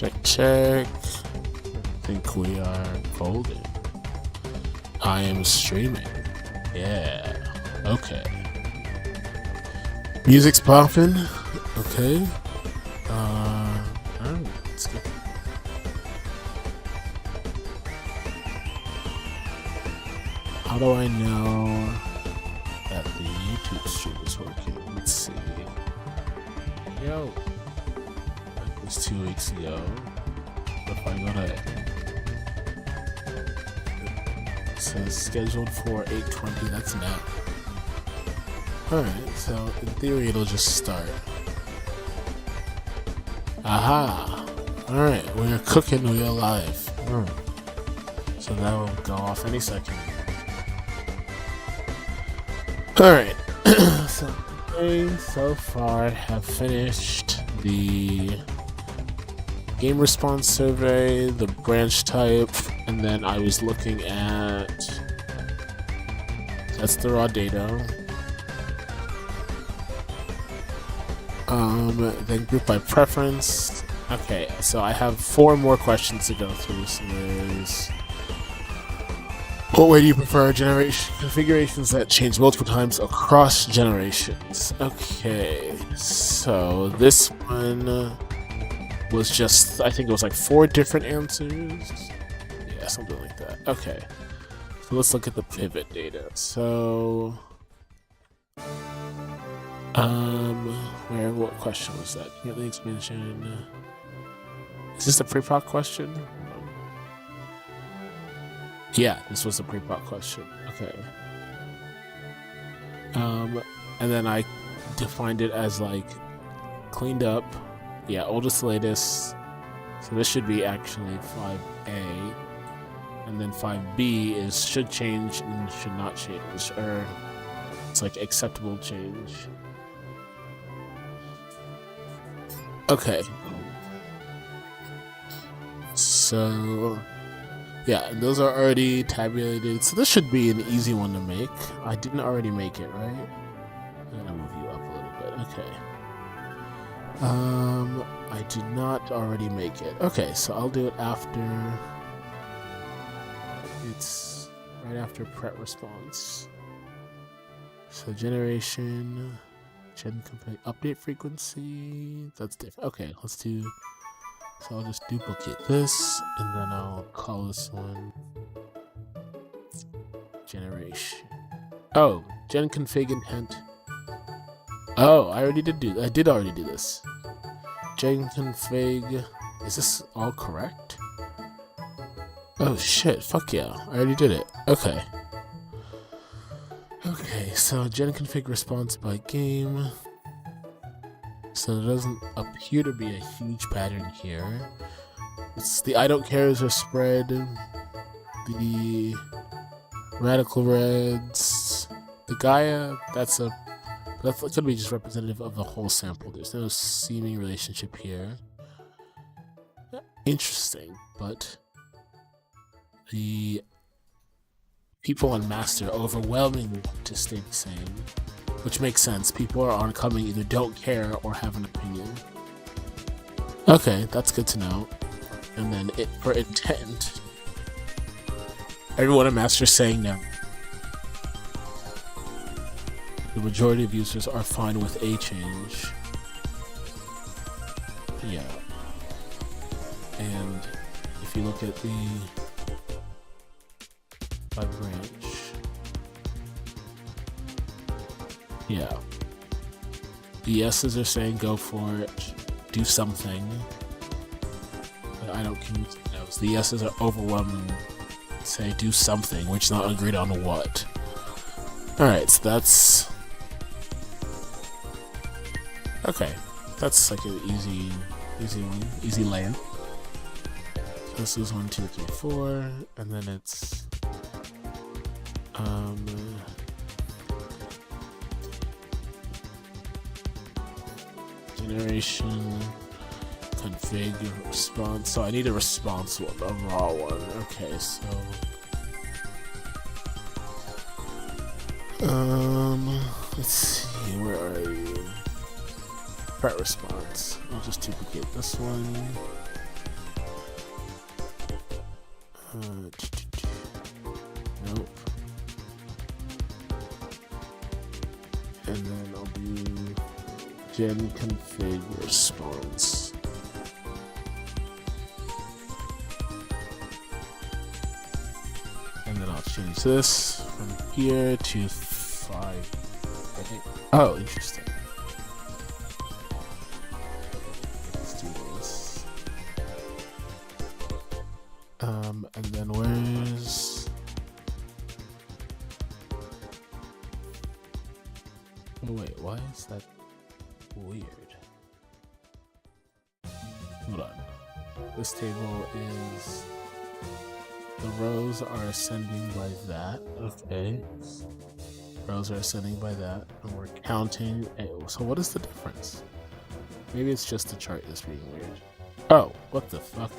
Check, check. I think we are golden. I am streaming. Yeah. Okay. Music's popping. Okay. Alright, let's go. How do I know that the YouTube stream is working? Let's see. Yo. That was 2 weeks ago. What if I go to... It says scheduled for 8:20. That's now. Alright, so in theory it'll just start. Aha! Alright, we're cooking, we're alive. So that will go off any second. Alright, so today so far have finished the game response survey, the branch type, and then I was looking at... That's the raw data. Then group by preference. Okay, so I have 4 more questions to go through. So there's... What way do you prefer generation configurations that change multiple times across generations? Okay, so this one was just, I think it was like 4 different answers. Yeah, something like that. Okay, so let's look at the pivot data. So, what question was that? Get the expansion. Is this a pre-proc question? Yeah, this was a pre-proc question. Okay. And then I defined it as like cleaned up. Yeah, oldest to latest. So this should be actually 5A. And then 5B is should change and should not change. Or it's like acceptable change. Okay. So... yeah, and those are already tabulated, so this should be an easy one to make. I didn't already make it, right? I'm gonna move you up a little bit. Okay. I did not already make it. Okay, so I'll do it after. It's right after pret response. So generation, gen update frequency. That's different. Okay, let's do. So I'll just duplicate this, and then I'll call this one generation. Oh, gen config intent. Oh, I already did already do this. Gen config. Is this all correct? Oh shit! Fuck yeah! I already did it. Okay. Okay, so gen config response by game. So there doesn't appear to be a huge pattern here. It's the I don't cares are spread, the radical reds, the Gaia, that's gonna be just representative of the whole sample. There's no seeming relationship here. Interesting, but the people on master are overwhelming to stay the same. Which makes sense. People are oncoming either don't care or have an opinion. Okay, that's good to know. And then for intent, everyone in master is saying no. The majority of users are fine with a change. Yeah. And if you look at the by branch. Yeah. The yeses are saying go for it, do something. But I don't communicate those. The yeses are overwhelming. Say do something, which is not agreed on what. Alright, so that's... Okay. That's like an easy one. Easy layup. So this is 1, 2, 3, 4, and then it's... generation config response. So I need a response one, a raw one. Okay, so let's see, where are you? Pret response. I'll just duplicate this one. Nope. And then I'll do gen config response. And then I'll change this from here to 5. Okay. Oh, interesting. Let's do this. And then where's... Oh wait, why is that weird? Hold on. This table is... The rows are ascending by that. Okay. Rows are ascending by that. And we're counting. So what is the difference? Maybe it's just the chart is being weird. Oh, what the fuck?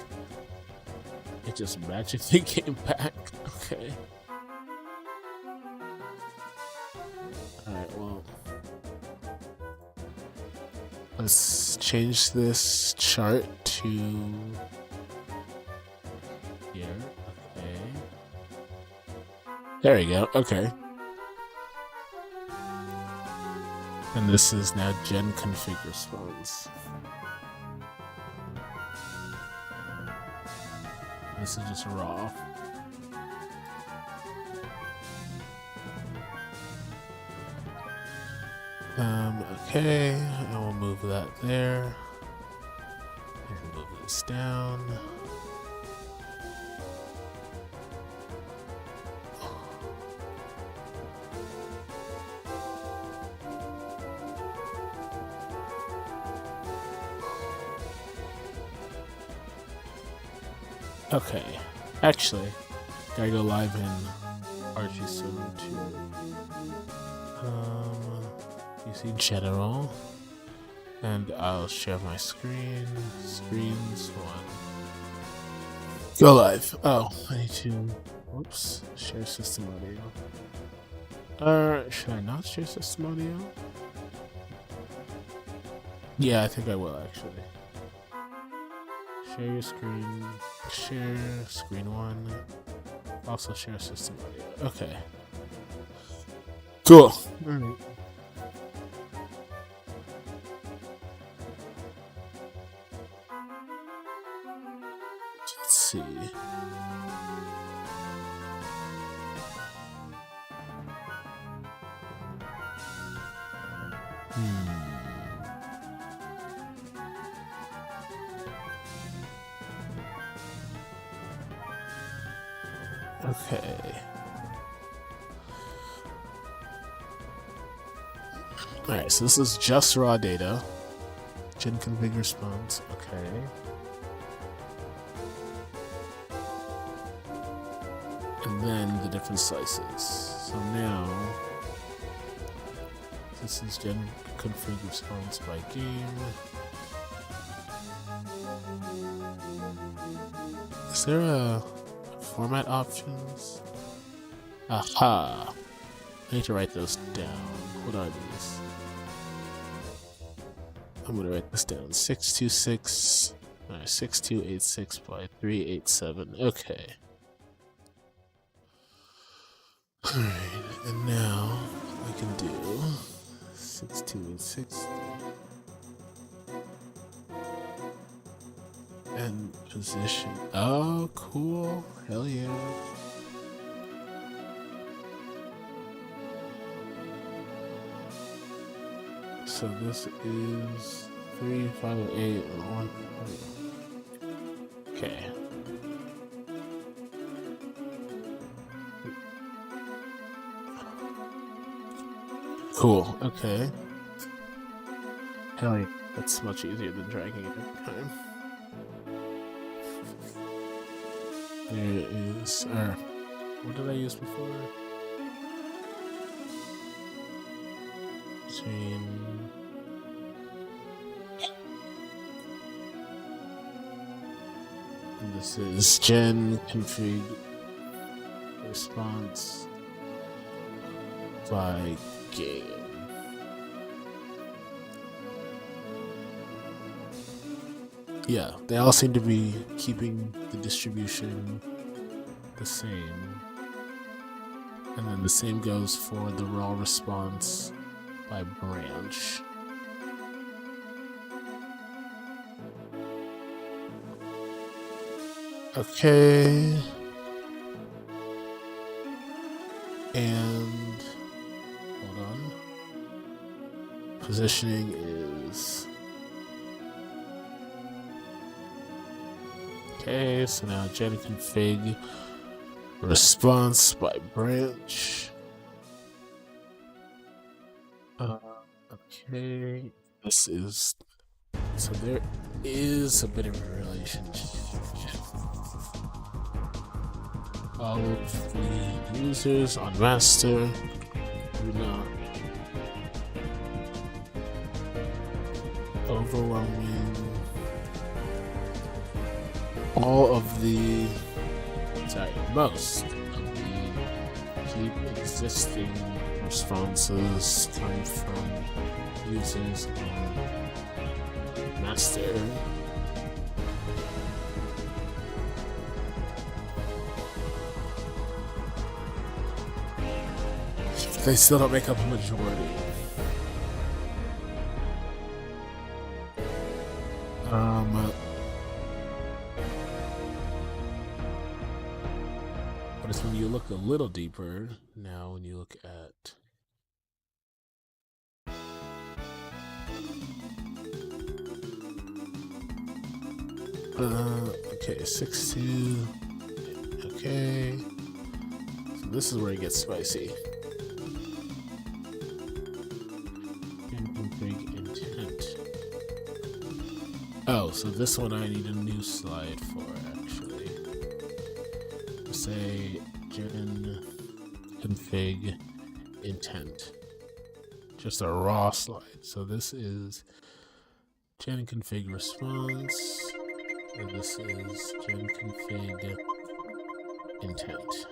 It just magically came back. Okay. Alright, well. Let's change this chart to here. Okay. There we go. Okay. And this is now gen config response. This is just raw. Okay, I will move that there. And move this down. Okay, actually, gotta go live in Archie soon too. You see general, and I'll share my screen. Screens 1. Go live. Oh, I need to. Whoops. Share system audio. Should I not share system audio? Yeah, I think I will actually. Share your screen. Share screen 1. Also share system audio. Okay. Cool. Alright. Let's see. Okay. Alright, so this is just raw data. Gen config response. Okay. And then the different slices. So now, this is gen config response by game. Is there a format options? Aha! I need to write those down. What are these? I'm gonna write this down. 626. 6286 by 387. Okay. Alright, and now I can do 6286 and position. Oh, cool. Hell yeah. So this is 358 1. Okay. Cool. Okay. Hell yeah. That's much easier than dragging it every time. There is. What did I use before? Between. And this is gen config response by game. Yeah, they all seem to be keeping the distribution the same. And then the same goes for the raw response by branch. Okay. And hold on. Positioning is okay, so now gen config response by branch. Okay, this is so there is a bit of a relationship. All of the users on master do not overwhelming all of the most of the keep existing responses come from users on master. They still don't make up a majority. But it's when you look a little deeper now, when you look at okay, 6.2. Okay, so this is where it gets spicy. Config intent. Oh, so this one I need a new slide for, actually. Say gen config intent. Just a raw slide. So this is gen config response, and this is gen config intent.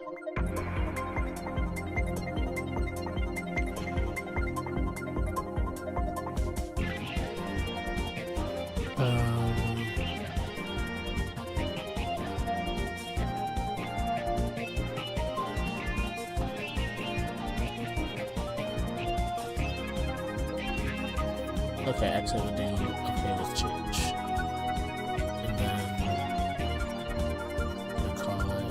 Okay, actually we'll do okay with change. And then we'll call it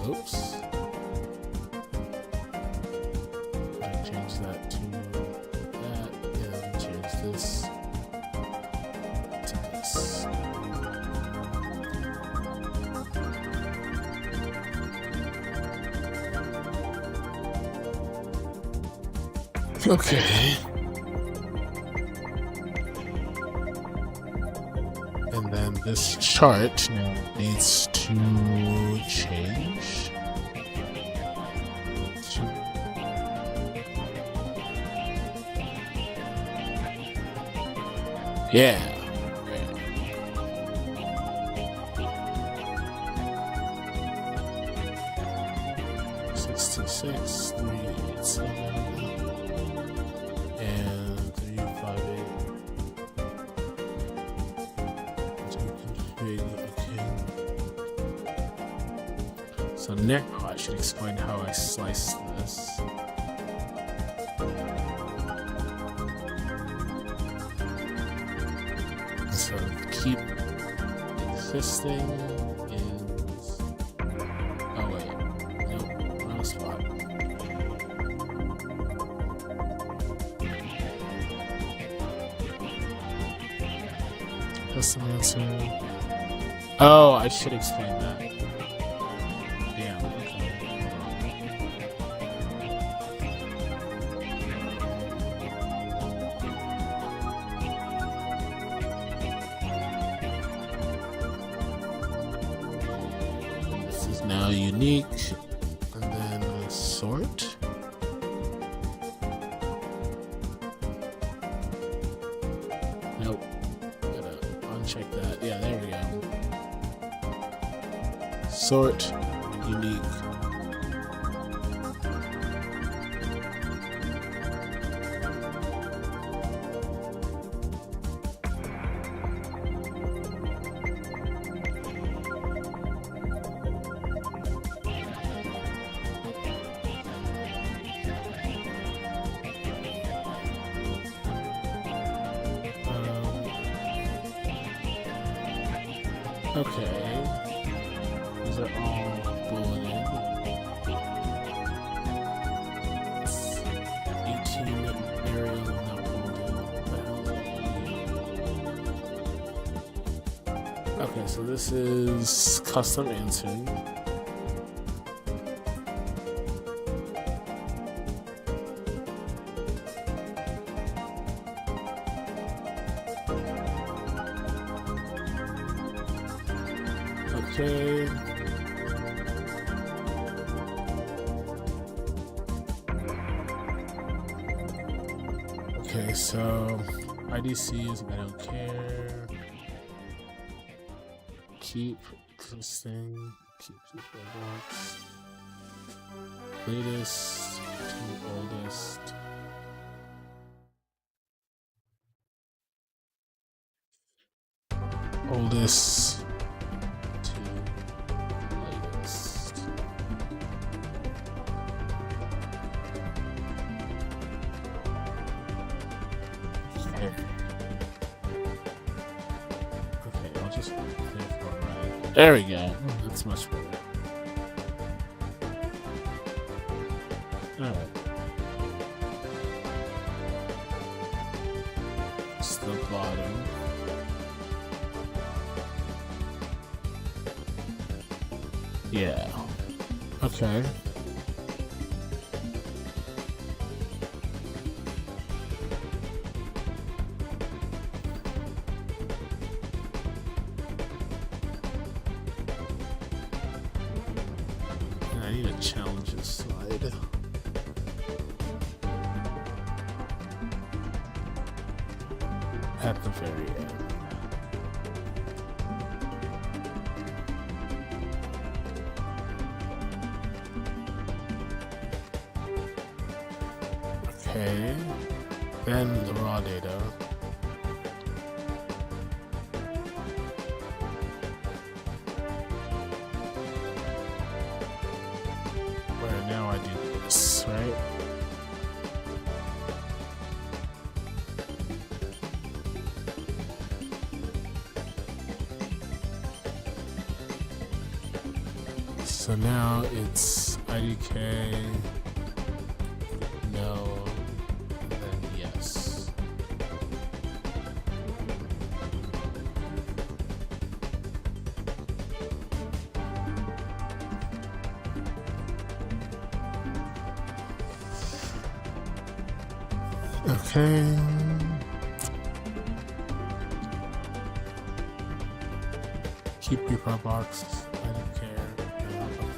oops. I change that to that and change this to this. Okay. And then this chart now needs to change. Yeah. 626, 387. And 358. Okay. So now I should explain how I slice this. So keep existing is oh wait, nope, wrong spot. Custom answer. Oh, I should explain that. Yeah, okay. This is now unique. And then sort. Nope. Gotta uncheck that. Yeah, there we go. Sort unique. Okay. These are all bulleted. 18 aerial not bulleted. Okay, so this is custom answering. Okay. Okay, so IDC is I don't care. Keep existing. Keep the box. Latest to oldest. Oldest to latest. Okay. Okay, I'll just there we go. That's much better. Alright. It's the bottom. Yeah. Okay. I need a challenges slide. At the very end. Okay, then the raw data. Where now I do this, right? So now it's IDK, no, and then yes. Okay. Keep your boxes. I don't care. Okay.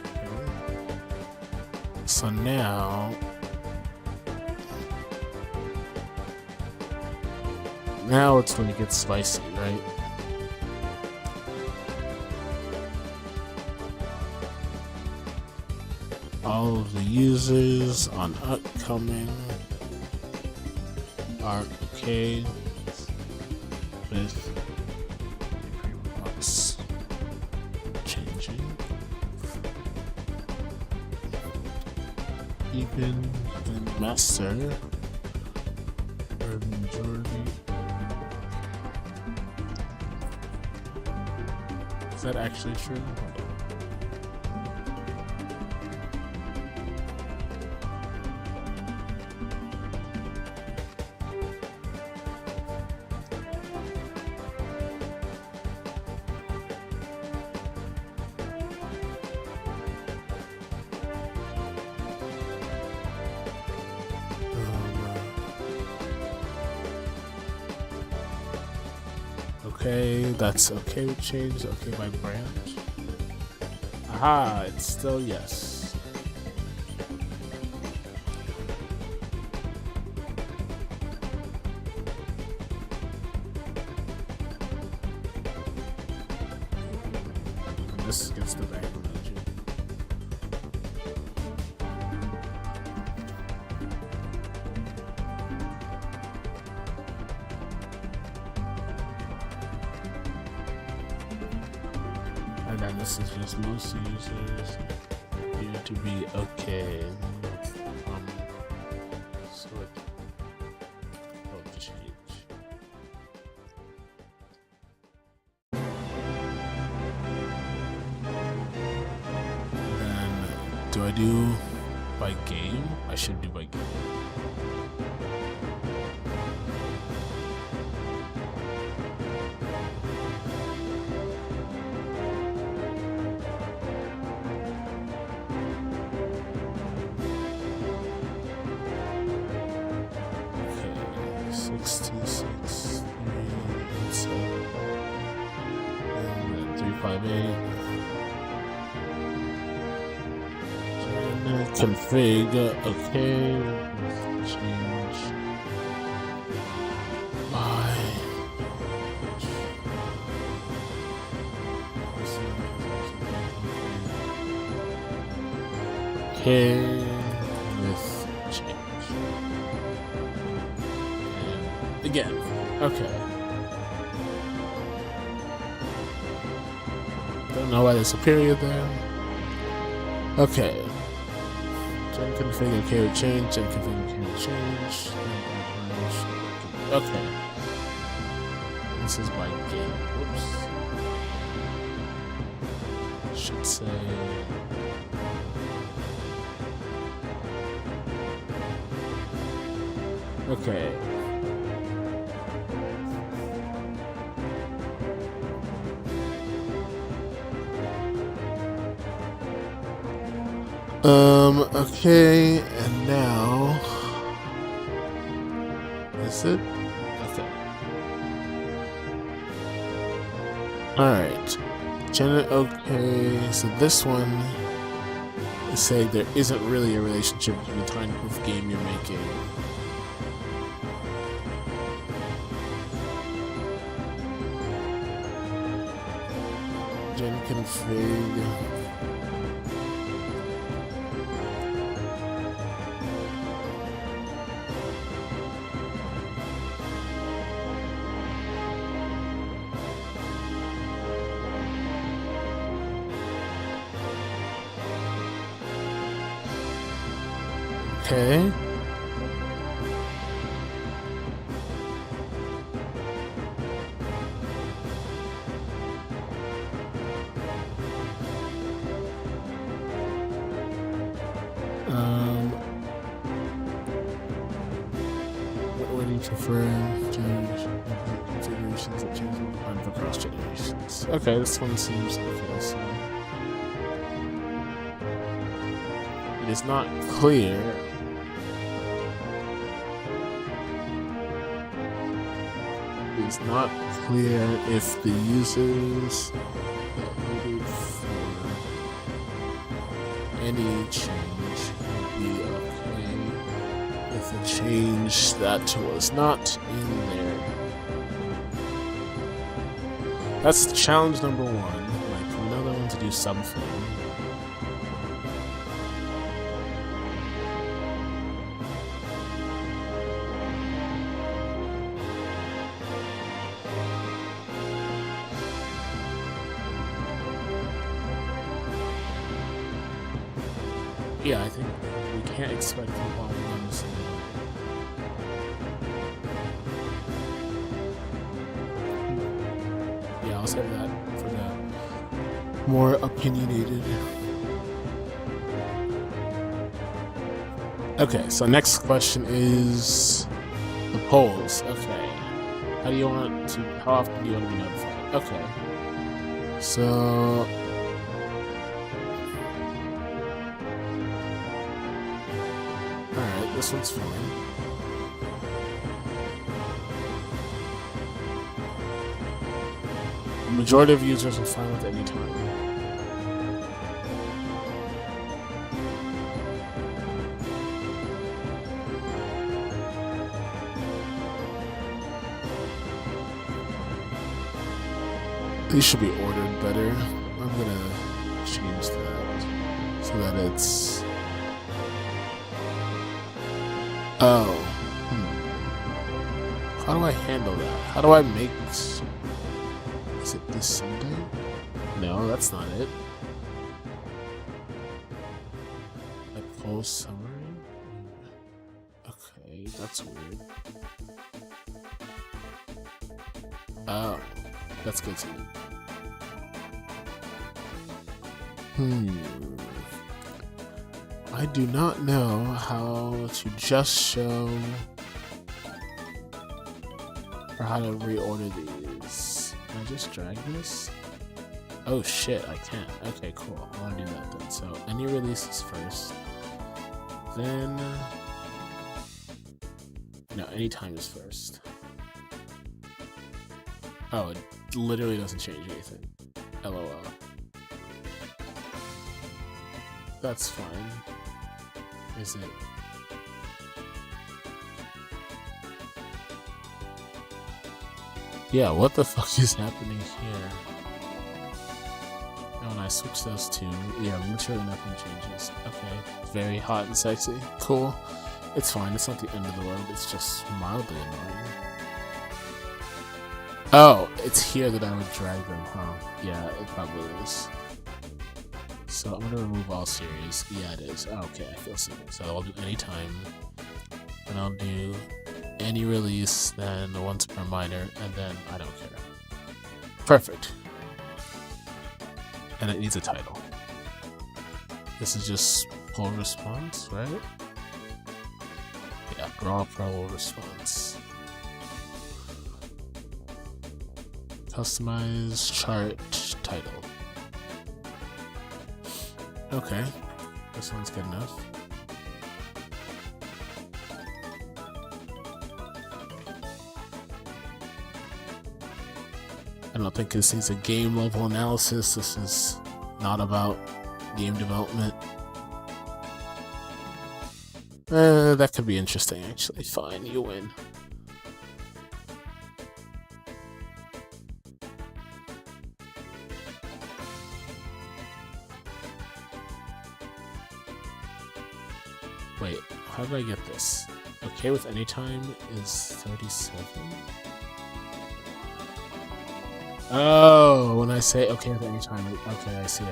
So now it's when it gets spicy, right? All of the users on upcoming are okay with box changing. Even in master or majority. Is that actually true? Hold on. Okay, that's okay with change, okay by branch. Aha, it's still yes. And this gets the bag emoji. And then this is just most users here to be okay. Sort of change. I do by game? I should do by game. Okay, 66, 3, 7, and then 358. Config, okay, change by okay with change and again, okay. Don't know why there's a period there. Okay. Gen config okay with change, gen config okay with change. Okay. This is my game. Whoops. Should say. Okay. Okay, and now is it? Okay. Alright. Okay, so this one is saying there isn't really a relationship between the type of game you're making. Gen config. Okay. What do you prefer? Configurations that change over time for cross generations. Okay, this one seems okay. So it is not clear. It's not clear if the users that voted for any change would be okay with a change that was not in there. That's challenge number one. Like, we know they want to do something. Yeah, I think we can't expect them all in the same way. Yeah, I'll save that for the more opinionated. Okay, so next question is the polls. Okay. How often do you want to be notified? Okay. So this one's fine. The majority of users are fine with any time. These should be ordered better. I'm gonna change that so that it's How do I handle that? How do I make... Is it this Sunday? No, that's not it. A poll summary? Okay, that's weird. Oh, that's good to know. I do not know how to just show or how to reorder these. Can I just drag this? Oh shit, I can't. Okay, cool. I want to do that then. So any releases first. Then no, anytime is first. Oh, it literally doesn't change anything. LOL. That's fine. Is it? Yeah, what the fuck is happening here? And when I switch those two, yeah, literally nothing changes. Okay, very hot and sexy. Cool. It's fine, it's not the end of the world, it's just mildly annoying. Oh, it's here that I would drag them, huh? Yeah, it probably is. So I'm gonna remove all series. Yeah, it is. Oh, okay, I feel silly. So I'll do anytime, and I'll do any release, then once per minor, and then I don't care. Perfect. And it needs a title. This is just pull response, right? Yeah, draw pull response. Customize chart title. Okay, this one's good enough. I don't think this needs a game level analysis. This is not about game development. That could be interesting actually. Fine, you win. Wait, how did I get this? Okay with anytime is 37? Oh, when I say okay with anytime, okay, I see.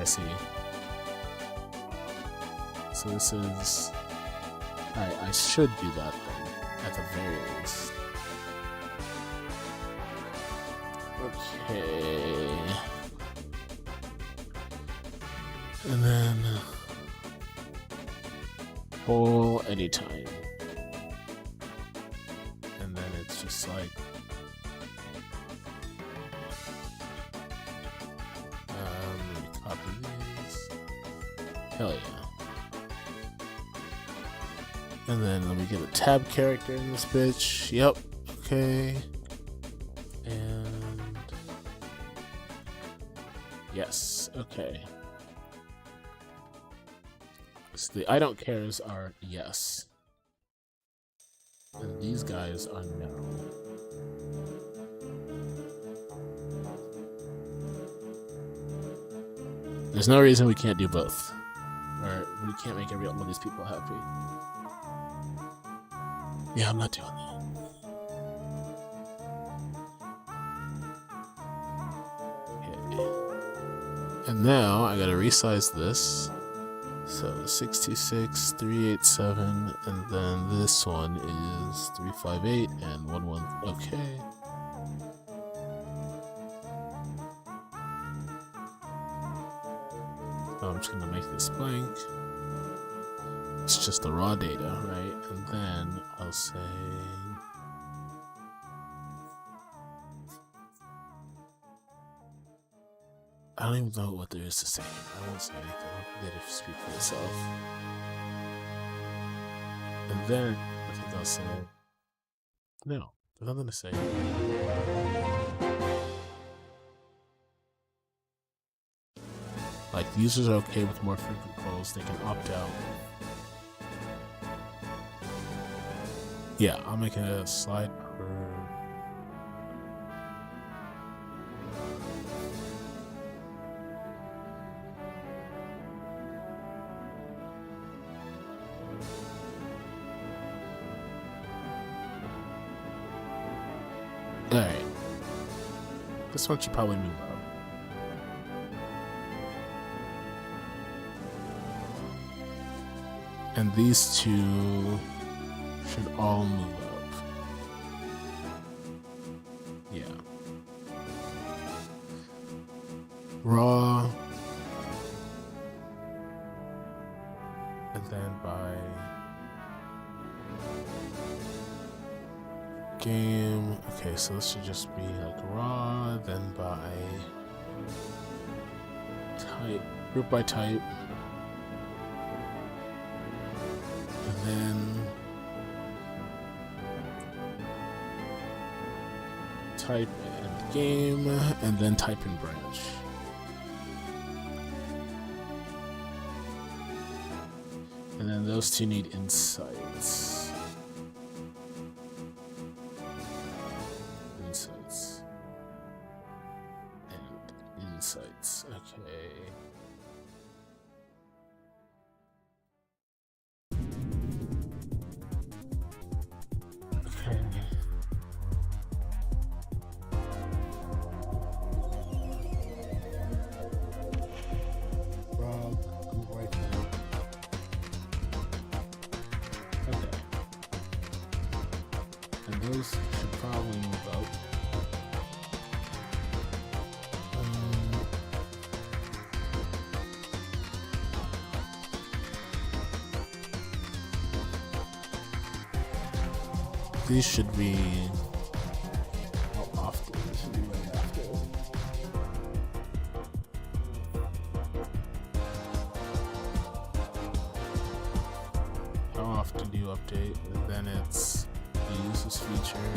So this is... Alright, I should do that then, at the very least. Okay... And then... Pull anytime. And then it's just like... let me copy these. Hell yeah. And then let me get a tab character in this bitch. Yep. Okay. And... Yes. Okay. So the I don't cares are yes. And these guys are no. There's no reason we can't do both. Or we can't make every one of these people happy. Yeah, I'm not doing that. Okay. And now I gotta resize this. So 626, 387, and then this one is 358 and 11. Okay. So I'm just gonna make this blank. It's just the raw data, right? And then I'll say I don't even know what there is to say. I won't say anything. Let it speak for itself. And then I think I'll say no. There's nothing to say. Like, the users are okay with more frequent calls, they can opt out. Yeah, I'll make a slide per... Alright. This one should probably move up. And these two should all move up. Yeah. Raw. And then by game. Okay, so this should just be like raw, then by type, group by type, and then type and game, and then type and branch. And then those two need insights. Insights. And insights. Okay. Okay. Rob, right now. Okay. And those should probably move out. These should be how often? This should be right after. How often do you update? And then it's you use this feature.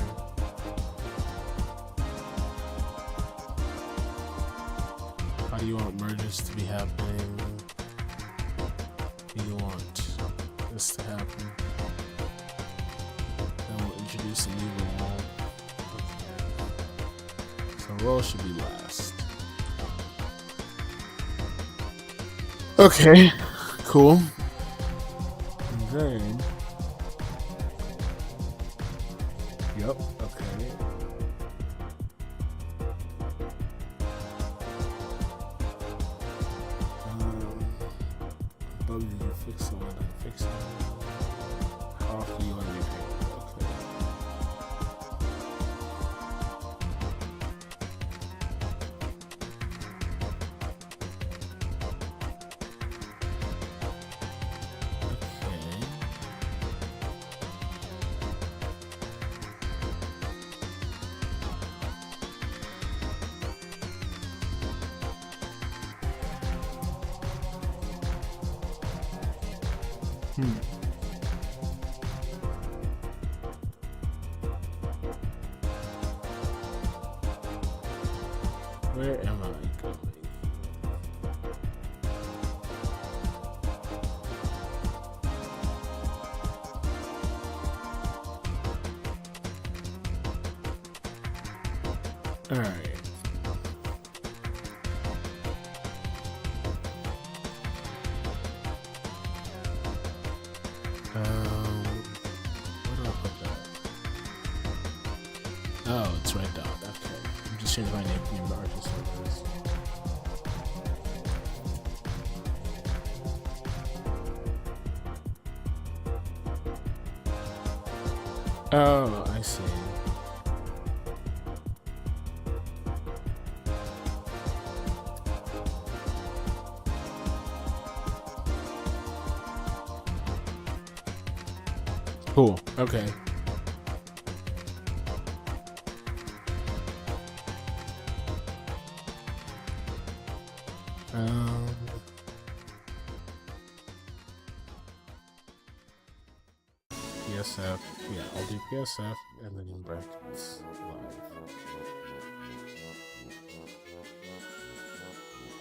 How do you want merges to be happening? Do you want this to happen? Introduce a new role. Okay. So role should be last. Okay, cool. And then, yep, okay. Bug did you fix it? When I fix it? How often do you want to be paid? Where am I going? All right. Where do I put that? Oh, it's right down. Okay. I'm just changing my name to artist servers. Oh, I see. Cool. Okay. PSF. Yeah, I'll do PSF and then in brackets live.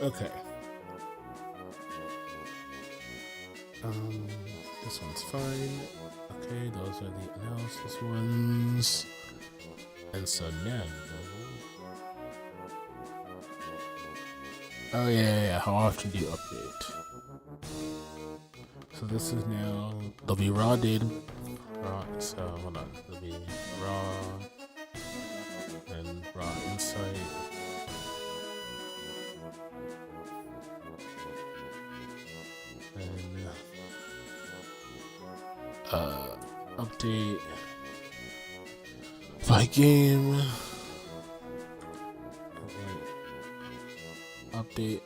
Okay. This one's fine. Okay, those are the analysis ones. And so now. Oh yeah. How often do you update? So this is now, there'll be raw data. So hold on, there'll be raw and raw insight. And update by game. Update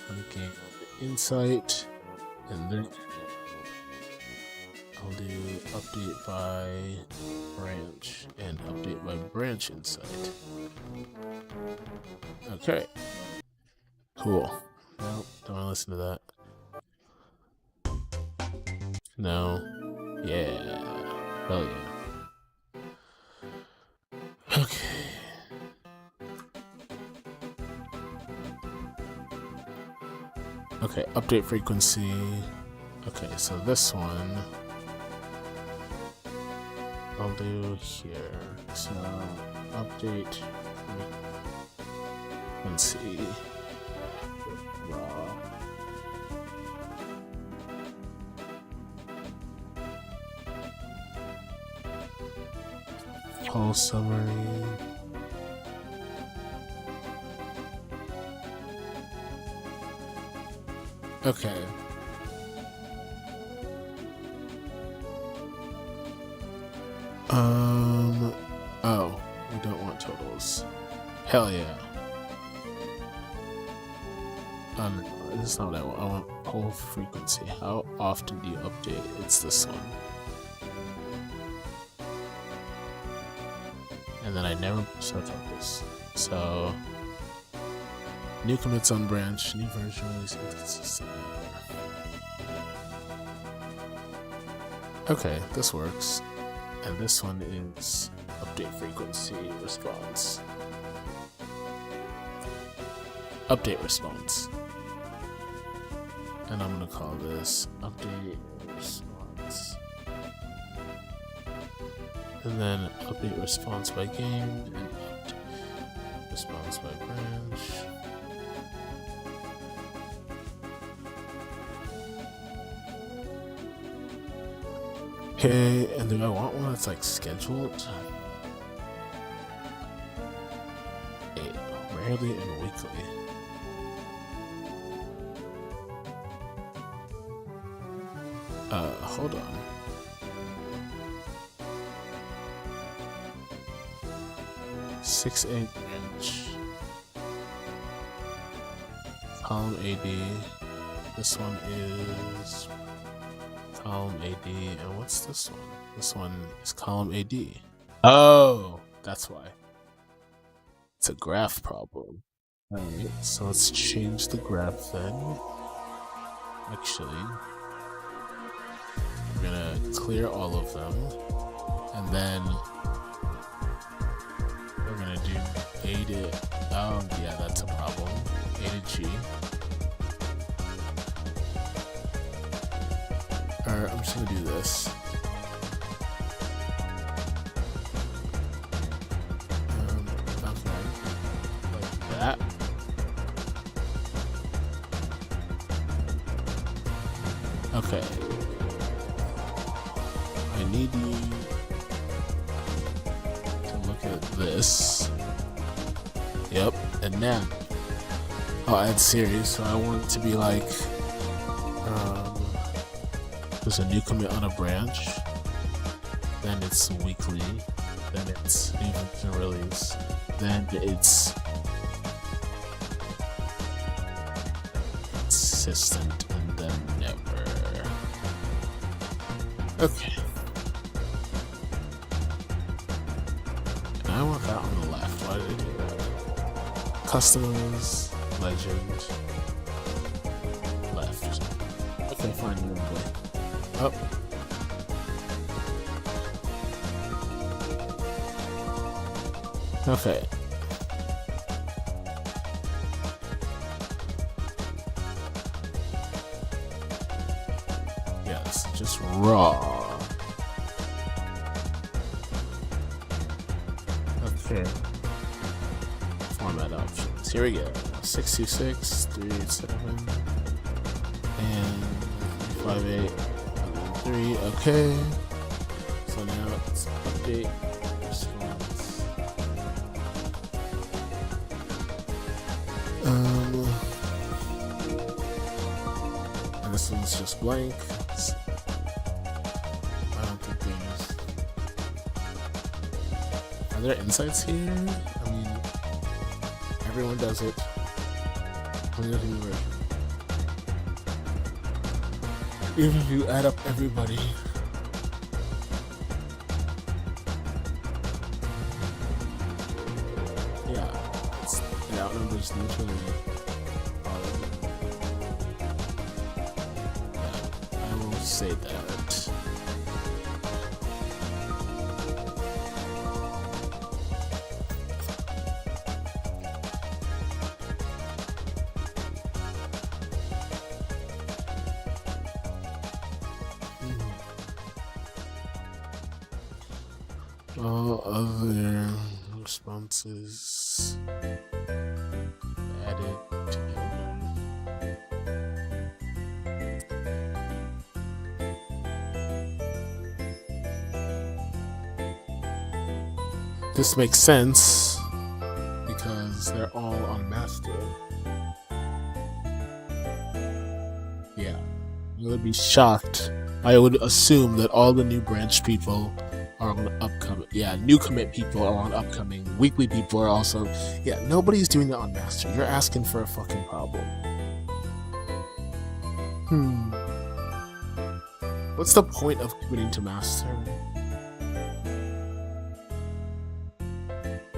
by game insight, and then I'll do update by branch and update by branch insight. Okay. Cool. No, don't want to listen to that. No. Yeah. Hell yeah. Okay. Okay, update frequency. Okay, so this one I'll do here. So update frequency. Raw. Whole summary. Okay. Oh, we don't want totals. Hell yeah. This is not what I want. I want whole frequency. How often do you update? It's this one. And then I never start totals. So new commits on branch, new version release inconsistent. Okay, this works. And this one is update frequency response. Update response. And I'm gonna call this update response. And then update response by game and update response by branch. Okay, and do I want one that's like scheduled? Rarely and weekly. Hold on. Six 8-inch. Column AD. This one is column AD, and what's this one? This one is column AD. Oh, that's why. It's a graph problem. Alright, so let's change the graph then. Actually, we're gonna clear all of them, and then we're gonna do A to, oh yeah, that's a problem. A to G. Alright, I'm just gonna do this. Like that. Okay. I need you to look at this. Yep, and now I'll add series, so I want it to be like there's a new commit on a branch, then it's weekly, then it's new version release, then it's consistent, and then never. Okay. And I want that on the left. Why did I do that? Customers, legend, left. Okay, fine, you're in way. Up. Okay. Yes, just raw. Okay. Format options. Here we go. 626, 387, and 58. 3, okay. So now it's update response. And this one's just blank. I don't think there's. Are there insights here? I mean, everyone does it. Even if you add up everybody, numbers literally I will say that. All other responses added together. This makes sense because they're all on master. Yeah, I would be shocked. I would assume that all the new branch people are on upcoming. Yeah, new commit people are on upcoming. Weekly people are also. Yeah, nobody's doing that on master. You're asking for a fucking problem. What's the point of committing to master?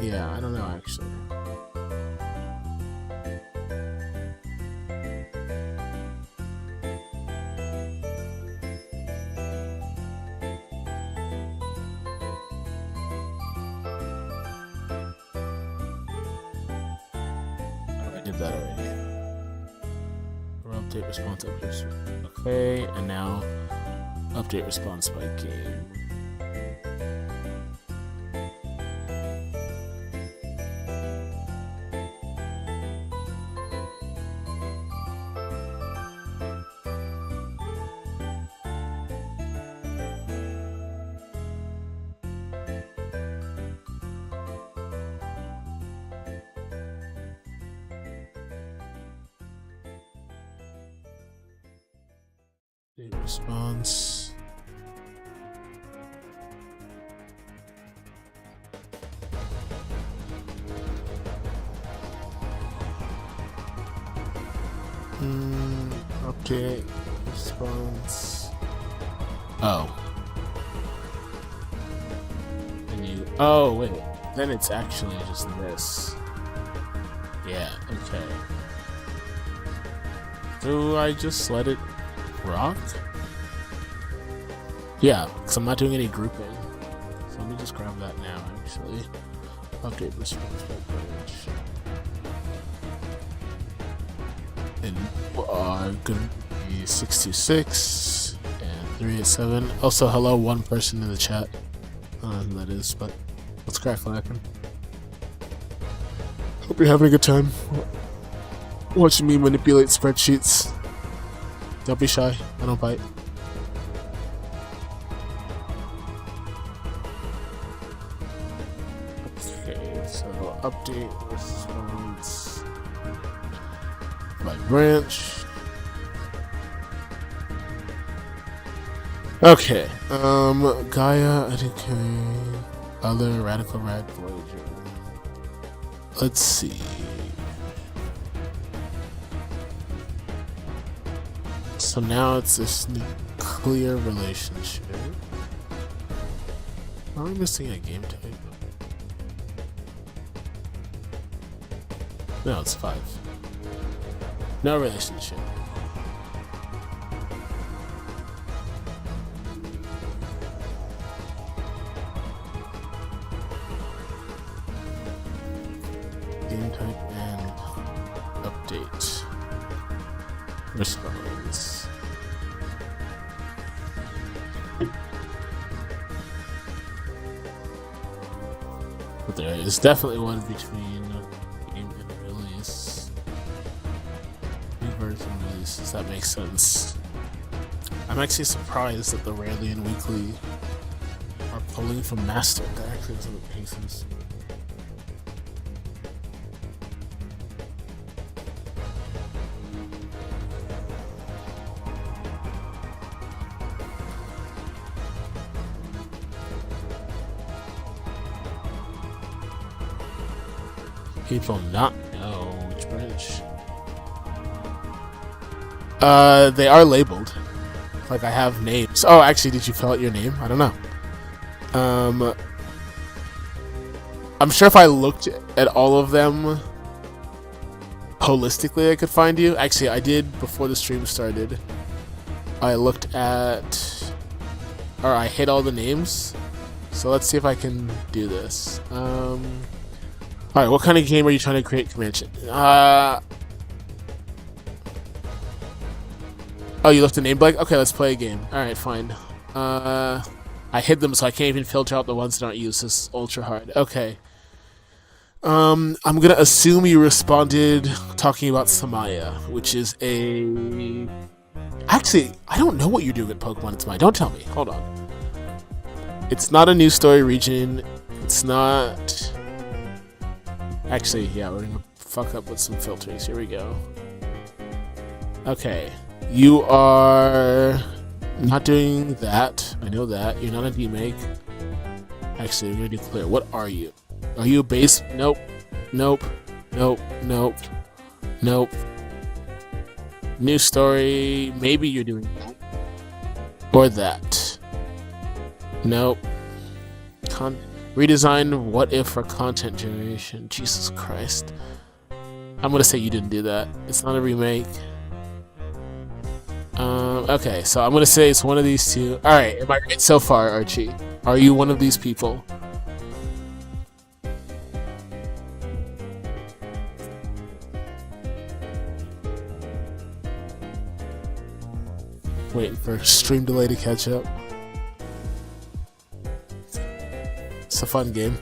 Yeah, I don't know actually. That already. Or update response, okay, and now update response by game. Response. Update response. Oh. And you. Oh wait. Then it's actually just this. Yeah. Okay. Do I just let it rock? Yeah, because I'm not doing any grouping. So let me just grab that now, actually. Update response by branch. And I'm gonna be 626 and 387. Also, hello, one person in the chat. I don't know who that is, but let's crack lacking. Hope you're having a good time watching me manipulate spreadsheets. Don't be shy, I don't bite. Okay, so update response by branch. Okay, Gaia, educate, other radical rad Voyager. Let's see. So now it's this nuclear relationship. Are we missing a game type? No, it's 5. No relationship. Game type and update. Response. But there is definitely one between game and release. New version releases, that makes sense. I'm actually surprised that the Rarely and Weekly are pulling from Master. That actually doesn't make sense. People not know which branch. They are labeled. Like I have names. Oh, actually, did you fill out your name? I don't know. I'm sure if I looked at all of them, holistically I could find you. Actually, I did before the stream started. I looked at, or I hit all the names. So let's see if I can do this. All right, what kind of game are you trying to create, Comanche? Oh, you left the name blank? Okay, let's play a game. All right, fine. I hid them so I can't even filter out the ones that aren't used. This is ultra hard. Okay. I'm gonna assume you responded talking about Samaya, which is a... Actually, I don't know what you're doing at Pokemon It's Mine. Don't tell me. Hold on. It's not a new story region. It's not... Actually, yeah, we're gonna fuck up with some filters. Here we go. Okay. You are not doing that. I know that. You're not a demake. Actually, we're gonna do clear. What are you? Are you a base? Nope. Nope. Nope. Nope. Nope. New story. Maybe you're doing that. Or that. Nope. Redesign what if for content generation. Jesus Christ. I'm gonna say you didn't do that. It's not a remake. Okay, so I'm gonna say it's one of these two. Alright, am I right so far, Archie? Are you one of these people? Waiting for stream delay to catch up. It's a fun game.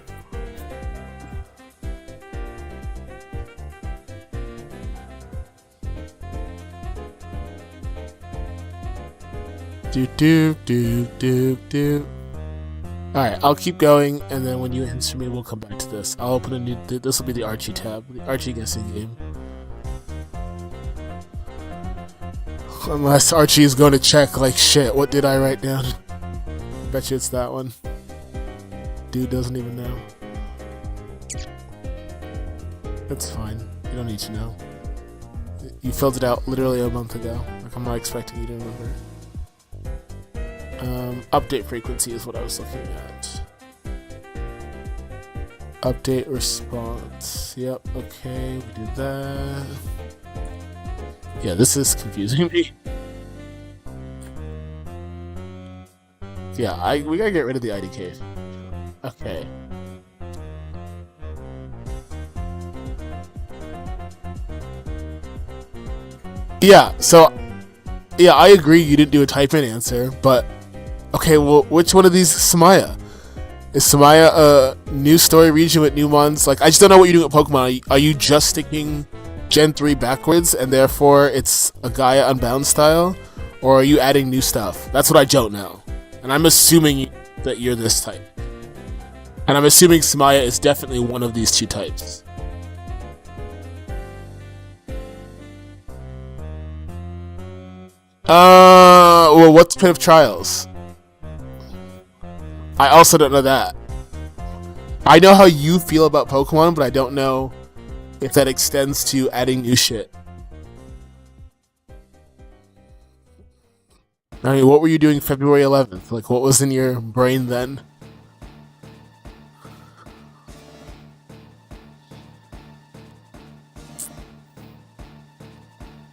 Do. Alright, I'll keep going, and then when you answer me, we'll come back to this. I'll open a new... This will be the Archie tab. The Archie guessing game. Unless Archie is going to check, like, shit, what did I write down? Bet you it's that one. Dude doesn't even know. That's fine. You don't need to know. You filled it out literally a month ago. Like, I'm not expecting you to remember. Update frequency is what I was looking at. Update response. Yep, okay, we did that. Yeah, this is confusing me. Yeah, we gotta get rid of the IDK. Okay. Yeah, so... Yeah, I agree you didn't do a type-in answer, but... Okay, well, which one of these is Samaya? Is Samaya a new story region with new mons? Like, I just don't know what you're doing with Pokemon. Are you just sticking Gen 3 backwards, and therefore it's a Gaia Unbound style? Or are you adding new stuff? That's what I don't know. And I'm assuming that you're this type. And I'm assuming Samaya is definitely one of these two types. Well, what's Pit of Trials? I also don't know that. I know how you feel about Pokemon, but I don't know if that extends to adding new shit. I mean, what were you doing February 11th? Like, what was in your brain then?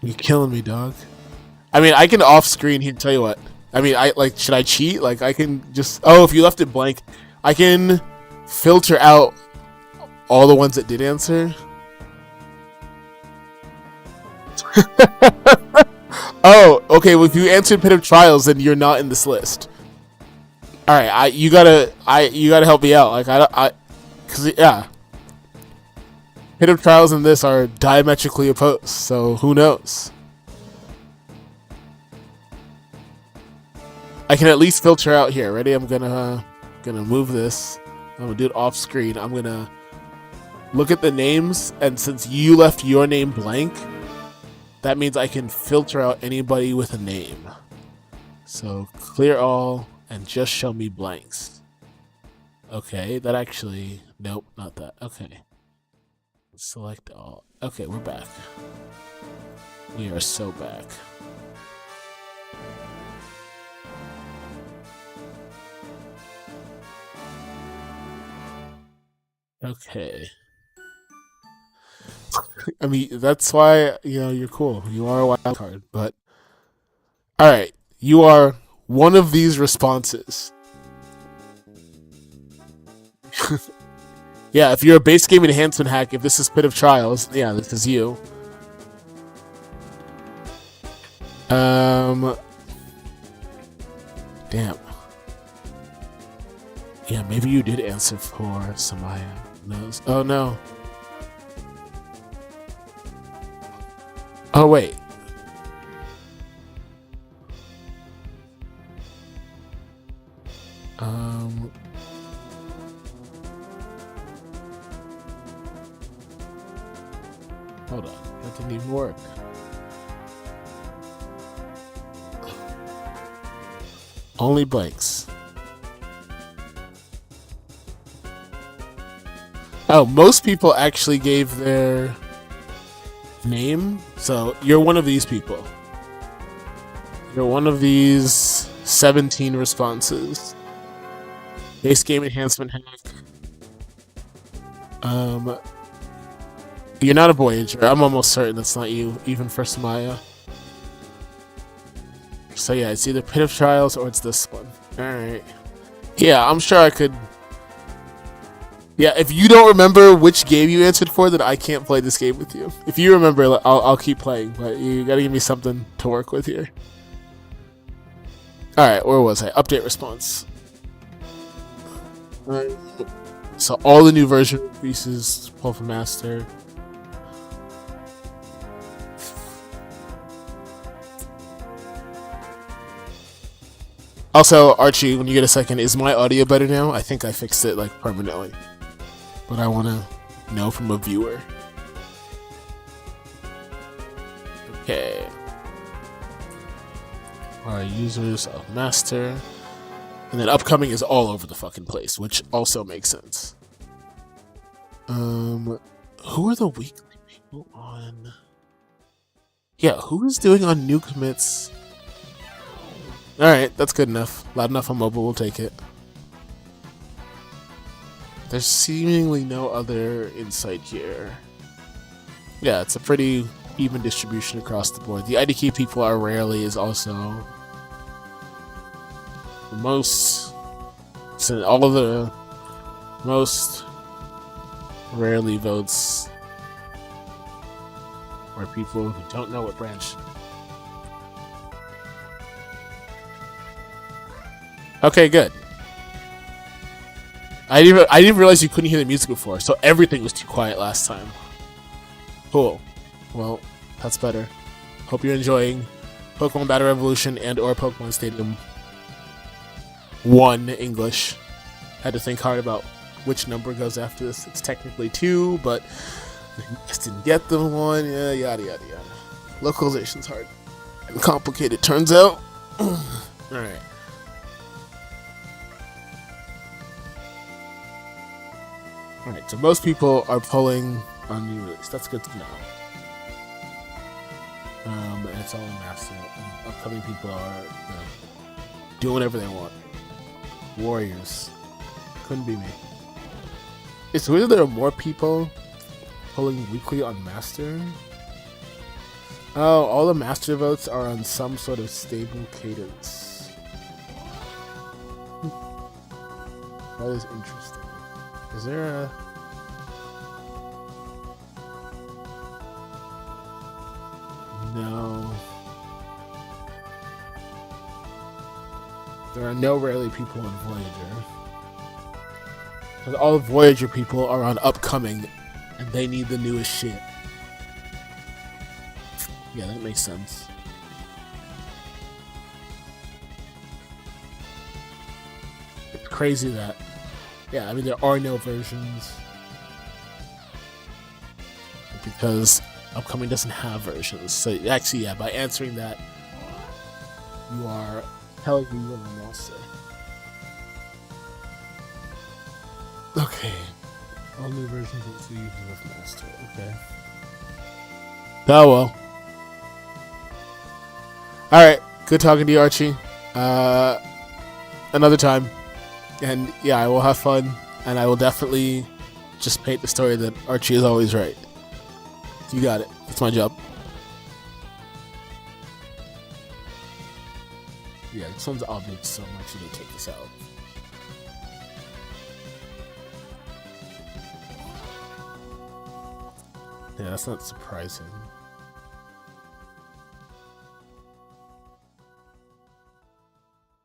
You're killing me, dog. I mean, I can off-screen here, tell you what. I mean, should I cheat? Like, I can just... Oh, if you left it blank, I can filter out all the ones that did answer. Oh, okay, well, if you answered Pit of Trials, then you're not in this list. Alright, you gotta help me out. Like, cause, yeah. Pit of Trials and this are diametrically opposed, so who knows? I can at least filter out here. Ready? I'm gonna move this. I'm gonna do it off screen. I'm gonna look at the names, and since you left your name blank, that means I can filter out anybody with a name. So clear all and just show me blanks. Okay, that actually... Nope, not that. Okay. Select all. Okay, we're back. We are so back. Okay. I mean, that's why, you're cool. You are a wild card. But, alright. You are one of these responses. Yeah, if you're a base game enhancement hack, if this is Pit of Trials, yeah, this is you. Damn. Yeah, maybe you did answer for Samaya. Who knows? Oh, no. Oh, wait. Hold on. That didn't even work. Only blanks. Oh, most people actually gave their name, so you're one of these people. You're one of these 17 responses. Base game enhancement hack. You're not a Voyager. I'm almost certain that's not you, even for Samaya. So yeah, it's either Pit of Trials or it's this one. Alright. Yeah, I'm sure I could... Yeah, if you don't remember which game you answered for, then I can't play this game with you. If you remember, I'll keep playing, but you gotta give me something to work with here. Alright, where was I? Update response. So all the new version releases, pull from master. Also, Archie, when you get a second, is my audio better now? I think I fixed it like permanently. But I want to know from a viewer. Okay. Users of master. And then upcoming is all over the fucking place, which also makes sense. Who are the weekly people on? Yeah, who is doing on new commits? Alright, that's good enough. Loud enough on mobile, we'll take it. There's seemingly no other insight here. Yeah, it's a pretty even distribution across the board. The IDK people are rarely is also the most... So all of the most rarely votes are people who don't know what branch. Okay, good. I didn't realize you couldn't hear the music before, so everything was too quiet last time. Cool. Well, that's better. Hope you're enjoying Pokemon Battle Revolution and or Pokemon Stadium 1 English. Had to think hard about which number goes after this. It's technically 2, but I just didn't get the 1. Yeah, yada yada yada. Localization's hard and complicated, turns out. Alright. Alright, so most people are pulling on new release. That's good to know. And it's all in master. And upcoming people are doing whatever they want. Warriors. Couldn't be me. It's weird that there are more people pulling weekly on master. Oh, all the master votes are on some sort of stable cadence. That is interesting. Is there a... No. There are no rarely people on Voyager. Because all Voyager people are on upcoming, and they need the newest shit. Yeah, that makes sense. It's crazy that... Yeah, I mean, there are no versions. Because upcoming doesn't have versions. So, actually, yeah, by answering that, you are telling me you're a monster. Okay. All new versions of the users of master. Okay. Oh, well. Alright. Good talking to you, Archie. Another time. And yeah, I will have fun, and I will definitely just paint the story that Archie is always right. You got it. That's my job. Yeah, this one's obvious, so I'm actually gonna take this out. Yeah, that's not surprising.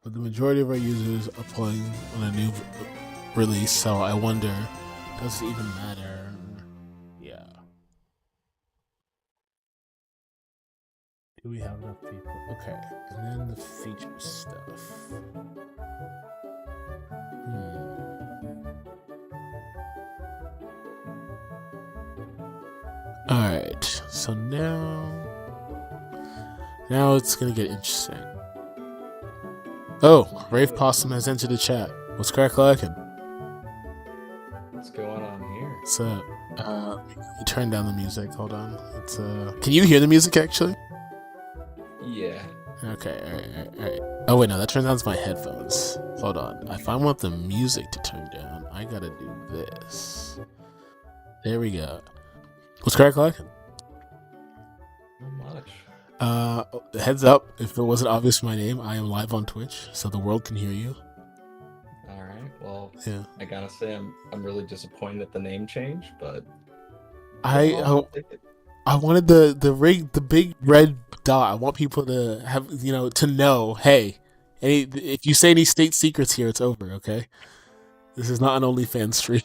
But the majority of our users are playing on a new release, so I wonder, does it even matter? Yeah. Do we have enough people? Okay, and then the feature stuff. Alright, so now it's gonna get interesting. Oh, Rave Possum has entered the chat. What's crack lacking? What's going on here? So, you turn down the music. Hold on. It's Can you hear the music actually? Yeah. Okay. All right. Oh wait, no, that turns down my headphones. Hold on. If I want the music to turn down, I gotta do this. There we go. What's crack lacking? Not much. Heads up, if it wasn't obvious from my name, I am live on Twitch, so the world can hear you. All right. Well, yeah. I gotta say, I'm really disappointed at the name change, but I wanted the big red dot. I want people to have to know. Hey, if you say any state secrets here, it's over. Okay, this is not an OnlyFans stream.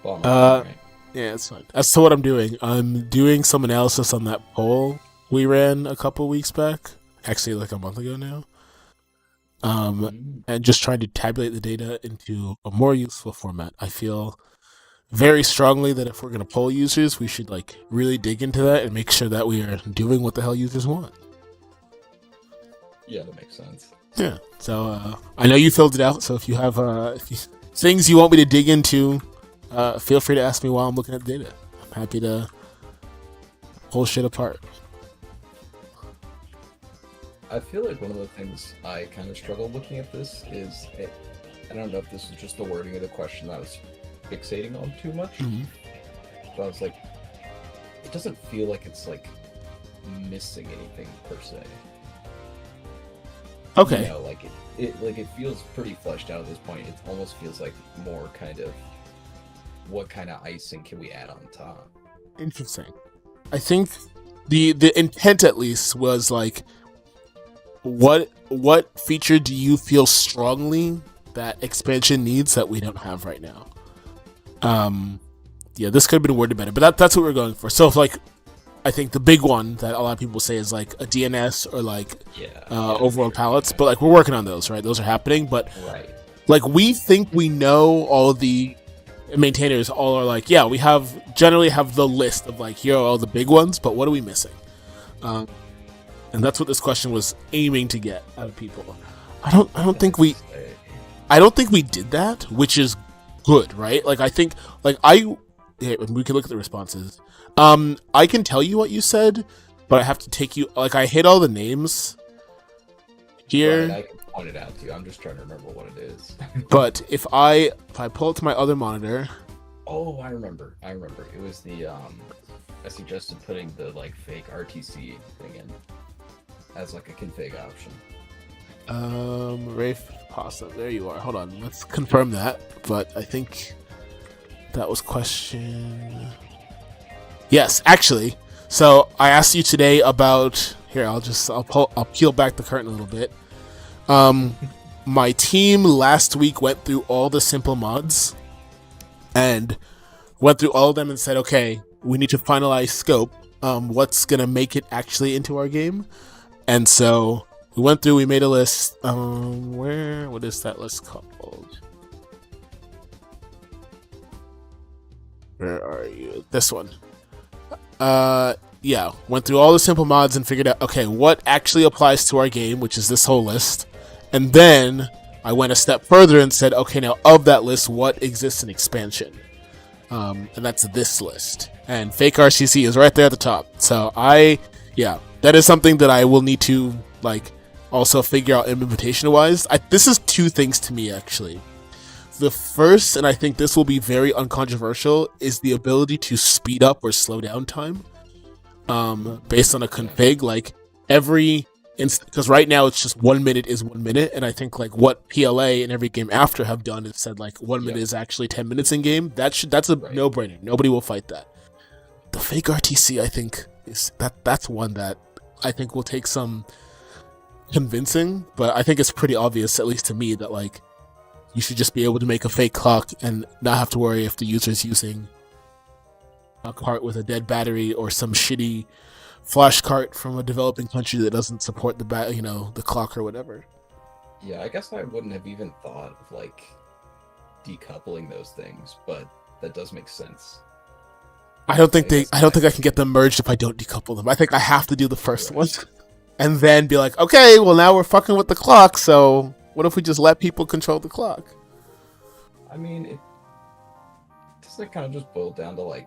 Well, right. Yeah, it's fine. As to what I'm doing, I'm doing some analysis on that poll we ran a couple weeks back. Actually, like a month ago now. And just trying to tabulate the data into a more useful format. I feel very strongly that if we're going to poll users, we should really dig into that and make sure that we are doing what the hell users want. Yeah, that makes sense. Yeah. So I know you filled it out. So if you have things you want me to dig into, feel free to ask me while I'm looking at the data. I'm happy to pull shit apart. I feel like one of the things I kind of struggle looking at this is, I don't know if this is just the wording of the question that I was fixating on too much, but I was like, it doesn't feel like it's missing anything per se. Okay. You know, it feels pretty fleshed out at this point. It almost feels like more kind of, what kind of icing can we add on top? Interesting. I think the intent at least was what feature do you feel strongly that expansion needs that we don't have right now? Yeah, this could have been worded better, but that's what we're going for. So if I think the big one that a lot of people say is a DNS or overall palettes, but we're working on those, right? Those are happening, but we think we know all of the maintainers all are yeah, we generally have the list of here are all the big ones, but what are we missing? And that's what this question was aiming to get out of people. I don't think we did that, which is good, right? I think we can look at the responses. I can tell you what you said, but I have to take you I hit all the names here. Right, I can point it out to you. I'm just trying to remember what it is. But if I pull it to my other monitor. Oh, I remember. It was the I suggested putting the fake RTC thing in as a config option. Rafe Pasta, there you are. Hold on, let's confirm that. But I think that was question. Yes, actually. So I asked you today about here. I'll peel back the curtain a little bit. My team last week went through all the simple mods and went through all of them and said, okay, we need to finalize scope. What's gonna make it actually into our game? And so we went through. We made a list. What is that list called? Where are you? This one. Yeah, went through all the simple mods and figured out, okay, what actually applies to our game, which is this whole list. And then I went a step further and said, okay, now of that list, what exists in expansion? And that's this list. And fake RCC is right there at the top. So that is something that I will need to also figure out implementation wise. This is two things to me actually. the first, and I think this will be very uncontroversial, is the ability to speed up or slow down time. Based on a config, like because right now it's just 1 minute is 1 minute, and I think like what PLA and every game after have done is said like 1 minute is actually 10 minutes in game. That's a no-brainer. Nobody will fight that. The fake RTC, I think, is that's one that I think will take some convincing, but I think it's pretty obvious, at least to me, that like you should just be able to make a fake clock and not have to worry if the user is using a cart with a dead battery or some shitty flash cart from a developing country that doesn't support the clock or whatever. Yeah, I guess I wouldn't have even thought of like decoupling those things, but that does make sense. I don't think I can get them merged if I don't decouple them. I think I have to do the first one and then be like, okay, well now we're fucking with the clock, so what if we just let people control the clock? I mean, doesn't it kind of just boil down to like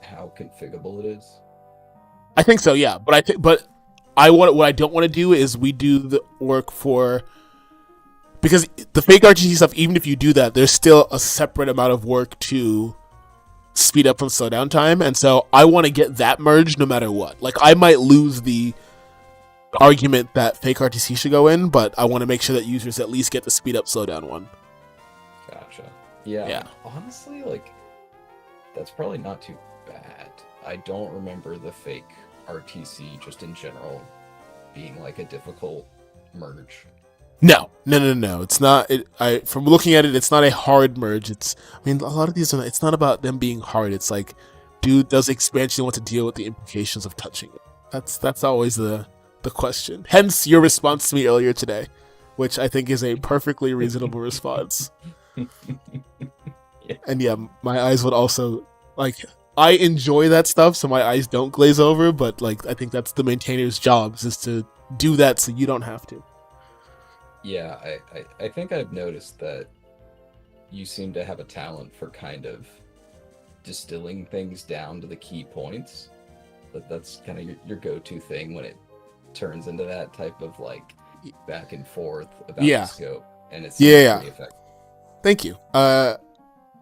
how configurable it is? I think so, yeah. What I don't want to do is we do the work because the fake RTC stuff, even if you do that, there's still a separate amount of work to speed up and slow down time, and so I want to get that merged no matter what. Like, I might lose the argument that fake RTC should go in, but I want to make sure that users at least get the speed up, slow down one. Gotcha. Yeah. Honestly, like, that's probably not too bad. I don't remember the fake RTC just in general being like a difficult merge. No. It's not. From looking at it, it's not a hard merge. A lot of these it's not about them being hard. It's like, does expansion want to deal with the implications of touching it? That's always the question. Hence your response to me earlier today, which I think is a perfectly reasonable response. And yeah, my eyes would also like. I enjoy that stuff, so my eyes don't glaze over, but like I think that's the maintainer's job, is to do that so you don't have to. Yeah, I think I've noticed that you seem to have a talent for kind of distilling things down to the key points. That's kind of your go-to thing when it turns into that type of like back and forth about the scope, and it's pretty effective. Thank you.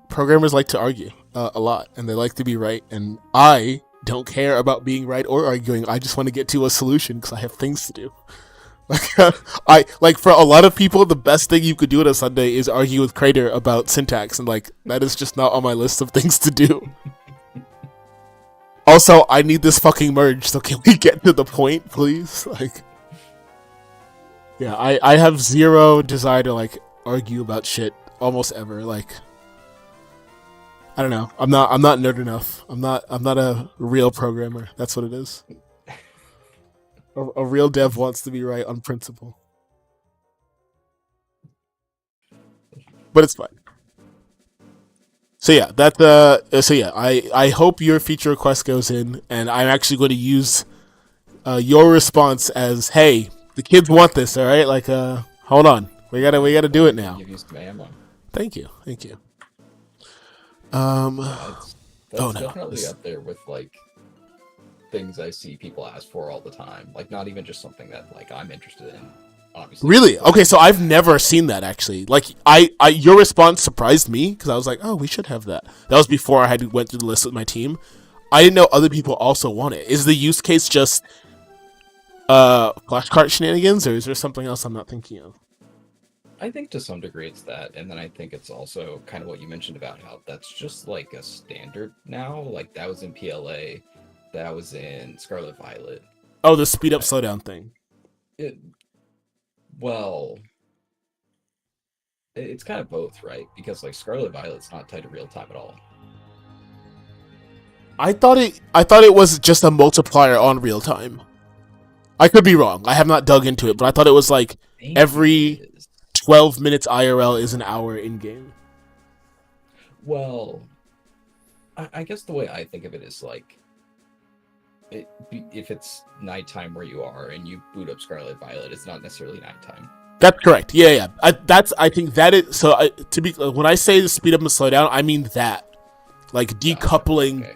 Programmers like to argue a lot, and they like to be right, and I don't care about being right or arguing. I just want to get to a solution because I have things to do. Like for a lot of people, the best thing you could do on a Sunday is argue with Crater about syntax, and like that is just not on my list of things to do. Also, I need this fucking merge, so can we get to the point, please? Like, yeah, I have zero desire to like argue about shit almost ever. Like, I don't know. I'm not nerd enough. I'm not a real programmer. That's what it is. A real dev wants to be right on principle. But it's fine. So yeah, I hope your feature request goes in, and I'm actually going to use your response as, hey, the kids want this, all right? Like, hold on. We gotta do it now. Give you some ammo. Thank you. That's definitely up there with like things I see people ask for all the time. Like, not even just something that like I'm interested in. Obviously. Really? Okay, so I've never seen that actually. Like, your response surprised me because I was like, oh, we should have that. That was before I had went through the list with my team. I didn't know other people also want it. Is the use case just flashcart shenanigans, or is there something else I'm not thinking of? I think to some degree it's that, and then I think it's also kind of what you mentioned about how that's just like a standard now. Like, that was in PLA, that was in Scarlet Violet. Oh, the speed up, slow down thing. Well, it's kind of both, right? Because like Scarlet Violet's not tied to real time at all. I thought it was just a multiplier on real time. I could be wrong. I have not dug into it, but I thought it was like every 12 minutes IRL is an hour in game. Well, I guess the way I think of it is like, if it's nighttime where you are and you boot up Scarlet Violet, it's not necessarily nighttime. That's correct. Yeah. I think that is so. When I say the speed up and slow down, I mean that, like decoupling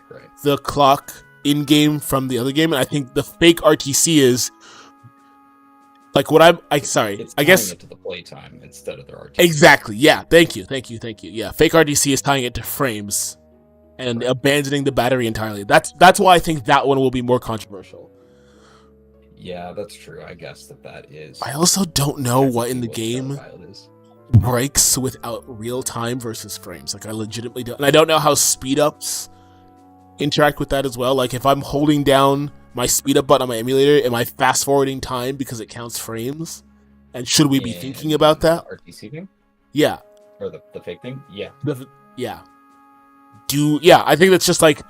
the clock in game from the other game. And I think the fake RTC is Like what I sorry, It's I tying guess it to the playtime instead of their RTC. exactly. Yeah, thank you. Yeah, fake RDC is tying it to frames and Right. abandoning the battery entirely. That's why I think that one will be more controversial. Yeah, that's true. I guess that is. I also don't know what in the what game Starfile is. breaks without real time versus frames. Like I legitimately don't, and I don't know how speed ups interact with that as well. Like if I'm holding down my speed up button on my emulator, am I fast forwarding time because it counts frames? And should we be thinking about that? RTC thing? Yeah. Or the fake thing? Yeah. Yeah. I think that's just like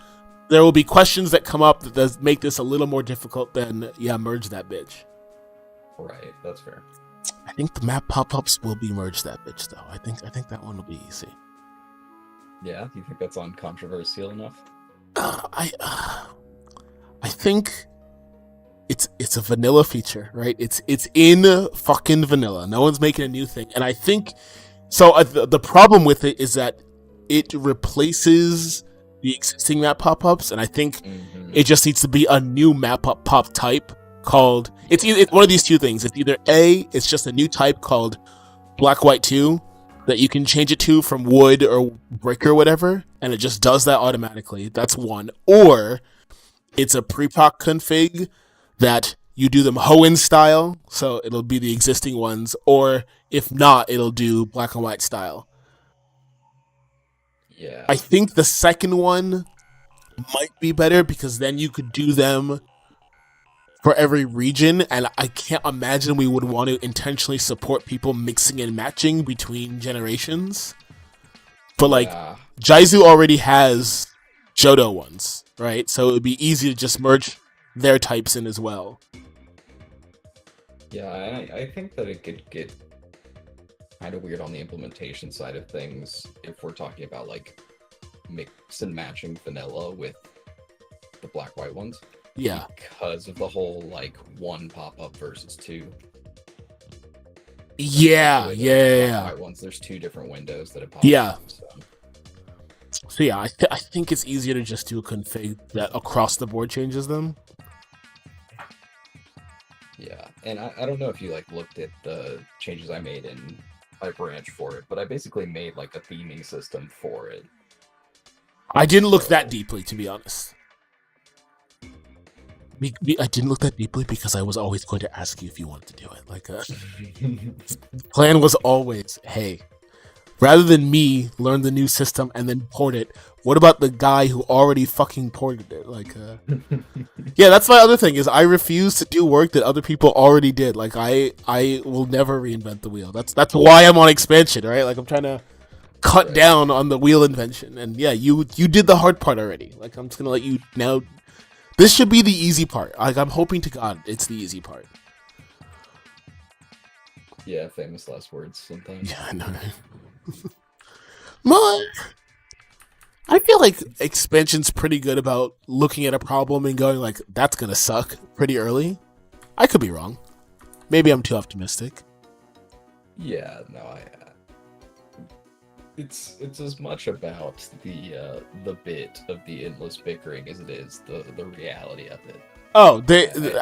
there will be questions that come up that does make this a little more difficult than merge that bitch. Right, that's fair. I think the map pop-ups will be merge that bitch though. I think that one will be easy. Yeah, you think that's uncontroversial enough? I think it's a vanilla feature, right? It's in fucking vanilla. No one's making a new thing, and I think so. The problem with it is that it replaces the existing map pop-ups, and I think it just needs to be a new map pop type called. It's one of these two things. It's either A, it's just a new type called Black White 2 that you can change it to from wood or brick or whatever, and it just does that automatically. That's one. Or it's a pre-proc config that you do them Hoenn style, so it'll be the existing ones, or if not, it'll do black and white style. Yeah. I think the second one might be better because then you could do them for every region, and I can't imagine we would want to intentionally support people mixing and matching between generations. But like, Jaizu already has Johto ones, right? So it would be easy to just merge their types in as well. Yeah, and I think that it could get kind of weird on the implementation side of things if we're talking about like mix and matching vanilla with the black white ones. Yeah, because of the whole like one pop-up versus two. Yeah. White ones, there's two different windows that it pops up. So yeah, I think it's easier to just do a config that across the board changes them. Yeah, and I don't know if you like looked at the changes I made in my branch for it, but I basically made like a theming system for it. I didn't look that deeply, to be honest. I didn't look that deeply because I was always going to ask you if you wanted to do it. Like, the plan was always, hey, rather than me learn the new system and then port it, what about the guy who already fucking ported it? Like, yeah, that's my other thing is I refuse to do work that other people already did. Like, I will never reinvent the wheel. That's why I'm on expansion, right? Like, I'm trying to cut down on the wheel invention. And yeah, you did the hard part already. Like, I'm just gonna let you now. This should be the easy part. Like, I'm hoping to God it's the easy part. Yeah, famous last words sometimes. Yeah, I know. Well, I feel like expansion's pretty good about looking at a problem and going like, that's gonna suck pretty early. I could be wrong. Maybe I'm too optimistic. Yeah, no, it's as much about the bit of the endless bickering as it is the reality of it. Oh,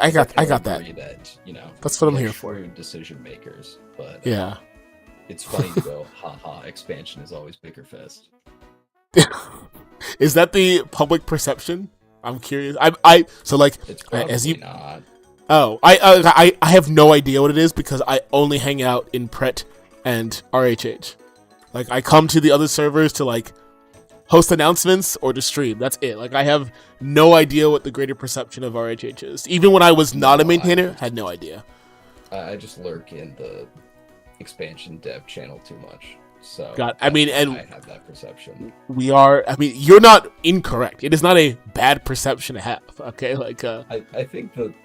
I got that. That, you know, that's what I'm here for. Decision makers, but yeah, it's funny to go, haha, expansion is always Bickerfest. Is that the public perception? I'm curious. I so like it's probably as you not. Oh, I have no idea what it is because I only hang out in Pret and RHH. Like, I come to the other servers to, like, host announcements or to stream. That's it. Like, I have no idea what the greater perception of RHH is. Even when I was not a maintainer, had no idea. I just lurk in the expansion dev channel too much. So, God, I mean, and I have that perception. We are, I mean, you're not incorrect. It is not a bad perception to have, okay? Like, I think the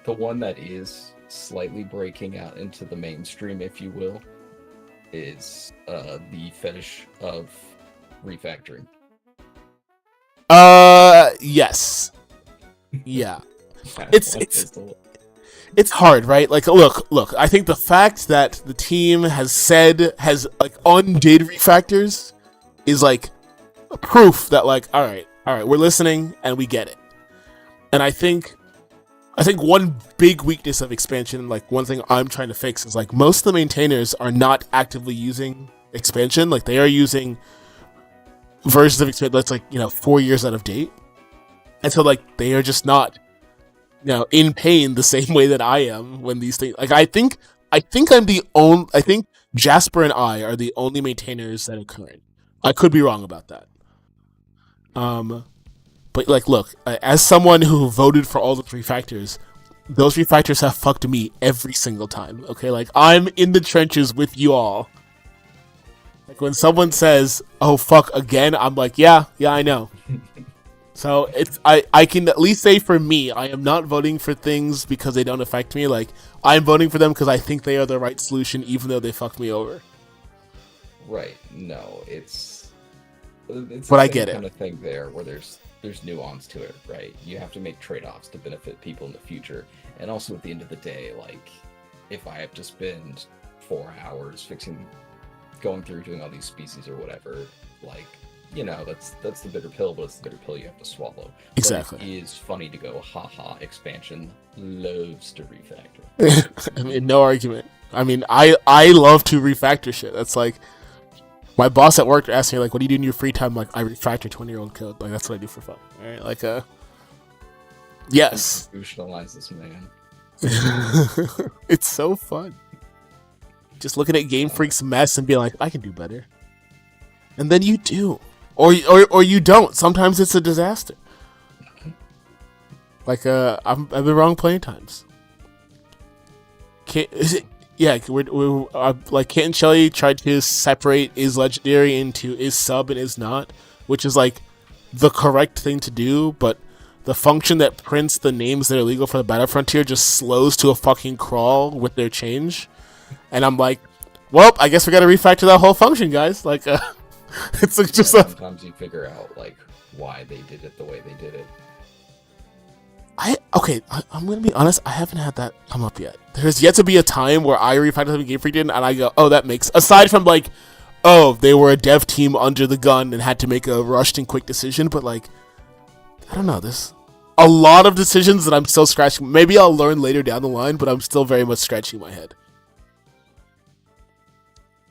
one that is slightly breaking out into the mainstream, if you will, is the fetish of refactoring. Yes. Yeah. It's hard, right? Like, look, I think the fact that the team has like undid refactors is like proof that like, all right, we're listening and we get it. And I think I think one big weakness of expansion, like one thing I'm trying to fix, is like most of the maintainers are not actively using expansion. Like they are using versions of expansion that's like 4 years out of date, and so like they are just not in pain the same way that I am when these things. Like I think Jasper and I are the only maintainers that are current. I could be wrong about that. But like, look, as someone who voted for all the refactors, those refactors have fucked me every single time. Okay, like I'm in the trenches with you all. Like when someone says, "Oh fuck again," I'm like, "Yeah, I know." So I can at least say for me, I am not voting for things because they don't affect me. Like I'm voting for them because I think they are the right solution, even though they fucked me over. Right? No, it's But I get it. Kind of thing there where there's nuance to it, right? You have to make trade-offs to benefit people in the future, and also at the end of the day, like if I have to spend 4 hours going through doing all these species or whatever, like that's the bitter pill, but it's the bitter pill you have to swallow. Exactly. But it is funny to go, haha, expansion loves to refactor. I mean, no argument. I mean, I love to refactor shit. That's like my boss at work asked me like, "What do you do in your free time?" Like, I refactor 20-year-old code. Like that's what I do for fun. All right, like yes. Institutionalize this man. It's so fun. Just looking at Game Freak's mess and being like, I can do better. And then you do. Or you don't. Sometimes it's a disaster. Like, I've been wrong plenty of times. Kit and Shelly tried to separate is legendary into is sub and is not, which is like the correct thing to do, but the function that prints the names that are legal for the Battle Frontier just slows to a fucking crawl with their change. And I'm like, well, I guess we gotta refactor that whole function, guys. Like, it's like just sometimes you figure out like why they did it the way they did it. I'm gonna be honest, I haven't had that come up yet. There's yet to be a time where I refactor something Game Freak did, and I go, oh, that makes, aside from like, oh, they were a dev team under the gun and had to make a rushed and quick decision, but like, I don't know, there's a lot of decisions that I'm still scratching. Maybe I'll learn later down the line, but I'm still very much scratching my head.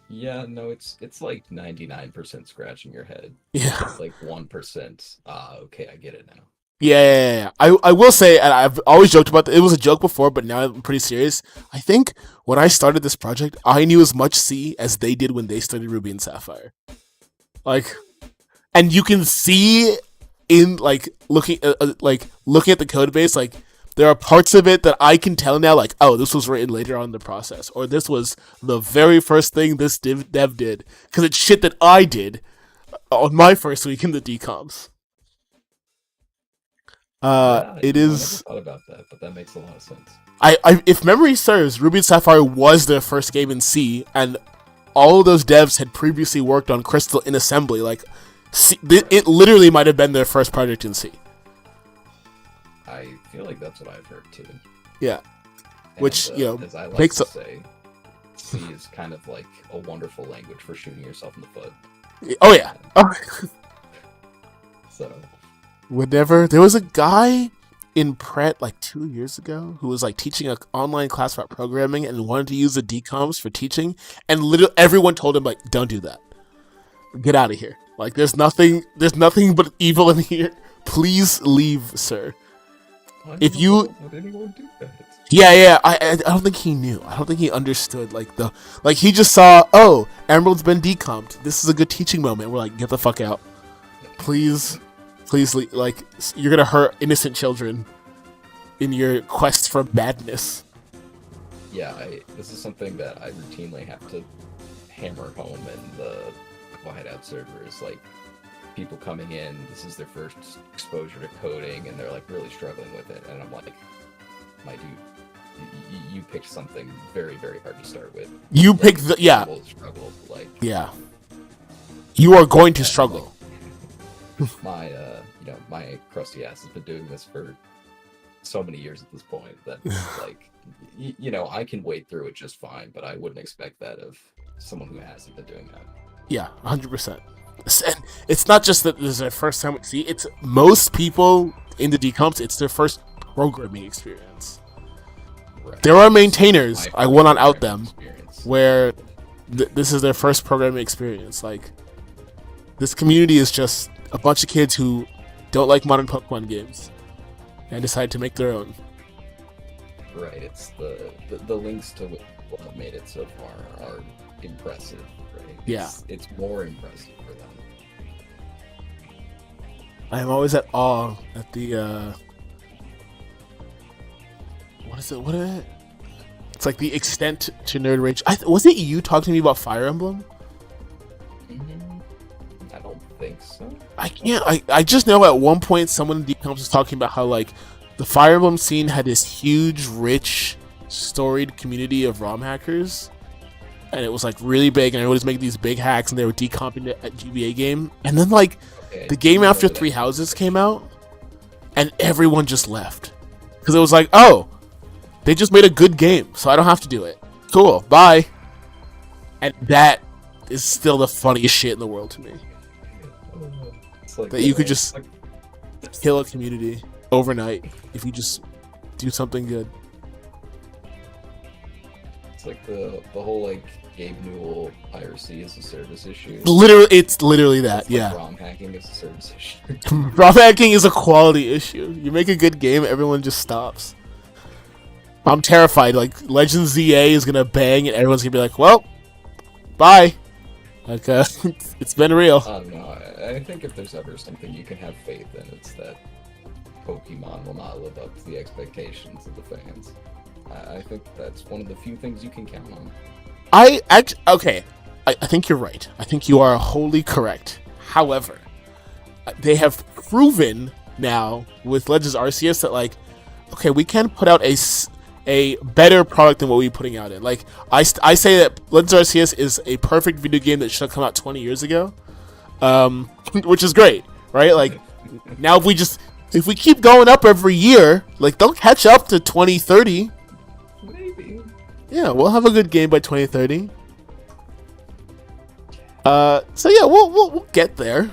Yeah, no, it's like 99% scratching your head. Yeah. Like 1%. Okay, I get it now. Yeah. I will say, and I've always joked about it was a joke before, but now I'm pretty serious. I think when I started this project, I knew as much C as they did when they started Ruby and Sapphire. Like, and you can see in like looking at the code base, like there are parts of it that I can tell now, like, oh, this was written later on in the process, or this was the very first thing this dev did, because it's shit that I did on my first week in the decoms. It is. I never thought about that, but that makes a lot of sense. If memory serves, Ruby and Sapphire was their first game in C, and all of those devs had previously worked on Crystal in assembly. Like, C, it literally might have been their first project in C. I feel like that's what I've heard too. Yeah, and, which as I like makes to say, C is kind of like a wonderful language for shooting yourself in the foot. Oh yeah. So, whenever there was a guy in Pratt like 2 years ago who was like teaching an online class about programming and wanted to use the decoms for teaching, and literally everyone told him like, don't do that, get out of here, like there's nothing but evil in here, please leave, sir. If you would anyone do that? Yeah, I don't think he knew. I don't think he understood like he just saw, oh, Emerald's been decomped, this is a good teaching moment. We're like, get the fuck out, please leave. Like, you're gonna hurt innocent children in your quest for madness. Yeah, this is something that I routinely have to hammer home in the Whiteout servers. Like, people coming in, this is their first exposure to coding, and they're like really struggling with it. And I'm like, my dude, you picked something very, very hard to start with. You picked the struggle. Like, yeah, you are going to struggle. My crusty ass has been doing this for so many years at this point that like, I can wade through it just fine, but I wouldn't expect that of someone who hasn't been doing that. Yeah, 100%. And it's not just that this is their first time with C, it's most people in the decomps, it's their first programming experience. Right. There are maintainers, My I will not out programming them, experience. where this is their first programming experience. Like, this community is just a bunch of kids who don't like modern Pokemon games and decide to make their own. Right, it's the links to what made it so far are impressive, right? Yeah. It's more impressive for them. I am always at awe at the what is it? It's like the extent to nerd rage. Was it you talking to me about Fire Emblem? I don't think so. I can't. I just know at one point someone in Deep Comps was talking about how like the Fire Emblem scene had this huge, rich, storied community of ROM hackers, and it was like really big, and everybody was making these big hacks, and they were decomping it at GBA game, and then like the game after Three Houses came out, and everyone just left because it was like, oh, they just made a good game, so I don't have to do it. Cool, bye. And that is still the funniest shit in the world to me. It's like, That you could just kill a community overnight if you just do something good. It's like the whole like Gabe Newell piracy as a service issue. It's literally that, It's like yeah. ROM hacking as a service issue. ROM hacking is a quality issue. You make a good game, everyone just stops. I'm terrified. Like, Legends ZA is gonna bang, and everyone's gonna be like, "Well, bye." Like, it's been real. I don't know. I think if there's ever something you can have faith in, it's that Pokemon will not live up to the expectations of the fans. I think that's one of the few things you can count on. I think you're right. I think you are wholly correct. However, they have proven now with Legends Arceus that, like, okay, we can put out a better product than what we're putting out in. Like, I say that Legends Arceus is a perfect video game that should have come out 20 years ago, which is great, right? Like, now if we keep going up every year, like, they'll catch up to 2030. Maybe. Yeah, we'll have a good game by 2030. So yeah, we'll get there.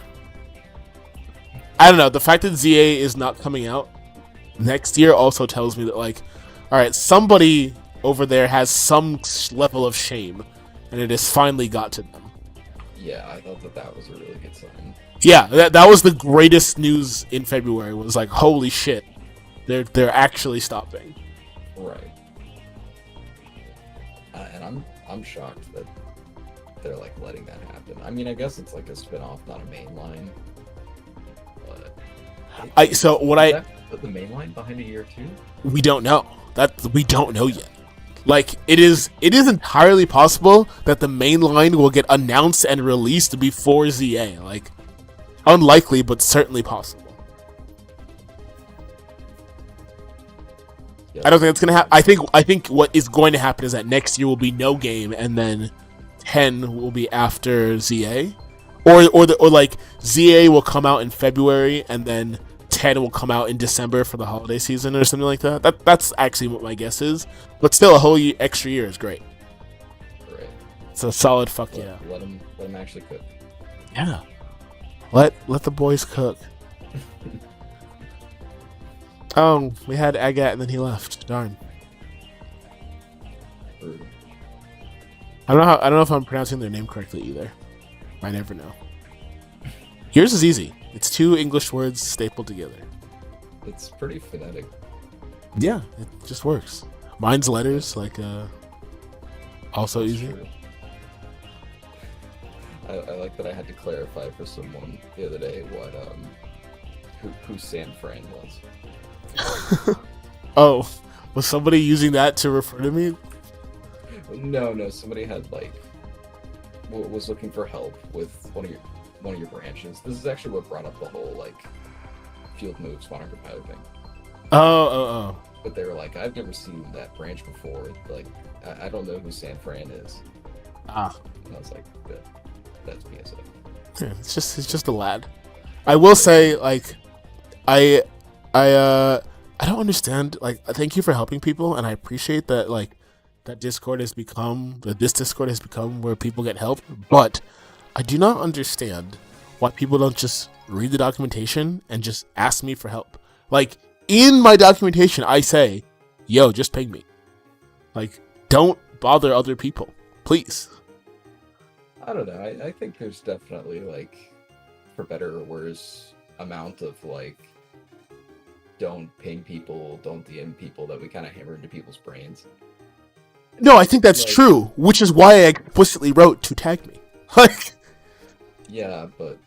I don't know. The fact that ZA is not coming out next year also tells me that, like, all right, somebody over there has some level of shame, and it has finally got to them. Yeah, I thought that was a really good sign. Yeah, that was the greatest news in February. Was like, holy shit, they're actually stopping. Right. And I'm shocked that they're like letting that happen. I mean, I guess it's like a spin-off, not a mainline. But put the mainline behind a year too? We don't know. We don't know yet. Like, it is entirely possible that the main line will get announced and released before ZA. Like, unlikely, but certainly possible. Yep. I don't think that's gonna happen. I think what is going to happen is that next year will be no game, and then 10 will be after ZA, or like ZA will come out in February, and then 10 will come out in December for the holiday season or something like that. That's actually what my guess is. But still, a whole extra year is great. Right. It's a solid fuck yeah. Let them actually cook. Yeah. Let the boys cook. Oh, we had Agat and then he left. Darn. Rude. I don't know if I'm pronouncing their name correctly either. I never know. Yours is easy. It's 2 English words stapled together. It's pretty phonetic. Yeah, it just works. Mine's letters, like, also That's easy. true. I like that I had to clarify for someone the other day what who San Fran was. Oh, was somebody using that to refer to me? No, somebody had like was looking for help with one of your branches. This is actually what brought up the whole like field moves modern compiler thing. Oh. But they were like, I've never seen that branch before. Like, I don't know who San Fran is. Ah. And I was like, that's PSA. Yeah, it's just a lad. I will say, like, I don't understand. Like, thank you for helping people, and I appreciate that. Like, this Discord has become where people get help. But I do not understand why people don't just read the documentation and just ask me for help. Like, in my documentation, I say, yo, just ping me. Like, don't bother other people, please. I don't know. I think there's definitely, like, for better or worse, amount of, like, don't ping people, don't DM people that we kind of hammer into people's brains. No, I think that's true, which is why I explicitly wrote to tag me. Like, yeah, but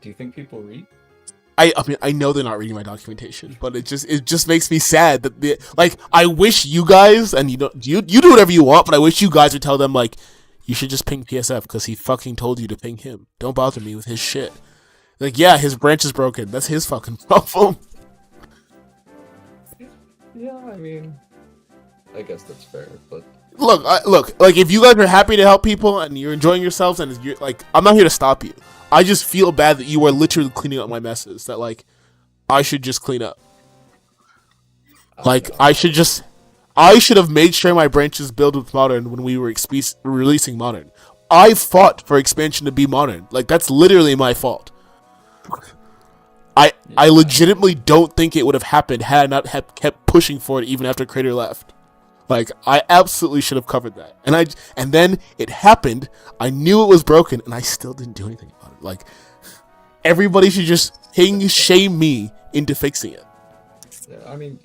do you think people read? I mean, I know they're not reading my documentation, but it just makes me sad that I wish you guys, and you do whatever you want, but I wish you guys would tell them, like, you should just ping PSF because he fucking told you to ping him. Don't bother me with his shit. Like, yeah, his branch is broken. That's his fucking problem. Yeah, I mean, I guess that's fair, but look, like, if you guys are happy to help people and you're enjoying yourselves, and you're like, I'm not here to stop you. I just feel bad that you are literally cleaning up my messes that, like, I should just clean up. Like, I should have made sure my branches build with Modern when we were releasing Modern. I fought for expansion to be Modern. Like, that's literally my fault. I legitimately don't think it would have happened had I not kept pushing for it even after Crater left. Like, I absolutely should have covered that. And then it happened, I knew it was broken, and I still didn't do anything about it. Like, everybody should just shame me into fixing it. Yeah, I mean,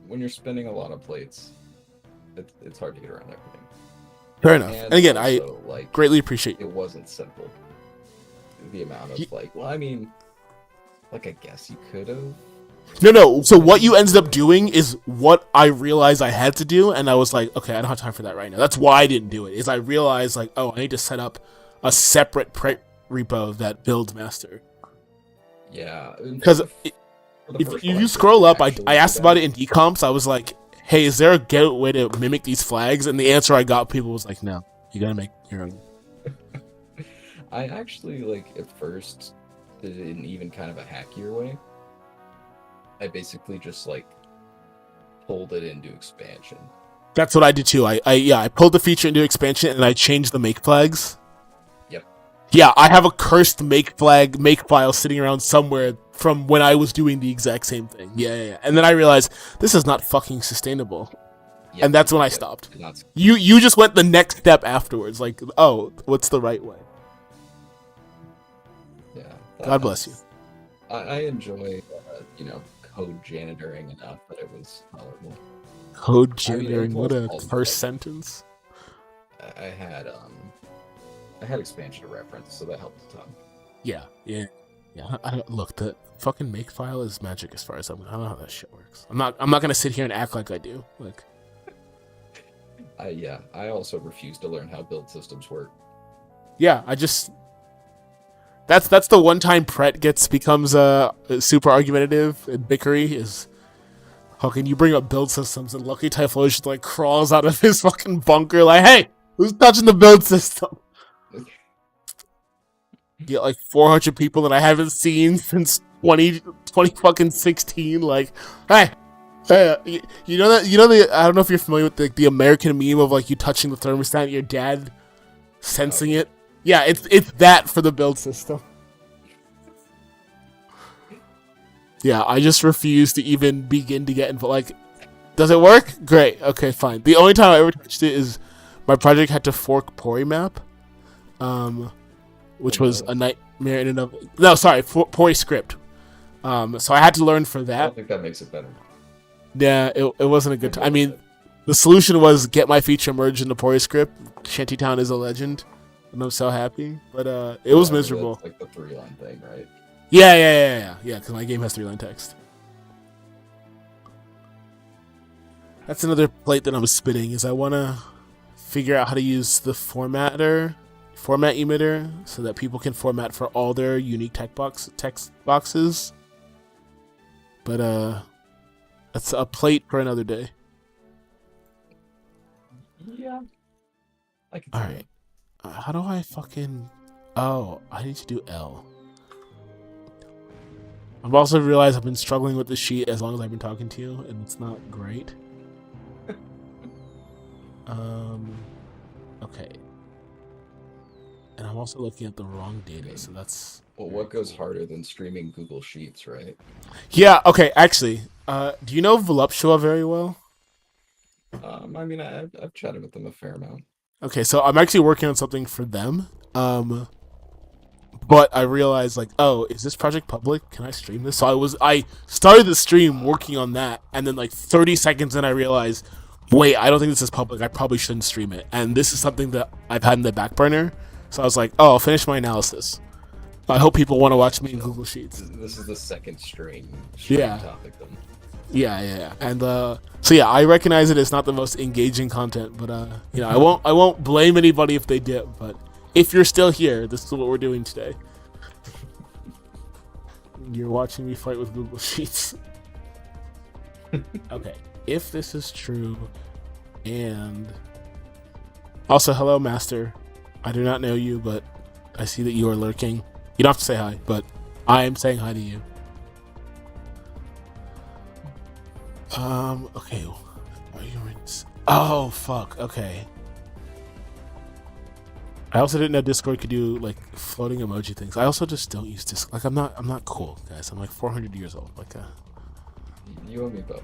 when you're spinning a lot of plates, it's hard to get around everything. Fair enough. And again, also, I greatly appreciate it wasn't simple. The amount of, well, I mean, like, I guess you could have. No. So what you ended up doing is what I realized I had to do, and I was like, okay, I don't have time for that right now. That's why I didn't do it. Is I realized, like, oh, I need to set up a separate repo that builds master. Yeah. Because if you scroll up, I asked about it in decomps. I was like, hey, is there a good way to mimic these flags? And the answer I got, people was like, no, you gotta make your own. I actually, like, at first did it in even kind of a hackier way. I basically just, like, pulled it into expansion. That's what I did too. I pulled the feature into expansion and I changed the make flags. Yep. Yeah, I have a cursed make file sitting around somewhere from when I was doing the exact same thing. Yeah. And then I realized this is not fucking sustainable. Yep. And that's when I stopped. You just went the next step afterwards. Like, oh, what's the right way? Yeah. God bless you. I enjoy, code janitoring enough, but it was tolerable. Code janitoring? What a first sentence. I had expansion to reference, so that helped a ton. Yeah. Look, the fucking make file is magic as far as I don't know how that shit works. I'm not gonna sit here and act like I do. Like, I also refuse to learn how build systems work. Yeah, That's the one time Pret becomes super argumentative and bickery is how can you bring up build systems and Lucky Typhlosion like crawls out of his fucking bunker like, hey, who's touching the build system? Get like 400 people that I haven't seen since 20 fucking 16. Like, hey, you know the I don't know if you're familiar with the American meme of like you touching the thermostat and your dad sensing it. Yeah, it's that for the build system. Yeah, I just refuse to even begin to get involved. Like, does it work? Great. Okay, fine. The only time I ever touched it is my project had to fork PoriMap, which was a nightmare in and of. No, sorry, PoriScript. So I had to learn for that. I don't think that makes it better. Yeah, it wasn't a good time. I mean, the solution was get my feature merged into PoriScript. Shantytown is a legend. And I'm so happy, but it was miserable. That's like the 3-line thing, right? Yeah, because my game has 3-line text. That's another plate that I'm spinning, is I want to figure out how to use the format emitter, so that people can format for all their unique text boxes. But that's a plate for another day. Yeah. All right. How do I fucking... Oh, I need to do L. I've also realized I've been struggling with the sheet as long as I've been talking to you, and it's not great. Okay. And I'm also looking at the wrong data, so that's Well, very what goes cool. harder than streaming Google Sheets, right? Yeah, okay, actually, do you know Voluptua very well? I mean, I've chatted with them a fair amount. Okay, so I'm actually working on something for them. But I realized like, oh, is this project public? Can I stream this? So I started the stream working on that, and then like 30 seconds in, I realized, wait, I don't think this is public. I probably shouldn't stream it. And this is something that I've had in the back burner. So I was like, oh, I'll finish my analysis. I hope people want to watch me in Google Sheets. This is the second stream Yeah, topic then. yeah. And so yeah, I recognize it as not the most engaging content, but I won't blame anybody if they dip. But if you're still here, this is what we're doing today. You're watching me fight with Google Sheets. Okay, if this is true, and also hello, Master. I do not know you, but I see that you are lurking. You don't have to say hi, but I am saying hi to you. Okay. Are you in? Oh, fuck. Okay. I also didn't know Discord could do like floating emoji things. I also just don't use Discord. Like I'm not cool, guys. I'm like 400 years old. Like You and me both.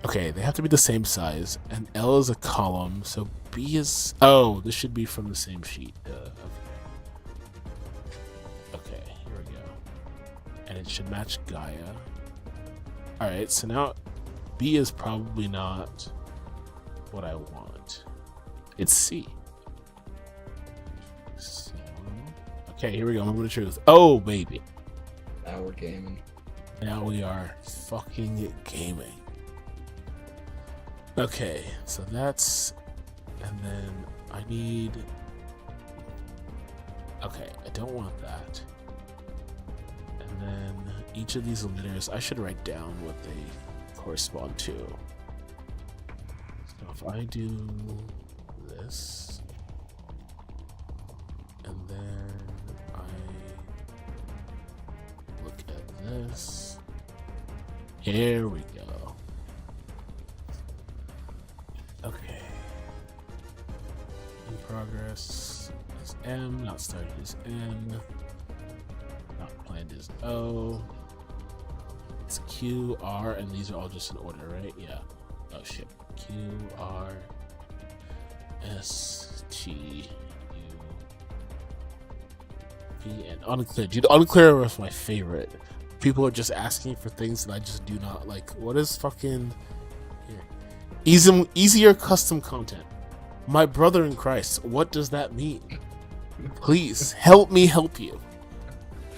Okay, they have to be the same size, and L is a column, so B is. Oh, this should be from the same sheet. Okay, here we go, and it should match Gaia. All right, so now B is probably not what I want. It's C. So, okay, here we go. Moment of truth. Oh, baby. Now we're gaming. Now we are fucking gaming. Okay, so that's... And then I need... Okay, I don't want that. And then each of these letters, I should write down what they correspond to. So if I do this, and then I look at this, here we go. Okay. In progress is M, not started is N, not planned is O. It's Q, R, and these are all just in order, right? Yeah. Oh shit. Q, R, S, T, U, V, and unclear. Dude, unclear was my favorite. People are just asking for things that I just do not like. What is fucking here? Easier custom content. My brother in Christ, what does that mean? Please help me help you.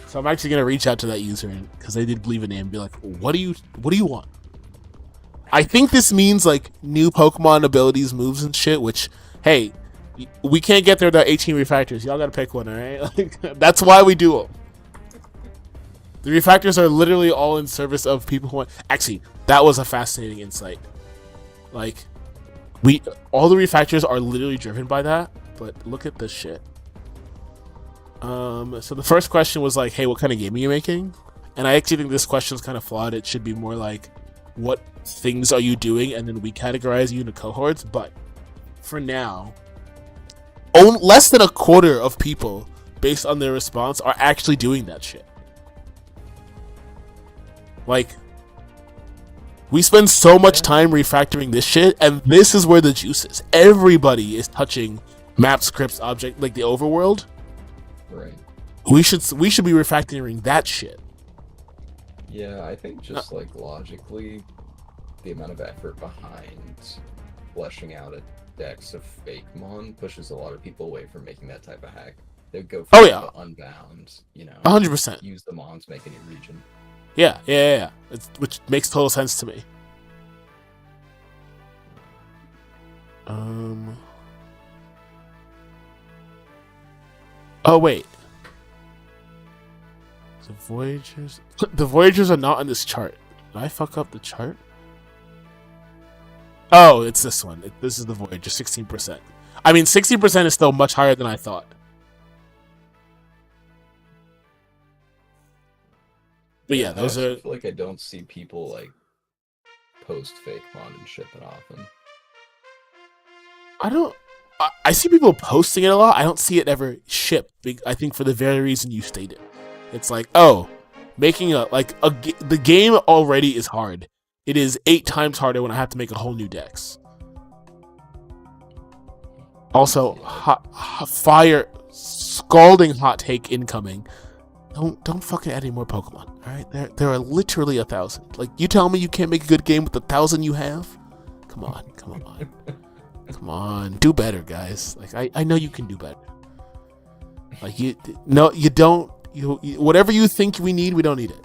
So I'm actually gonna reach out to that user because they did leave a name and be like, what do you want? I think this means like new Pokemon abilities, moves, and shit. Which, hey, we can't get there without 18 refactors. Y'all gotta pick one, all right? Like, that's why we do them. The refactors are literally all in service of people who want. Actually, that was a fascinating insight. Like, all the refactors are literally driven by that. But look at this shit. So the first question was like, hey, what kind of game are you making? And I actually think this question is kind of flawed. It should be more like, what things are you doing? And then we categorize you into cohorts. But for now, less than a quarter of people, based on their response, are actually doing that shit. Like, we spend so much time refactoring this shit, and this is where the juice is. Everybody is touching map, scripts, object, like the overworld. Right. We should be refactoring that shit. Yeah, I think just like logically, the amount of effort behind fleshing out a dex of fake mon pushes a lot of people away from making that type of hack. They go for the unbound, 100%. Use the mons, make a new region. Yeah. Which makes total sense to me. Oh wait. The Voyagers are not on this chart. Did I fuck up the chart? Oh, it's this one. This is the Voyager, 16%. I mean, 60% is still much higher than I thought. But yeah, those are. I feel like I don't see people like post fake mon and shit that often. I don't. I see people posting it a lot. I don't see it ever shipped. I think for the very reason you stated. It's like, oh, making the game already is hard. It is 8 times harder when I have to make a whole new dex. Also, fire, scalding hot take incoming. Don't fucking add any more Pokemon. All right, there are literally 1,000. Like, you tell me you can't make a good game with the 1,000 you have? Come on. Come on, do better, guys. Like, I know you can do better. Like, you don't. Whatever you think we need, we don't need it.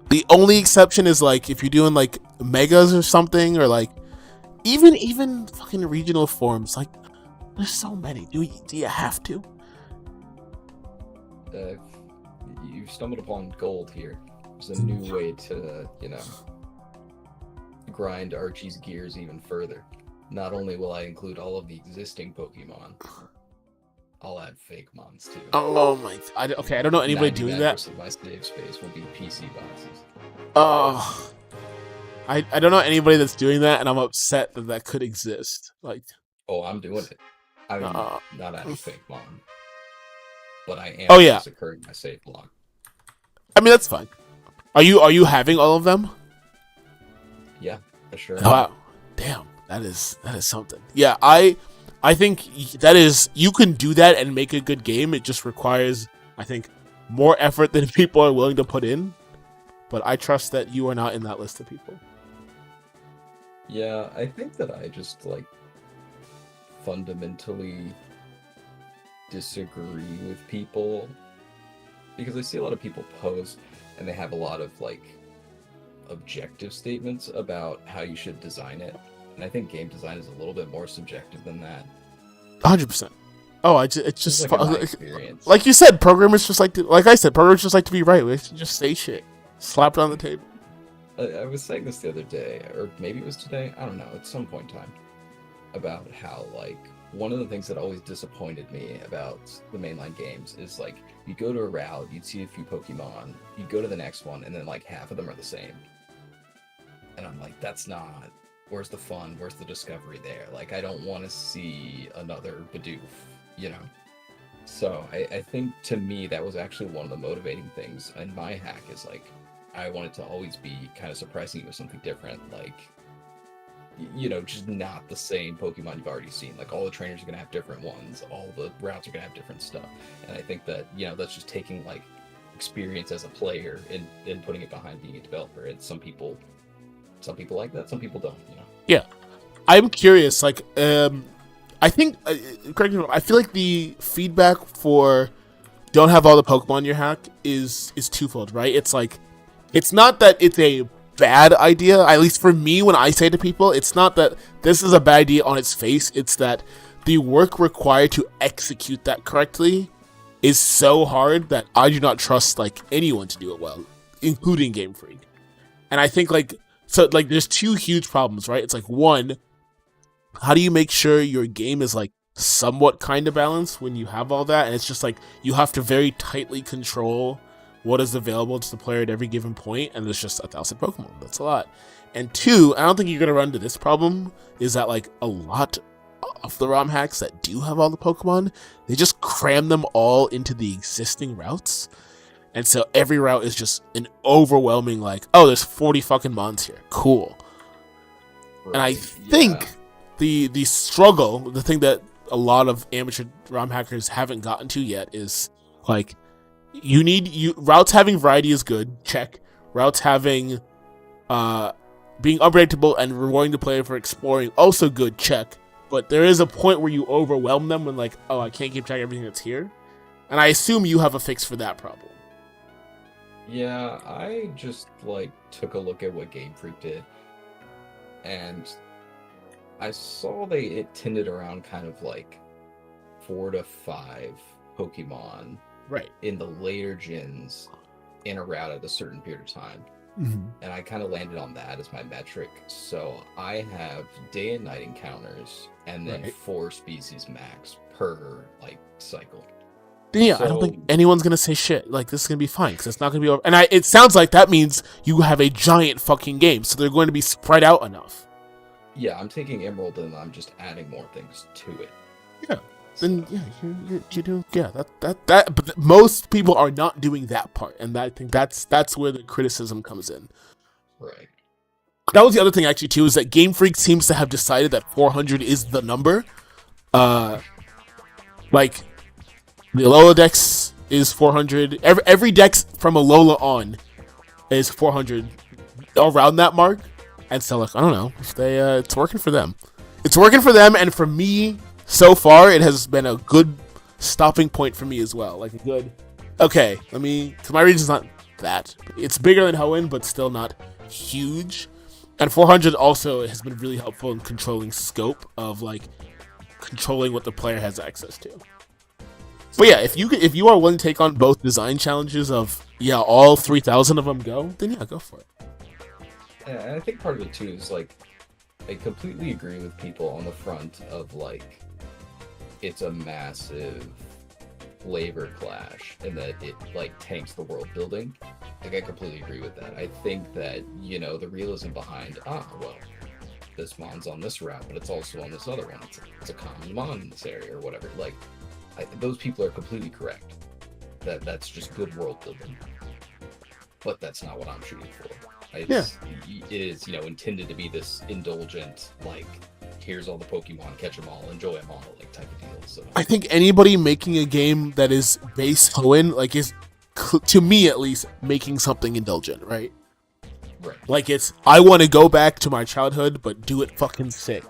The only exception is like if you're doing like megas or something, or like even fucking regional forms. Like, there's so many. Do you have to? You've stumbled upon gold here. There's a new way to, grind Archie's gears even further. Not only will I include all of the existing Pokemon, I'll add fake mons too. Oh my! I don't know anybody doing that. Of my save space will be PC boxes. Oh, I don't know anybody that's doing that, and I'm upset that could exist. Like, oh, I'm doing it. I'm not adding fake mon, but I am. Oh yeah, occurring my save block. I mean, that's fine. Are you having all of them? Yeah, for sure. Wow, damn, that is something. Yeah, I think that is, you can do that and make a good game. It just requires, I think, more effort than people are willing to put in. But I trust that you are not in that list of people. Yeah, I think that I just fundamentally disagree with people, because I see a lot of people post and they have a lot of objective statements about how you should design it, and I think game design is a little bit more subjective than that. 100%. Oh, it's just experience. Like you said, programmers just like I said, programmers just like to be right. We just say shit, slap it on the table. I was saying this the other day, or maybe it was today, I don't know, at some point in time, about how one of the things that always disappointed me about the mainline games is you go to a route, you'd see a few Pokemon, you'd go to the next one, and then half of them are the same. And I'm like, that's not, where's the fun, where's the discovery there? I don't want to see another Bidoof, So I think, to me, that was actually one of the motivating things in my hack, is I wanted to always be kind of surprising you with something different, just not the same Pokemon you've already seen. All the trainers are going to have different ones, all the routes are going to have different stuff. And I think that, that's just taking experience as a player and putting it behind being a developer. And some people like that, some people don't, Yeah. I'm curious, I think, correct me if I'm wrong, I feel like the feedback for don't have all the Pokemon in your hack is twofold, right? It's not that it's a bad idea, at least for me. When I say to people, it's not that this is a bad idea on its face, it's that the work required to execute that correctly is so hard that I do not trust anyone to do it well, including Game Freak. And I think there's two huge problems, right? It's one, how do you make sure your game is somewhat kind of balanced when you have all that? And it's just you have to very tightly control what is available to the player at every given point, and there's just 1,000 Pokemon. That's a lot. And two, I don't think you're going to run into this problem, is that a lot of the ROM hacks that do have all the Pokemon, they just cram them all into the existing routes. And so every route is just an overwhelming oh, there's 40 fucking mons here. Cool. Right, and I think the struggle, the thing that a lot of amateur ROM hackers haven't gotten to yet is routes having variety is good, check. Routes having being unpredictable and rewarding the player for exploring, also good, check. But there is a point where you overwhelm them when oh, I can't keep track of everything that's here. And I assume you have a fix for that problem. Yeah, I just took a look at what Game Freak did, and I saw it tended around kind of 4 to 5 Pokemon right in the later gens in a route at a certain period of time. Mm-hmm. And I kind of landed on that as my metric. So I have day and night encounters, and then 4 species max per cycle. Yeah, so, I don't think anyone's gonna say shit. This is gonna be fine because it's not gonna be over. And it sounds like that means you have a giant fucking game, so they're going to be spread out enough. Yeah, I'm taking Emerald and I'm just adding more things to it. Yeah. So, Then yeah, you're doing that. But most people are not doing that part, and I think that's where the criticism comes in. right. That was the other thing actually too, is that Game Freak seems to have decided that 400 is the number. Like the Alola Dex is 400. Every Dex from Alola on is 400 around that mark. And so like I don't know if they it's working for them. It's working for them, and for me so far it has been a good stopping point for me as well. Like a good okay, cause my region's not that. It's bigger than Hoenn, but still not huge. And 400 also has been really helpful in controlling scope of like controlling what the player has access to. But yeah, if you are willing to take on both design challenges of all 3,000 of them go, then yeah, go for it. Yeah, and I think part of it too is like I completely agree with people on the front of like it's a massive flavor clash and that it like tanks the world building. Like I completely agree with that. I think that, the realism behind, well, this mon's on this route, but it's also on this other one. It's a common mon in this area or whatever. Like those people are completely correct. That's just good world building. But that's not what I'm shooting for. It is, intended to be this indulgent, like, here's all the Pokemon, catch them all, enjoy them all, like, type of deal. So I think anybody making a game that is base Hoenn, like, is, to me at least, making something indulgent, right? Right. Like, I want to go back to my childhood, but do it fucking sick.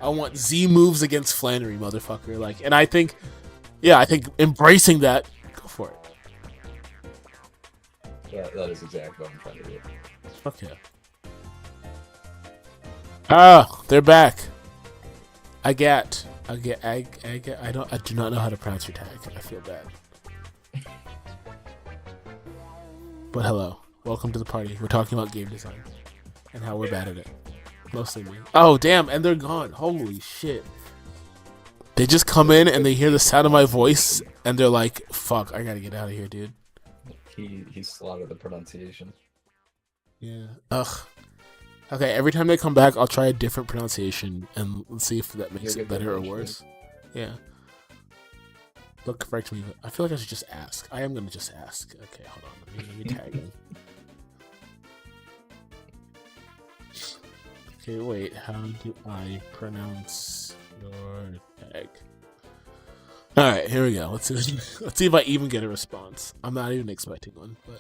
I want Z moves against Flannery, motherfucker. Like, and I think embracing that, go for it. That is exactly what I'm trying to do. Okay. Ah, they're back. I do not know how to pronounce your tag. I feel bad. But hello. Welcome to the party. We're talking about game design and how we're bad at it. Mostly me. Oh, damn, and they're gone. Holy shit. They just come in and they hear the sound of my voice and they're like, fuck, I gotta get out of here, dude. He slaughtered the pronunciation. Yeah. Ugh. Okay, every time they come back, I'll try a different pronunciation and see if that makes it better or worse. Yeah. Don't correct me. I feel like I should just ask. I am gonna just ask. Okay, hold on. Let me tag him. Okay, wait. How do I pronounce your tag? All right, here we go. Let's see if I even get a response. I'm not even expecting one, but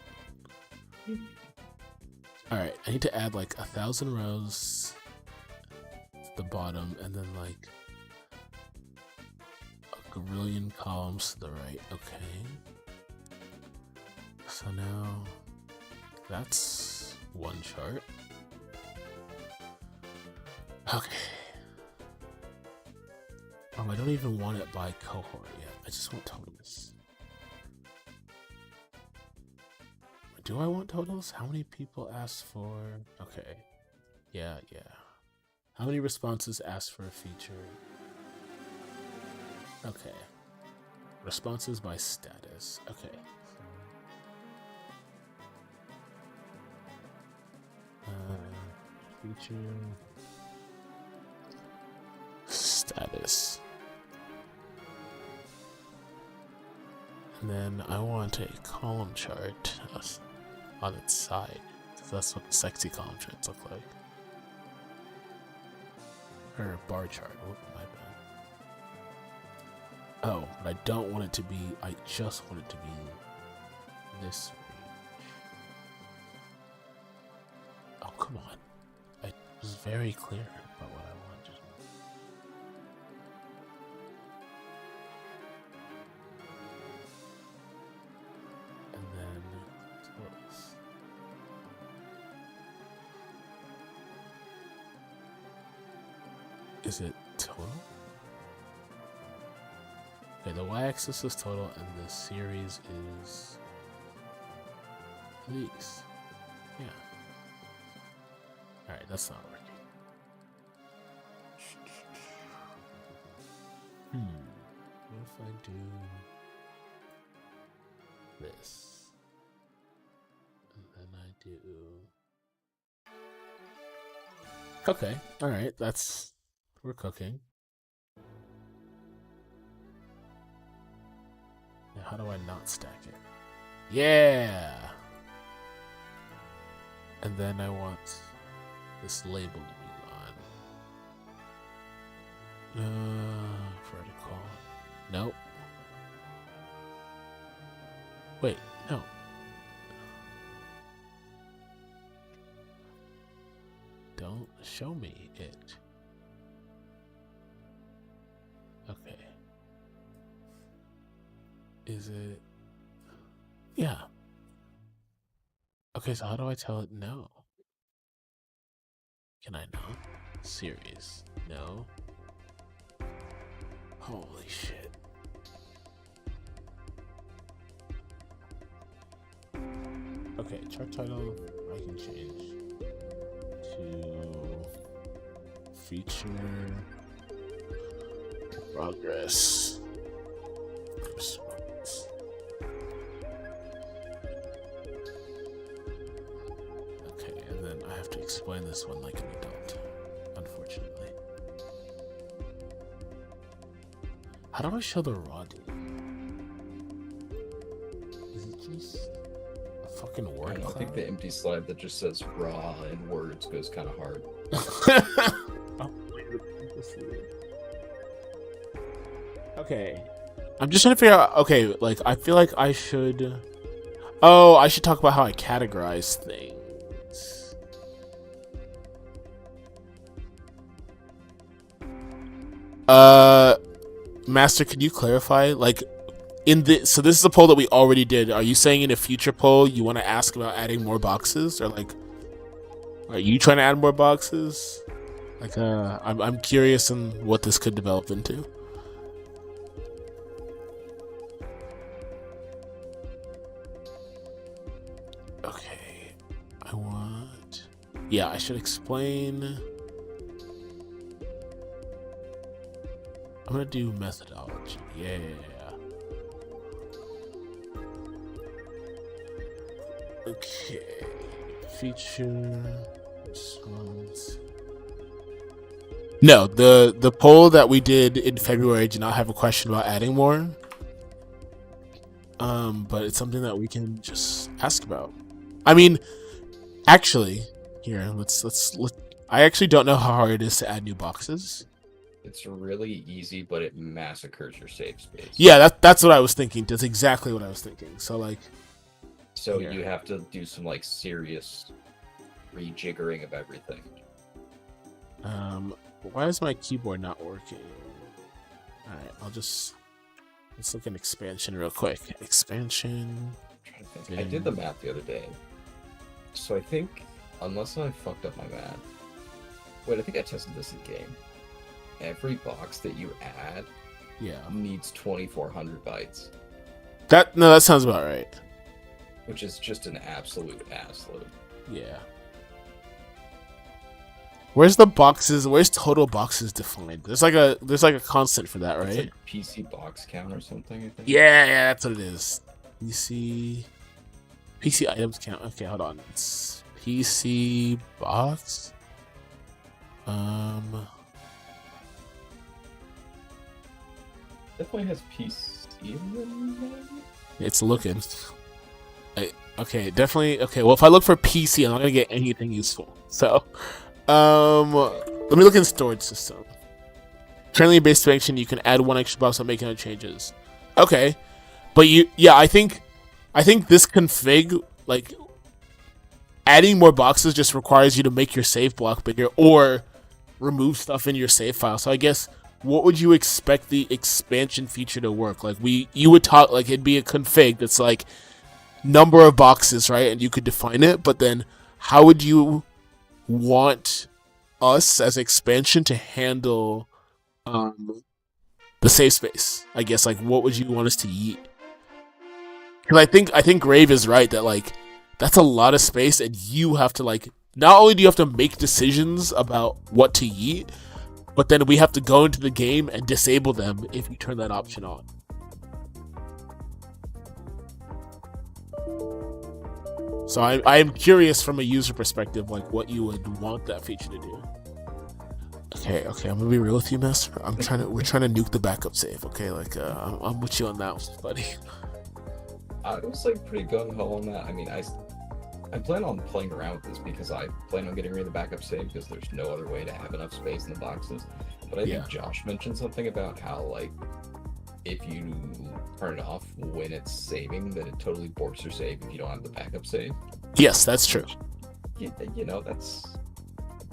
all right. I need to add like 1,000 rows at the bottom, and then like a gazillion columns to the right. Okay. So now that's one chart. Okay. Oh, I don't even want it by cohort yet. I just want totals. Do I want totals? How many people asked for... Okay. Yeah. How many responses asked for a feature? Okay. Responses by status. Okay. Feature... status. And then I want a column chart on its side. That's what the sexy column charts look like. Or a bar chart. Oh, my bad. Oh, but I don't want it to be. I just want it to be this range. Oh, come on. I was very clear about what I wanted. And then totals. Is it total? Okay, the y-axis is total, and the series is these. Yeah. Alright, that's not working. What if I do this? And then I do Okay, all right. We're cooking. Now, how do I not stack it? Yeah. And then I want this label to be on. Vertical. Nope. Wait, no. Don't show me it. Okay. Is it? Yeah. Okay, so how do I tell it no? Can I not? Series. No. Holy shit. Okay, chart title I can change to feature progress. Response. Okay, and then I have to explain this one like an adult, unfortunately. How do I show the raw data? Is it just a fucking word I cloud? think the empty slide that just says raw in words goes kind of hard. Okay. I'm just trying to figure out. Okay, like, I feel like I should. Oh, I should talk about how I categorize things. Master, can you clarify? Like, so this is a poll that we already did. Are you saying in a future poll you want to ask about adding more boxes, or like, are you trying to add more boxes? Like, I'm curious on what this could develop into. Okay, I want. Yeah, I should explain. I'm gonna do methodology. Yeah. Okay. Feature response. No, the poll that we did in February did not have a question about adding more. But it's something that we can just ask about. I mean, actually, here, let's I actually don't know how hard it is to add new boxes. It's really easy, but it massacres your save space. Yeah, that's what I was thinking. That's exactly what I was thinking. So like, so here. You have to do some like serious rejiggering of everything. Why is my keyboard not working? All right, let's look at expansion real quick. Expansion. I'm trying to think. I did the math the other day. So I think, unless I fucked up my math. Wait, I think I tested this in game. Every box that you add needs 2,400 bytes. That sounds about right. Which is just an absolute ass load. Yeah. Where's the boxes? Where's total boxes defined? There's like a constant for that, right? It's like PC box count or something, I think. Yeah, that's what it is. PC items count. Okay, hold on. It's PC box. Definitely has PC in them. It's looking. Okay, definitely. Okay, well, if I look for PC, I'm not gonna get anything useful. So, let me look in storage system. Currently based expansion, you can add one extra box without making no changes. Okay, but I think this config, like, adding more boxes just requires you to make your save block bigger or remove stuff in your save file. So I guess, what would you expect the expansion feature to work? Like, you would talk, like, it'd be a config that's like number of boxes, right? And you could define it, but then how would you want us as expansion to handle the save space? I guess, like, what would you want us to yeet? Because I think Grave is right that, like, that's a lot of space, and you have to, like, not only do you have to make decisions about what to yeet, but then we have to go into the game and disable them if you turn that option on. So I am curious from a user perspective, like, what you would want that feature to do. Okay, I'm gonna be real with you, Master. We're trying to nuke the backup save. Okay, like I'm with you on that one, buddy. I was like pretty gung ho on that. I mean, I plan on playing around with this because I plan on getting rid of the backup save because there's no other way to have enough space in the boxes. But I think Josh mentioned something about how like if you turn it off when it's saving, then it totally borks your save if you don't have the backup save. Yes, that's true. You know, that's.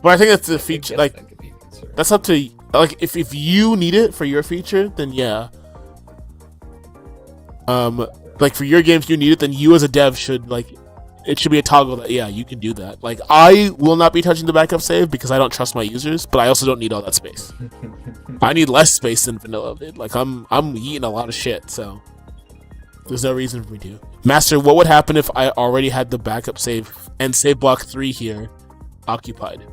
But I think that's the feature. Like, that could be a concern. that's up to like if you need it for your feature, then yeah. Like for your games, you need it. Then you as a dev should like. It should be a toggle that you can do that. Like I will not be touching the backup save because I don't trust my users, but I also don't need all that space. I need less space than vanilla did. Like I'm eating a lot of shit, so there's no reason for me to. Master, what would happen if I already had the backup save and save block 3 here occupied?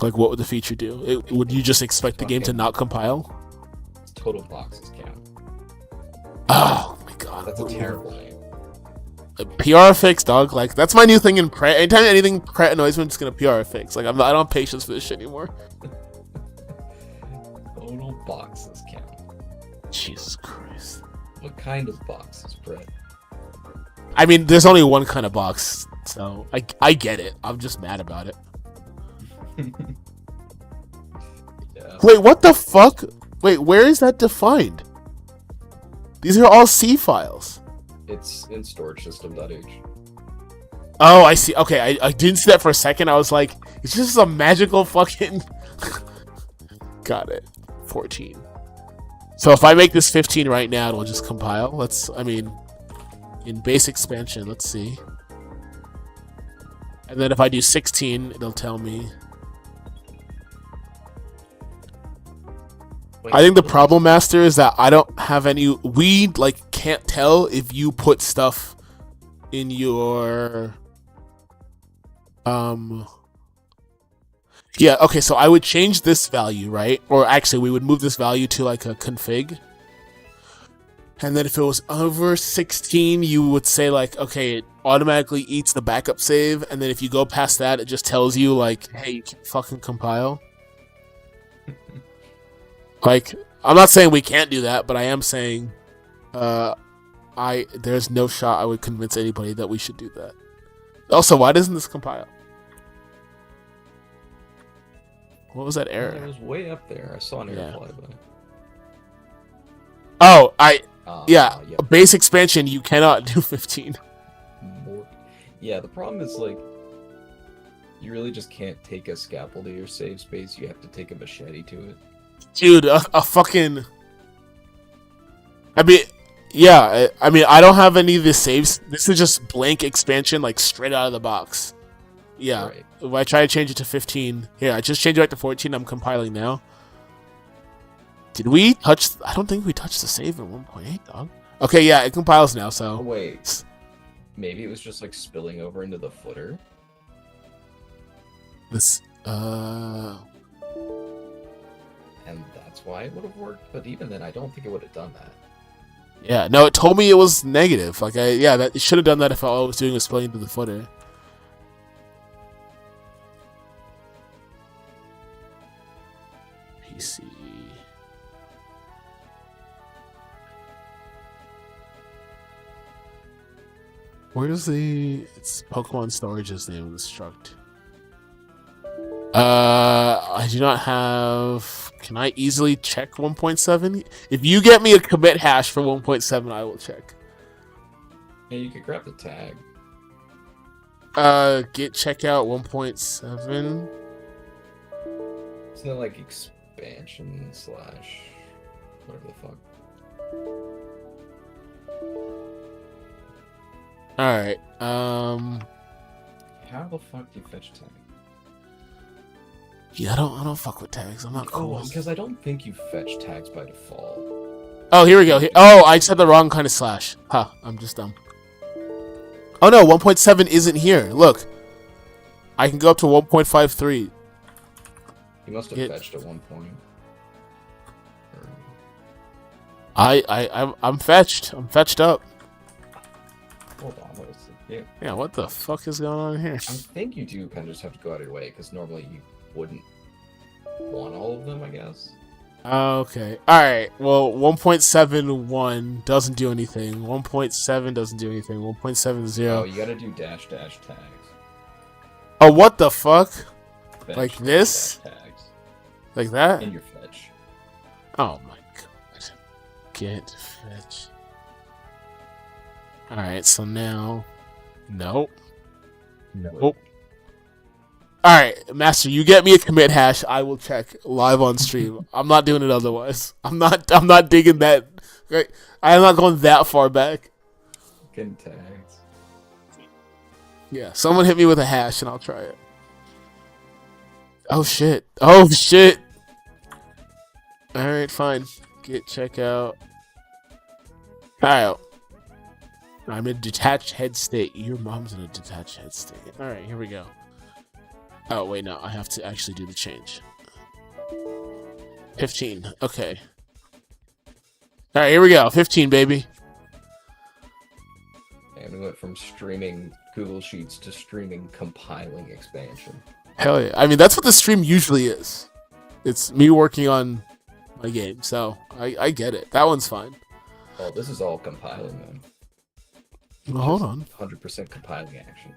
Like what would the feature do? Would you just expect the game to not compile? Total boxes count. Oh my god, that's a terrible name. PR fix, dog. Like that's my new thing in Pret. Anytime anything Pret annoys me, I'm just gonna PR fix. Like I don't have patience for this shit anymore. Total boxes count. Jesus Christ. What kind of boxes, Pret? I mean, there's only one kind of box, so I get it. I'm just mad about it. Yeah. Wait, what the fuck? Wait, where is that defined? These are all C files. It's in storage system.h. Oh, I see. Okay, I didn't see that for a second. I was like, it's just a magical fucking... Got it. 14. So if I make this 15 right now, it'll just compile. In base expansion, let's see. And then if I do 16, it'll tell me... I think the problem, Master, is that I don't have any... We, like, can't tell if you put stuff in your... Yeah, okay, so I would change this value, right? Or actually, we would move this value to, like, a config. And then if it was over 16, you would say, like, okay, it automatically eats the backup save. And then if you go past that, it just tells you, like, hey, you can fucking compile. Like, I'm not saying we can't do that, but I am saying there's no shot I would convince anybody that we should do that. Also, why doesn't this compile? What was that error? It was way up there. I saw an error fly by. Oh, yep. Base expansion, you cannot do 15. Yeah, the problem is, like, you really just can't take a scalpel to your save space. You have to take a machete to it. Dude, a fucking... I mean, yeah, I don't have any of the saves. This is just blank expansion, like, straight out of the box. Yeah, right. If I try to change it to 15... Here, I just changed it back to 14. I'm compiling now. Did we touch... I don't think we touched the save at 1.8, dog. Okay, yeah, it compiles now, so... Oh, wait. Maybe it was just, like, spilling over into the footer? This, And that's why it would have worked, but even then, I don't think it would have done that. Yeah, no, it told me it was negative. Like, it should have done that if all I was doing was spilling into the footer. PC. Where's it's Pokemon Storage's name of the struct? I do not have... Can I easily check 1.7? If you get me a commit hash for 1.7, I will check. Yeah, you could grab the tag. Git checkout 1.7. Isn't it like expansion / whatever the fuck? Alright, How the fuck do you fetch tag? Yeah, I don't fuck with tags. I'm not cool. Because I don't think you fetch tags by default. Oh, here we go. I said the wrong kind of slash. Huh, I'm just dumb. Oh no, 1.7 isn't here. Look. I can go up to 1.53. You must have fetched at one point. I'm fetched. I'm fetched up. Hold on, what is it? Yeah, what the fuck is going on here? I think you do kind of just have to go out of your way, because normally wouldn't want all of them, I guess. Okay. Alright. Well, 1.71 doesn't do anything. 1.7 doesn't do anything. 1.70. Oh, you gotta do dash tags. Oh, what the fuck? Fetch Like this? dash tags. Like that? In your fetch. Oh my god. Get fetch. Alright, so now... Nope. Nope. Alright, Master, you get me a commit hash, I will check live on stream. I'm not doing it otherwise. I'm not digging that. Right? I'm not going that far back. Getting tags. Yeah, someone hit me with a hash and I'll try it. Oh shit. Oh shit. Alright, fine. Get checkout. Alright. I'm in a detached head state. Your mom's in a detached head state. Alright, here we go. Oh, wait, no. I have to actually do the change. 15. Okay. Alright, here we go. 15, baby. And we went from streaming Google Sheets to streaming compiling expansion. Hell yeah. I mean, that's what the stream usually is. It's me working on my game, so I get it. That one's fine. Oh, this is all compiling, then. Well, hold on. 100% compiling action.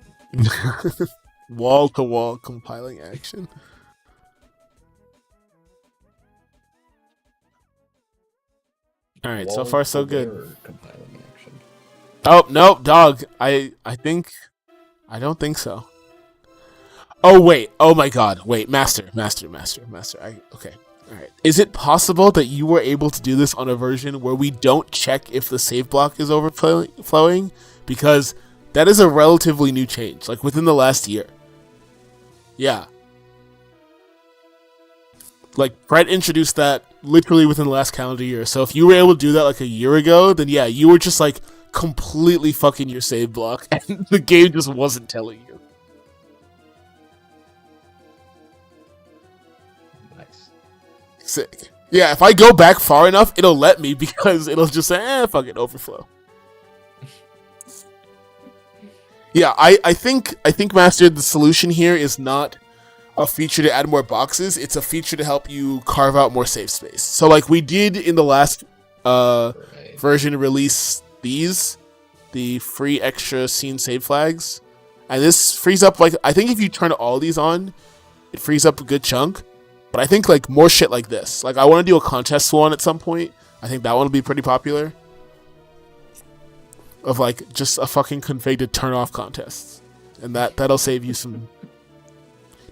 Wall-to-wall compiling action. Alright, so far so good. Compiling action. Oh, no, dog. I don't think so. Oh, wait. Oh, my God. Wait, Master. Okay. Alright. Is it possible that you were able to do this on a version where we don't check if the save block is overflowing? Because that is a relatively new change, like within the last year. Yeah. Like, Brett introduced that literally within the last calendar year. So if you were able to do that like a year ago, then yeah, you were just like completely fucking your save block and the game just wasn't telling you. Nice. Sick. Yeah, if I go back far enough, it'll let me because it'll just say, fuck it, overflow. Yeah, I think Master, the solution here is not a feature to add more boxes. It's a feature to help you carve out more save space. So like we did in the last version release the free extra scene save flags. And this frees up, like, I think if you turn all these on, it frees up a good chunk. But I think like more shit like this. Like I want to do a contest one at some point. I think that one will be pretty popular. Of like just a fucking config to turn off contests, and that'll save you some.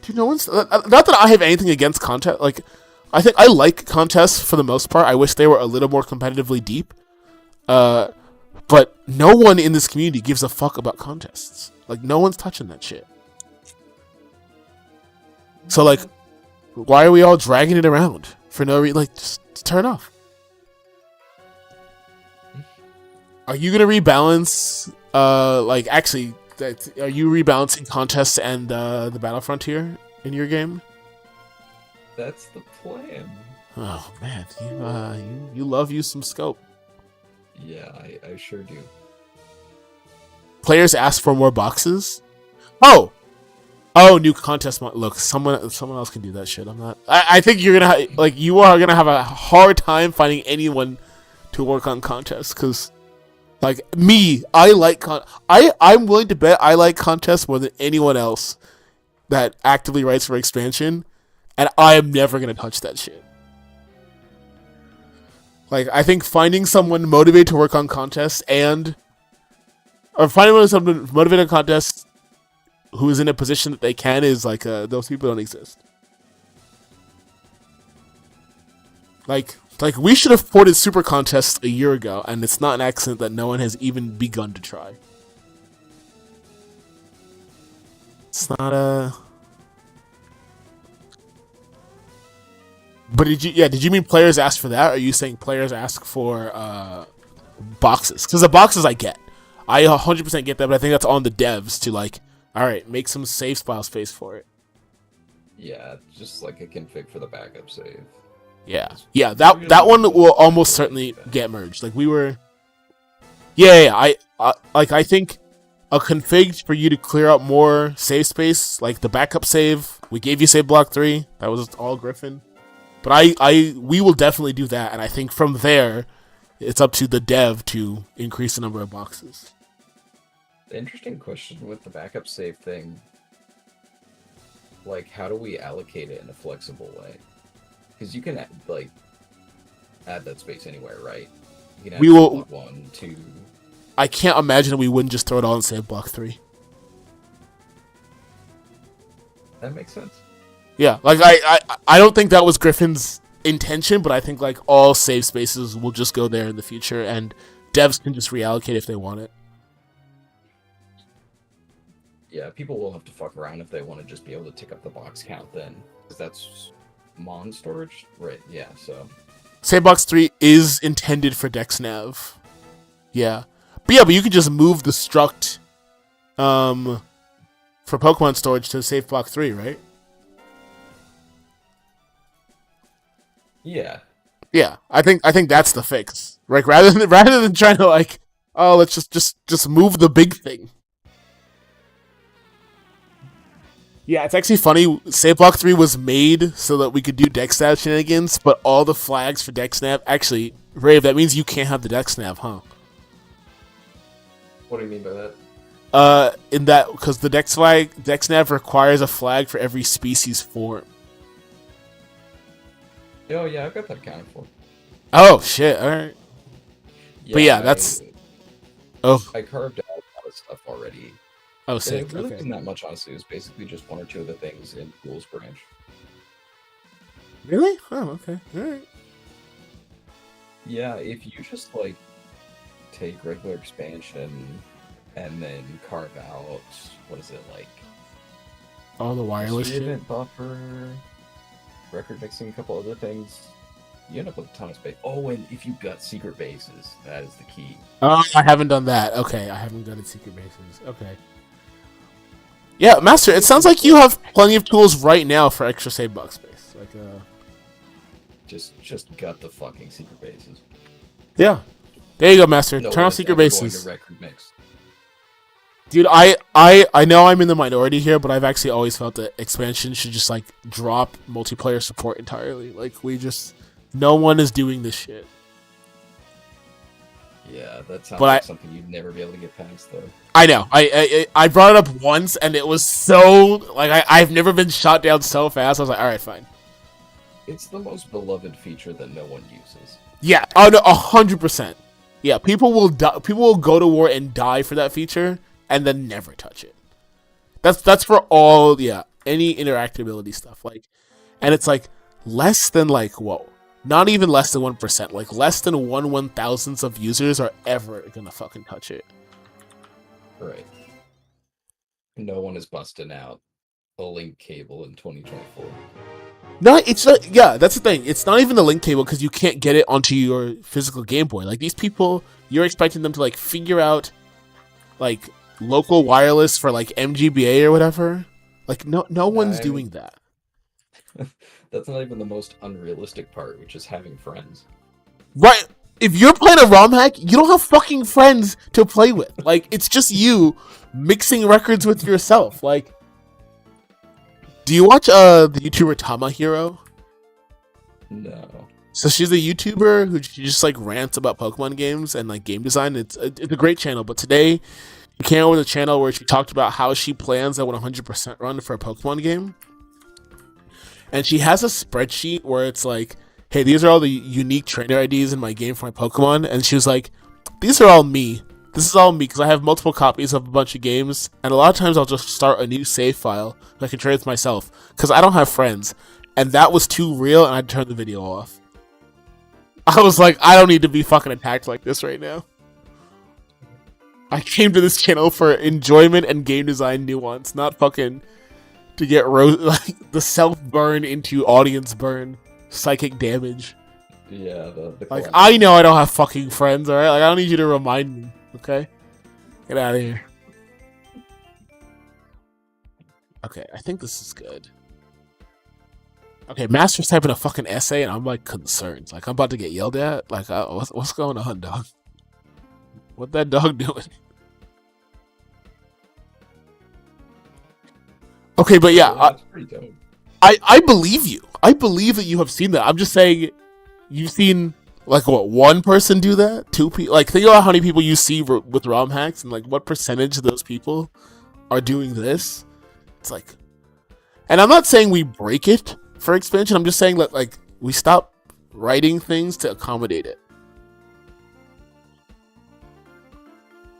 Dude, no one's not that I have anything against contest. Like, I think I like contests for the most part. I wish they were a little more competitively deep. But no one in this community gives a fuck about contests. Like, no one's touching that shit. So like, why are we all dragging it around for no reason? Like, just turn it off. Are you gonna rebalance? Like, actually, are you rebalancing contests and the Battle Frontier in your game? That's the plan. Oh man, you love you some scope. Yeah, I sure do. Players ask for more boxes. Oh, new contest. Look, someone else can do that shit. I'm not. I think you're gonna you are gonna have a hard time finding anyone to work on contests because. Like me, I like I'm willing to bet I like contests more than anyone else that actively writes for expansion, and I am never gonna touch that shit. Like I think finding someone motivated to work on contests or finding someone motivated on contests who is in a position that they can is like those people don't exist. Like, we should have ported Super Contests a year ago, and it's not an accident that no one has even begun to try. It's not a... But did you mean players ask for that, or are you saying players ask for, boxes? Because the boxes I get. I 100% get that, but I think that's on the devs to, like, alright, make some save file space for it. Yeah, just like a config for the backup save. Yeah, that one will almost certainly get merged. Like we were, I think a config for you to clear out more save space, like the backup save. We gave you save block 3. That was all Griffin. But we will definitely do that, and I think from there, it's up to the dev to increase the number of boxes. The interesting question with the backup save thing, like, how do we allocate it in a flexible way? Because you can, like, add that space anywhere, right? You can add We will. block 1, 2... I can't imagine we wouldn't just throw it all in save block 3. That makes sense. Yeah, like I don't think that was Griffin's intention, but I think like all save spaces will just go there in the future, and devs can just reallocate if they want it. Yeah, people will have to fuck around if they want to just be able to tick up the box count then, because that's mon storage, right? Yeah, so Save box 3 is intended for DexNav. Yeah, but you can just move the struct, for Pokemon storage to save block 3, right? yeah. Yeah, I think that's the fix. Like rather than trying to like, oh, let's just move the big thing. Yeah, it's actually funny. Save block 3 was made so that we could do DexNav shenanigans, but all the flags for DexNav actually, Rave, that means you can't have the DexNav, huh? What do you mean by that? In that, because the DexNav requires a flag for every species form. Oh yeah, I've got that accounted for. Oh shit! All right. Yeah, But yeah, that's. Oh. I carved out a lot of stuff already. Oh, sick. It really Okay. wasn't that much, honestly. It was basically just 1 or 2 of the things in Ghouls branch. Really? Oh, okay. All right. Yeah, if you just like take regular expansion and then carve out, what is it like? All the wireless shit. Event buffer, record mixing, a couple other things. You end up with a ton of space. Oh, and if you've got secret bases, that is the key. Oh, I haven't done that. Okay, I haven't done secret bases. Okay. Yeah, Master, it sounds like you have plenty of tools right now for extra save box space. Like, Just gut the fucking secret bases. Yeah. There you go, Master. No Turn one off is secret ever going bases. to record mix. Dude, I know I'm in the minority here, but I've actually always felt that expansion should just, like, drop multiplayer support entirely. Like, no one is doing this shit. Yeah, that sounds But like something you'd never be able to get past, though. I know. I brought it up once, and it was so... Like, I've never been shot down so fast. I was like, alright, fine. It's the most beloved feature that no one uses. Yeah. Oh, no, 100%. Yeah, people will go to war and die for that feature, and then never touch it. That's for all, yeah, any interactability stuff. Like, and it's like less than like, whoa, not even less than 1%. Like less than 1/1000th of users are ever gonna fucking touch it. Right. No one is busting out a link cable in 2024. No, it's not. Yeah, that's the thing. It's not even the link cable because you can't get it onto your physical Game Boy. Like these people, you're expecting them to like figure out like local wireless for like MGBA or whatever. Like no one's doing that. That's not even the most unrealistic part, which is having friends. Right. If you're playing a ROM hack, you don't have fucking friends to play with. Like it's just you mixing records with yourself. Like, do you watch the YouTuber Tamahiro? No. So she's a YouTuber who just like rants about Pokemon games and like game design. It's a great channel. But today, she came over the channel where she talked about how she plans that 100% run for a Pokemon game. And she has a spreadsheet where it's like, hey, these are all the unique trainer IDs in my game for my Pokemon. And she was like, these are all me. This is all me because I have multiple copies of a bunch of games. And a lot of times I'll just start a new save file that I can trade with myself because I don't have friends. And that was too real and I turned the video off. I was like, I don't need to be fucking attacked like this right now. I came to this channel for enjoyment and game design nuance, not fucking to get like the self burn into audience burn, psychic damage. Yeah, the like I know I don't have fucking friends, alright? Like I don't need you to remind me, okay? Get out of here. Okay, I think this is good. Okay, Master's typing a fucking essay and I'm like concerned. Like I'm about to get yelled at. Like what's going on, dog? What that dog doing? Okay, but yeah, That's pretty dope. I believe you. I believe that you have seen that. I'm just saying, you've seen like what, one person do that? Two people? Like, think about how many people you see with ROM hacks, and like what percentage of those people are doing this. It's like, and I'm not saying we break it for expansion. I'm just saying that like we stop writing things to accommodate it.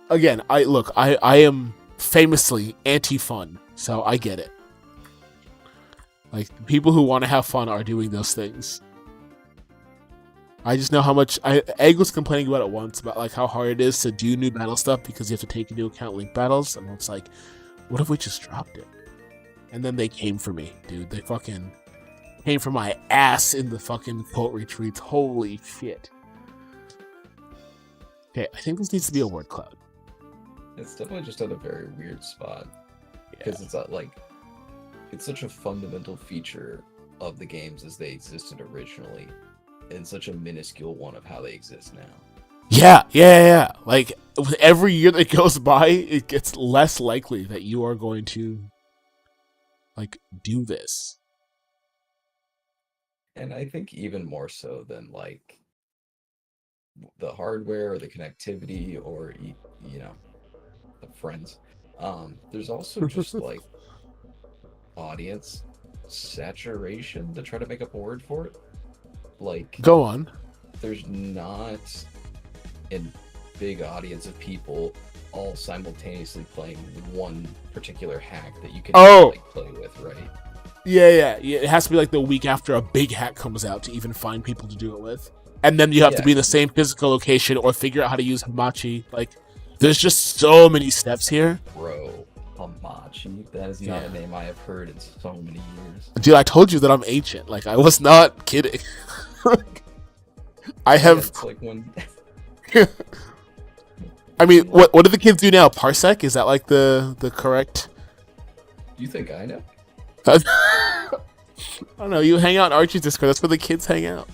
Again, I am famously anti-fun, so I get it. Like, people who want to have fun are doing those things. I just know how much Egg was complaining about it once, about like how hard it is to do new battle stuff because you have to take into account link battles, and it's like, what if we just dropped it? And then they came for me, dude. They fucking came for my ass in the fucking quote retreats. Holy shit. Okay, I think this needs to be a word cloud. It's definitely just at a very weird spot because it's not like it's such a fundamental feature of the games as they existed originally, and such a minuscule one of how they exist now. Yeah. Like, with every year that goes by, it gets less likely that you are going to like do this. And I think even more so than like the hardware or the connectivity or you know the friends. There's also just like audience saturation, to try to make up a word for it. Like, Go on. there's not a big audience of people all simultaneously playing one particular hack that you can like play with, right? Yeah. It has to be like the week after a big hack comes out to even find people to do it with. And then you have to be in the same physical location or figure out how to use Hamachi. Like, there's just so many steps here. Bro, Hamachi, that is not a name I have heard in so many years. Dude, I told you that I'm ancient. Like, I was not kidding. I have... It's like when... I mean, what do the kids do now? Parsec? Is that like the correct... You think I know? I don't know. You hang out in Archie's Discord. That's where the kids hang out.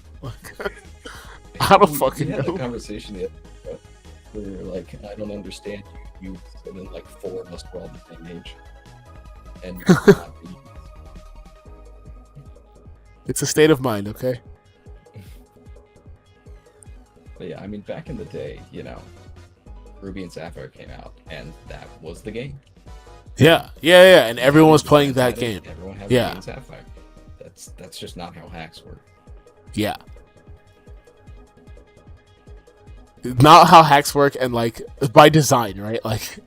I don't fucking know. We had a conversation the other day where you're like, I don't understand you. And then like four of us were all the same age. And not be... It's a state of mind, okay? But yeah, I mean, back in the day, you know, Ruby and Sapphire came out, and that was the game. Yeah, and everyone was playing that game. Everyone had Ruby and Sapphire. That's just not how hacks work. Yeah. Not how hacks work, and like by design, right? Like,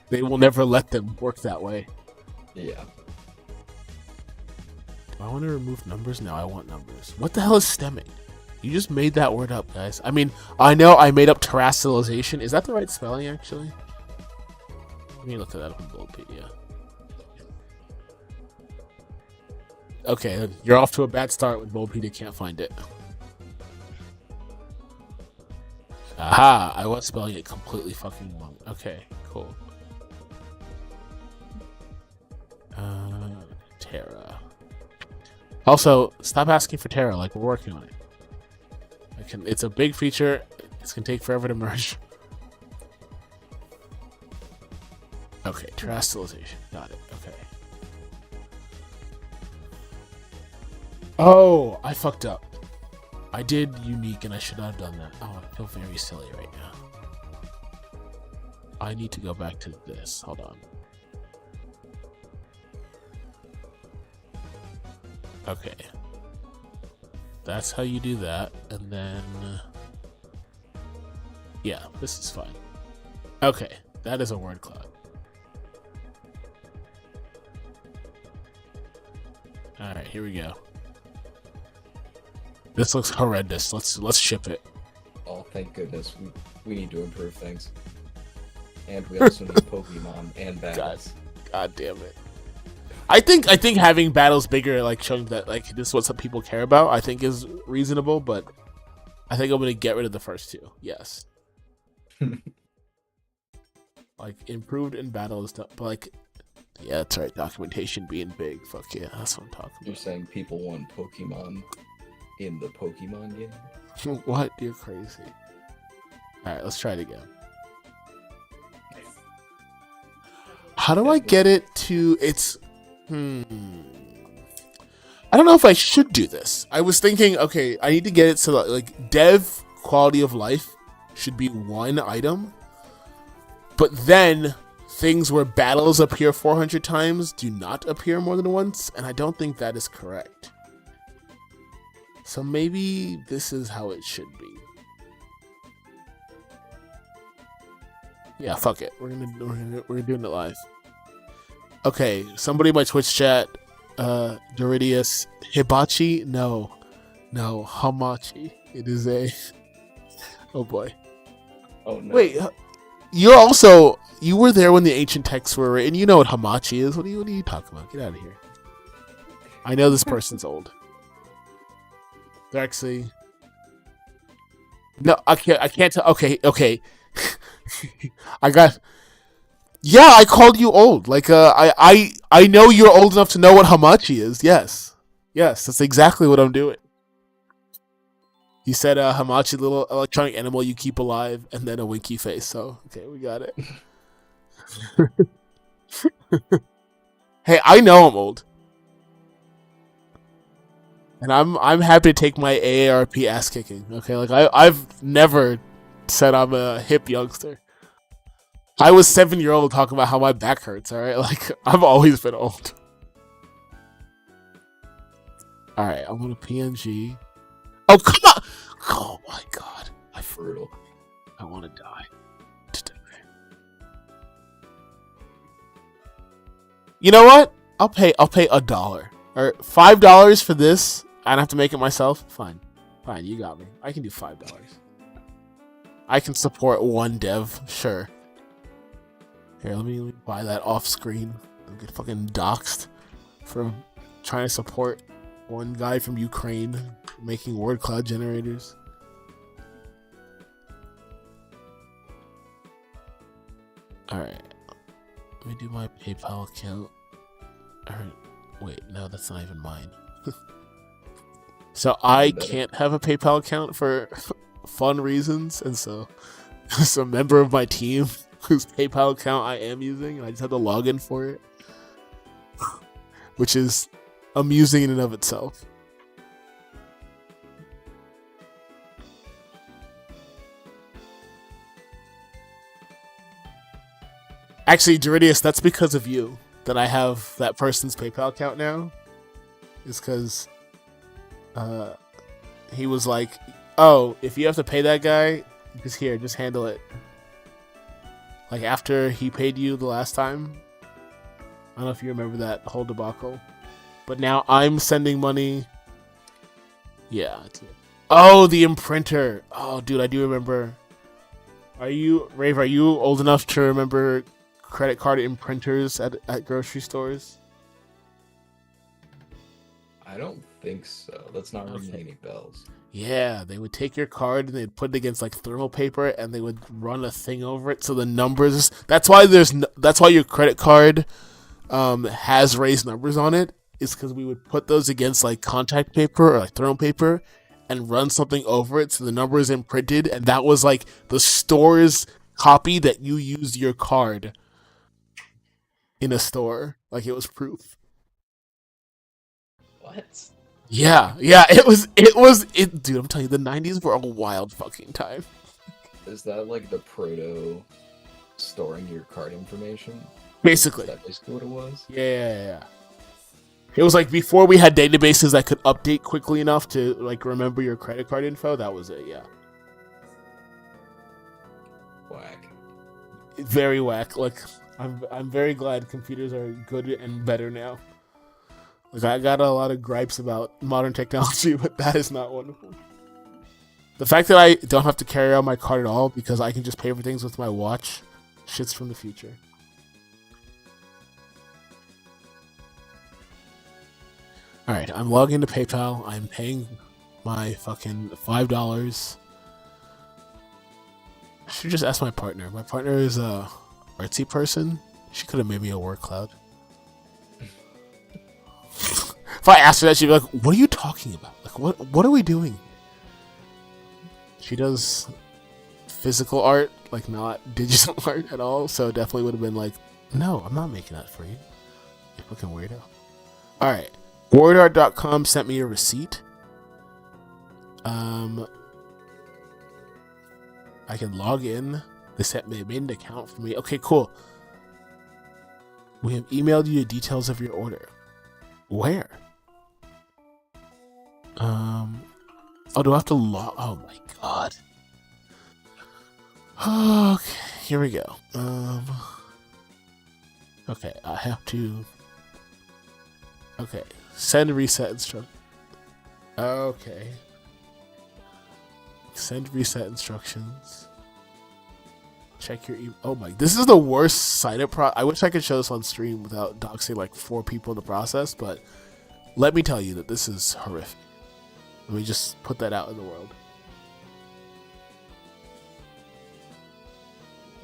they will never let them work that way. Yeah. Do I want to remove numbers? No, I want numbers. What the hell is stemming? You just made that word up, guys. I mean, I know I made up terrestrialization. Is that the right spelling, actually? Let me look at that on Bulbapedia. Okay, you're off to a bad start when Bulbapedia can't find it. Aha! I was spelling it completely fucking wrong. Okay, cool. Terra. Also, stop asking for Terra. Like, we're working on it. It's a big feature. It's gonna take forever to merge. Okay, terrestrialization. Got it. Okay. Oh, I fucked up. I did unique and I should not have done that. Oh, I feel very silly right now. I need to go back to this. Hold on. Okay. That's how you do that. And then... yeah, this is fine. Okay, that is a word cloud. Alright, here we go. This looks horrendous. Let's ship it. Oh, thank goodness. We need to improve things. And we also need Pokemon and battles. God damn it. I think having battles bigger, like showing that like this is what some people care about, I think is reasonable, but I think I'm gonna get rid of the first two. Yes. Like improved in battle stuff, but like yeah, that's right. Documentation being big. Fuck yeah, that's what I'm talking about. You're saying people want Pokemon in the Pokemon game? What? You're crazy. Alright, let's try it again. How do I get it to... Hmm. I don't know if I should do this. I was thinking, okay, I need to get it so that, like, dev quality of life should be one item, but then things where battles appear 400 times do not appear more than once, and I don't think that is correct. So maybe this is how it should be. Yeah, fuck it. We're doing it live. Okay, somebody in my Twitch chat, Doridius, Hibachi? No, Hamachi. It is a. Oh boy. Oh no. Wait, you were there when the ancient texts were written. You know what Hamachi is. What are you talking about? Get out of here. I know this person's old. They're actually. No, I can't tell. Okay. Yeah, I called you old. Like, I know you're old enough to know what Hamachi is. Yes, that's exactly what I'm doing. You said Hamachi, little electronic animal you keep alive, and then a winky face. So, okay, we got it. Hey, I know I'm old, and I'm happy to take my AARP ass kicking. Okay, like I've never said I'm a hip youngster. I was 7-year-old talking about how my back hurts. All right, like I've always been old. All right, I'm gonna PNG. Oh come on! Oh my god, Brutal. I want to die. You know what? I'll pay $1 or $5 for this. I don't have to make it myself. Fine, you got me. I can do $5. I can support one dev, sure. Here, let me buy that off screen. I'll get fucking doxxed for trying to support one guy from Ukraine making word cloud generators. Alright. Let me do my PayPal account. Alright. Wait, no, that's not even mine. So I can't have a PayPal account for fun reasons, and so as a member of my team whose PayPal account I am using, and I just have to log in for it, which is amusing in and of itself. Actually, Doridius, that's because of you that I have that person's PayPal account now. Is because he was like, oh, if you have to pay that guy, just handle it. Like, after he paid you the last time. I don't know if you remember that whole debacle. But now I'm sending money. Yeah. Oh, the imprinter. Oh, dude, I do remember. Rave, are you old enough to remember credit card imprinters at grocery stores? I don't think so. That's not ringing any bells. Yeah, they would take your card and they'd put it against like thermal paper and they would run a thing over it so the numbers. That's why your credit card has raised numbers on it. Is because we would put those against like contact paper or like thermal paper and run something over it so the number is imprinted, and that was like the store's copy that you used your card in a store. Like it was proof. What? Yeah, it was, dude, I'm telling you, the 90s were a wild fucking time. Is that like the proto storing your card information? Basically. Is that basically what it was? Yeah. It was like before we had databases that could update quickly enough to like remember your credit card info. That was it, yeah. Whack. Very whack. Like, I'm very glad computers are good and better now. Like, I got a lot of gripes about modern technology, but that is not wonderful. The fact that I don't have to carry out my card at all because I can just pay for things with my watch, shit's from the future. Alright, I'm logging into PayPal. I'm paying my fucking $5. I should just ask my partner. My partner is a artsy person. She could have made me a word cloud. If I asked her that, she'd be like, what are you talking about? Like, what are we doing? She does physical art, like not digital art at all, so definitely would have been like, no, I'm not making that for you. You fucking weirdo. All right. WordArt.com sent me a receipt. I can log in. They made an account for me. Okay, cool. We have emailed you the details of your order. Where? Oh, do I have to log? Oh my god. Okay, here we go. Okay, I have to. Okay, send reset instruction. Okay. Send reset instructions. Check your email. Oh my, this is the worst sign up I wish I could show this on stream without doxing like 4 people in the process, but let me tell you that this is horrific. Let me just put that out in the world.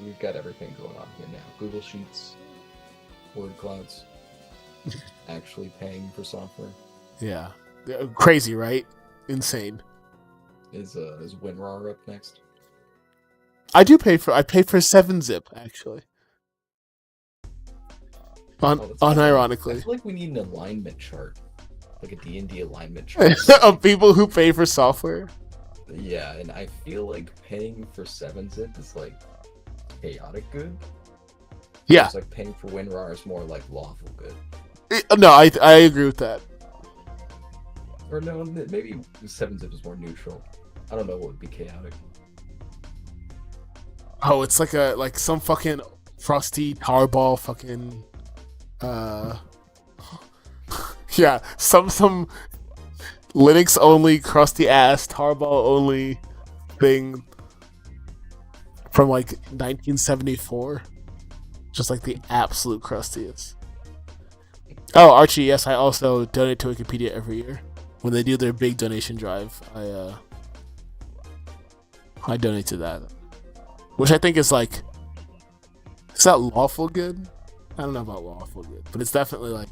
We've got everything going on here now. Google Sheets, word clouds, actually paying for software. Yeah. Crazy, right? Insane. Is WinRAR up next? I pay for 7-zip actually. Unironically. I feel like we need an alignment chart. Like a D&D alignment chart. Of people who pay for software. Yeah, and I feel like paying for 7-zip is like chaotic good. Yeah. It's like paying for WinRAR is more like lawful good. No, I agree with that. Or no, maybe 7-zip is more neutral. I don't know what would be chaotic. Oh, it's like some fucking frosty tarball fucking yeah, some Linux only crusty ass tarball only thing from like 1974. Just like the absolute crustiest. Oh, Archie, yes, I also donate to Wikipedia every year. When they do their big donation drive, I donate to that. Which I think is like, is that lawful good? I don't know about lawful good, but it's definitely like,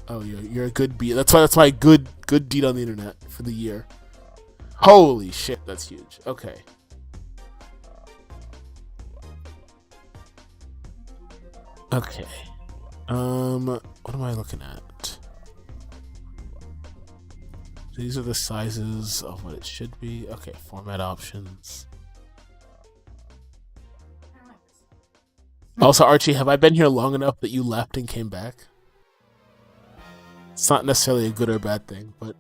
oh, you're a good beat. That's why good deed on the internet for the year. Holy shit, that's huge. Okay. Okay. What am I looking at? These are the sizes of what it should be. Okay, format options. Also, Archie, have I been here long enough that you left and came back? It's not necessarily a good or bad thing, but...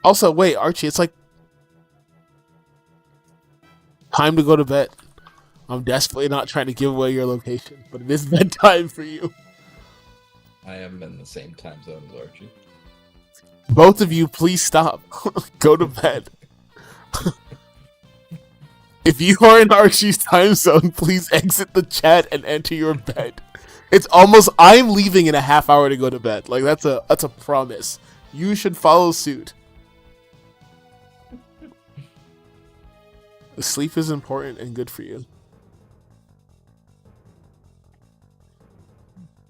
Also, wait, Archie, it's like... time to go to bed. I'm desperately not trying to give away your location, but it is bedtime for you. I am in the same time zone as Archie. Both of you, please stop. Go to bed. If you are in Archie's time zone, please exit the chat and enter your bed. It's almost, I'm leaving in a half hour to go to bed. Like that's a promise. You should follow suit. Sleep is important and good for you.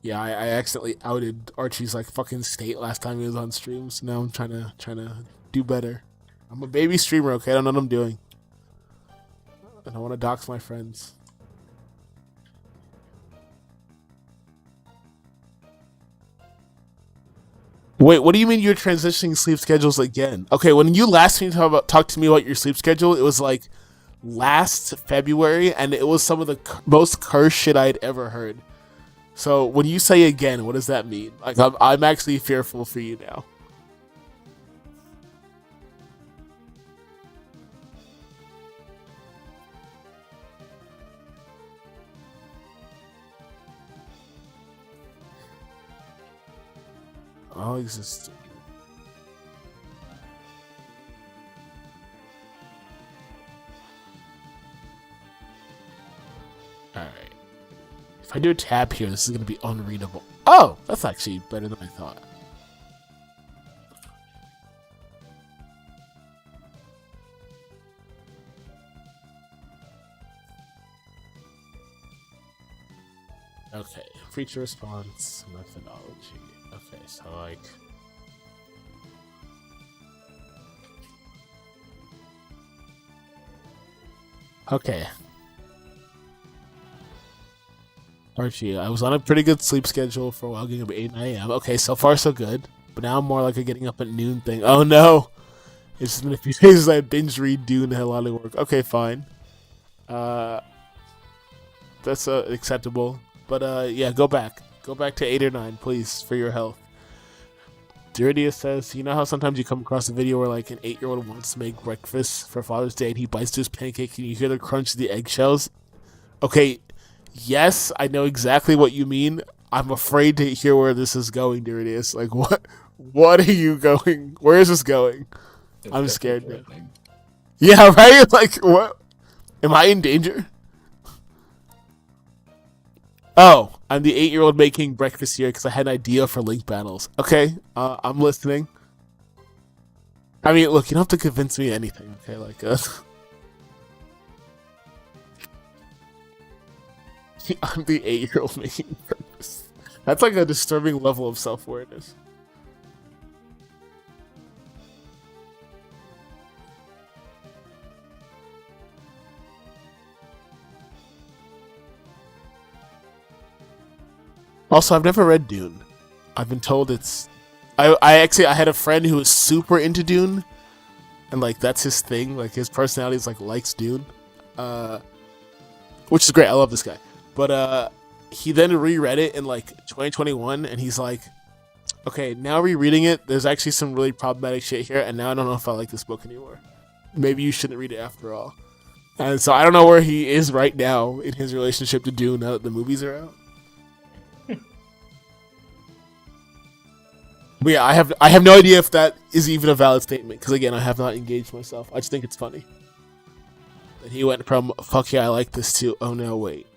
Yeah, I accidentally outed Archie's like fucking state last time he was on stream, so now I'm trying to do better. I'm a baby streamer, okay? I don't know what I'm doing. I don't want to dox my friends. Wait, what do you mean you're transitioning sleep schedules again? Okay, when you last talked to me about your sleep schedule, it was like last February, and it was some of the most cursed shit I'd ever heard. So when you say again, what does that mean? Like I'm actually fearful for you now. All exist. Alright. If I do a tab here, this is going to be unreadable. Oh! That's actually better than I thought. Okay. Feature response methodology. Okay, so like... Okay. Archie, I was on a pretty good sleep schedule for a while, getting up at 8 a.m. Okay, so far so good. But now I'm more like a getting up at noon thing. Oh no! It's just been a few days since I binge read Dune and had a lot of work. Okay, fine. Uh, that's acceptable. But yeah, go back. Go back to 8 or 9, please, for your health. Duridia says, you know how sometimes you come across a video where like an 8-year-old wants to make breakfast for Father's Day and he bites into his pancake and you hear the crunch of the eggshells? Okay, yes, I know exactly what you mean. I'm afraid to hear where this is going, Duridius. Like, what? What are you going? Where is this going? It's I'm definitely scared now. threatening. Yeah, right? Like, what? Am I in danger? Oh, I'm the 8-year-old making breakfast here because I had an idea for link battles. Okay, I'm listening. I mean, look, you don't have to convince me of anything, okay? Like, I'm the 8-year-old making breakfast. That's like a disturbing level of self-awareness. Also, I've never read Dune. I've been told it's. I had a friend who was super into Dune, and like that's his thing. Like his personality is like likes Dune, which is great. I love this guy. But he then reread it in like 2021, and he's like, okay, now rereading it, there's actually some really problematic shit here, and now I don't know if I like this book anymore. Maybe you shouldn't read it after all. And so I don't know where he is right now in his relationship to Dune now that the movies are out. But yeah, I have no idea if that is even a valid statement because again, I have not engaged myself. I just think it's funny that he went from "fuck yeah, I like this" to "oh no, wait."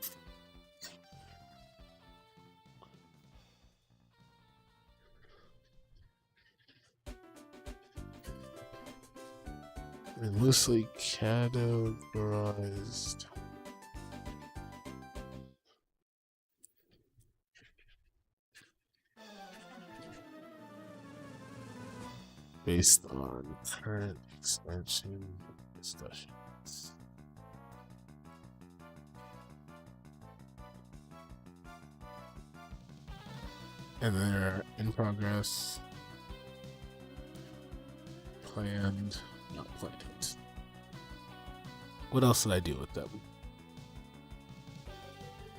And loosely categorized. Based on current expansion discussions. And they're in progress, planned, not planned. What else did I do with them?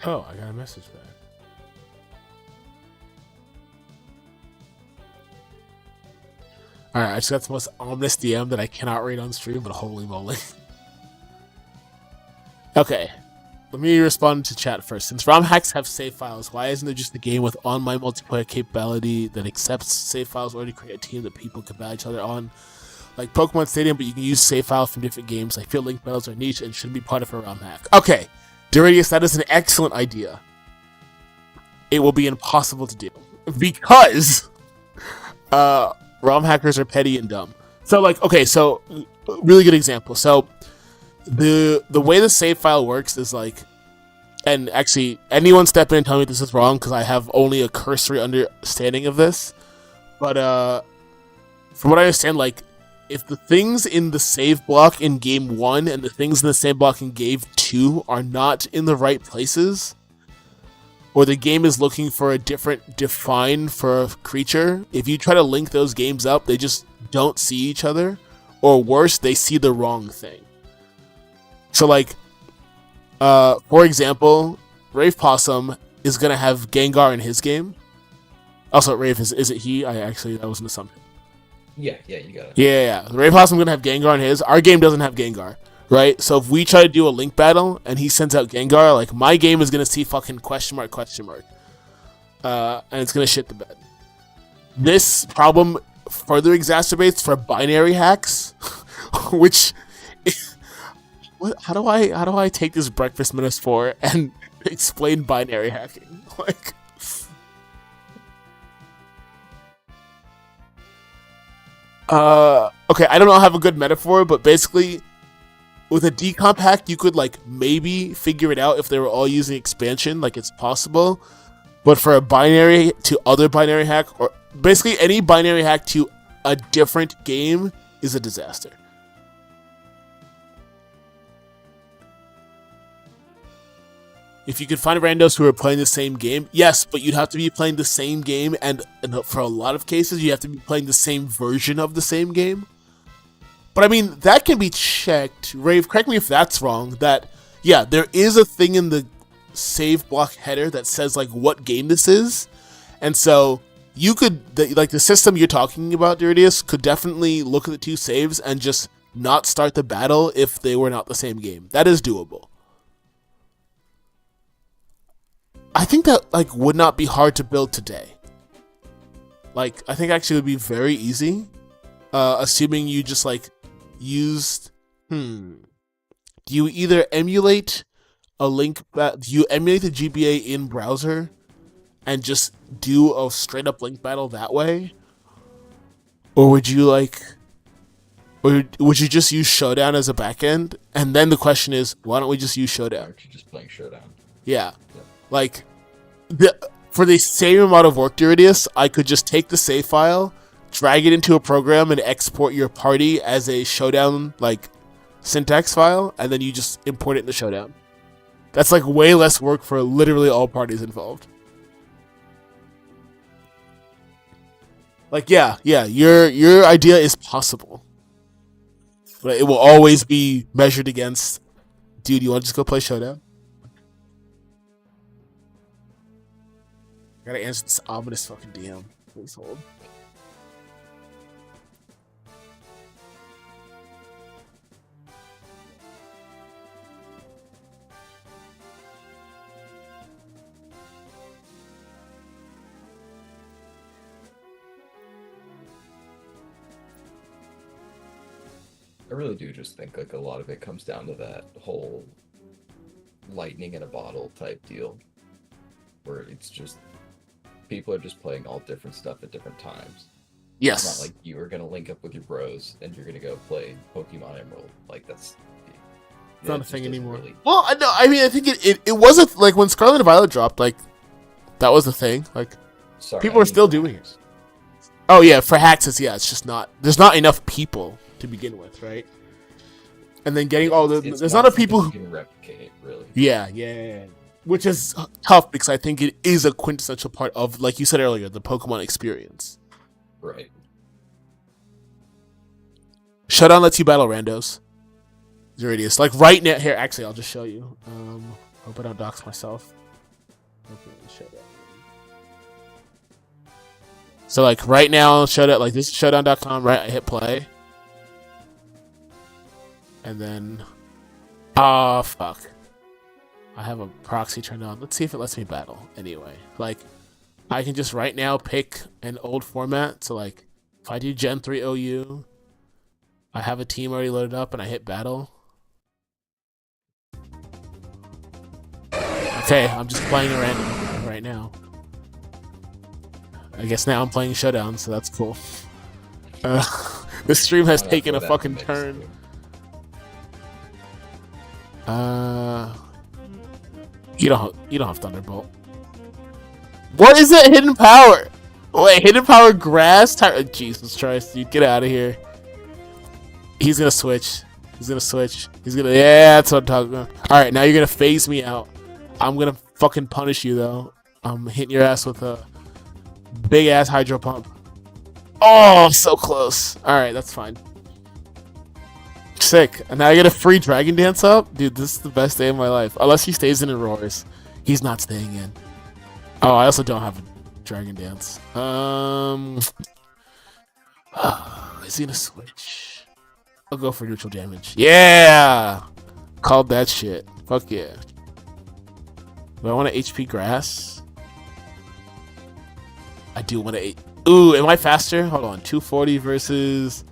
Oh, I got a message back. Alright, I just got the most ominous DM that I cannot read on stream, but holy moly. Okay, let me respond to chat first. Since ROM hacks have save files, why isn't there just a game with online multiplayer capability that accepts save files or to create a team that people can battle each other on? Like Pokemon Stadium, but you can use save files from different games. I feel link battles are niche and shouldn't be part of a ROM hack. Okay, Duridius, that is an excellent idea. It will be impossible to do. Because ROM hackers are petty and dumb. So like, okay, so really good example. So the way the save file works is like, and actually anyone step in and tell me this is wrong because I have only a cursory understanding of this. But from what I understand, like if the things in the save block in game 1 and the things in the save block in game 2 are not in the right places, or the game is looking for a different define for a creature, if you try to link those games up, they just don't see each other, or worse, they see the wrong thing. So like, for example, Rave Possum is gonna have Gengar in his game. Also, Rave, is it he? That was an assumption. Yeah, you got it. Yeah. Rave Possum gonna have Gengar in his. Our game doesn't have Gengar. Right, so if we try to do a link battle and he sends out Gengar, like my game is gonna see fucking question mark, and it's gonna shit the bed. This problem further exacerbates for binary hacks, which, how do I take this breakfast metaphor and explain binary hacking? Like, okay, I don't know. I have a good metaphor, but basically, with a decomp hack, you could like maybe figure it out if they were all using expansion, like it's possible. But for a binary to other binary hack, or basically any binary hack to a different game, is a disaster. If you could find randos who are playing the same game, yes, but you'd have to be playing the same game, and for a lot of cases, you have to be playing the same version of the same game. But I mean, that can be checked. Rave, correct me if that's wrong. That, yeah, there is a thing in the save block header that says like what game this is, and so you could like the system you're talking about, Duridius, could definitely look at the two saves and just not start the battle if they were not the same game. That is doable. I think that like would not be hard to build today. Like I think actually it would be very easy, assuming you just like used. Do you either emulate a link? Do you emulate the GBA in browser and just do a straight up link battle that way, or would you like? Or would you just use Showdown as a backend? And then the question is, why don't we just use Showdown? Aren't you just playing Showdown? Yeah. Like, for the same amount of work, Duridius, I could just take the save file, drag it into a program, and export your party as a Showdown, like, syntax file, and then you just import it into Showdown. That's, like, way less work for literally all parties involved. Like, yeah, your idea is possible. But it will always be measured against, dude, you want to just go play Showdown? I gotta answer this ominous fucking DM. Please hold. I really do just think like a lot of it comes down to that whole lightning in a bottle type deal, where it's just people are just playing all different stuff at different times. Yes. It's not like you are gonna link up with your bros and you're gonna go play Pokemon Emerald. Like that's not a thing anymore. Really... Well, no, I mean, I think it wasn't like when Scarlet and Violet dropped. Like that was the thing. Like people are still doing it. Oh yeah, for Haxus, yeah, it's just not. There's not enough people to begin with, right? And then getting all the there's not enough people who can replicate, really. Yeah. Which is tough because I think it is a quintessential part of, like you said earlier, the Pokemon experience. Right. Showdown lets you battle randos. Zeridius. Like right now, here, actually, I'll just show you. Hope I don't dox myself. So like right now, Showdown, like this is Showdown.com, right? I hit play. And then, oh fuck, I have a proxy turned on. Let's see if it lets me battle anyway. Like, I can just right now pick an old format. So like, if I do Gen 3 OU, I have a team already loaded up and I hit battle. Okay, I'm just playing a random right now. I guess now I'm playing Showdown, so that's cool. This stream has taken a fucking turn. You don't have Thunderbolt. What is that hidden power? Wait, hidden power grass? Jesus Christ, dude, get out of here. He's gonna switch. Yeah, that's what I'm talking about. Alright, now you're gonna phase me out. I'm gonna fucking punish you though. I'm hitting your ass with a big ass hydro pump. Oh, so close. Alright, that's fine. Sick. And now I get a free Dragon Dance up? Dude, this is the best day of my life. Unless he stays in and roars. He's not staying in. Oh, I also don't have a Dragon Dance. Is he gonna switch? I'll go for neutral damage. Yeah! Called that shit. Fuck yeah. Do I want an HP grass? I do want to. Ooh, am I faster? Hold on. 240 versus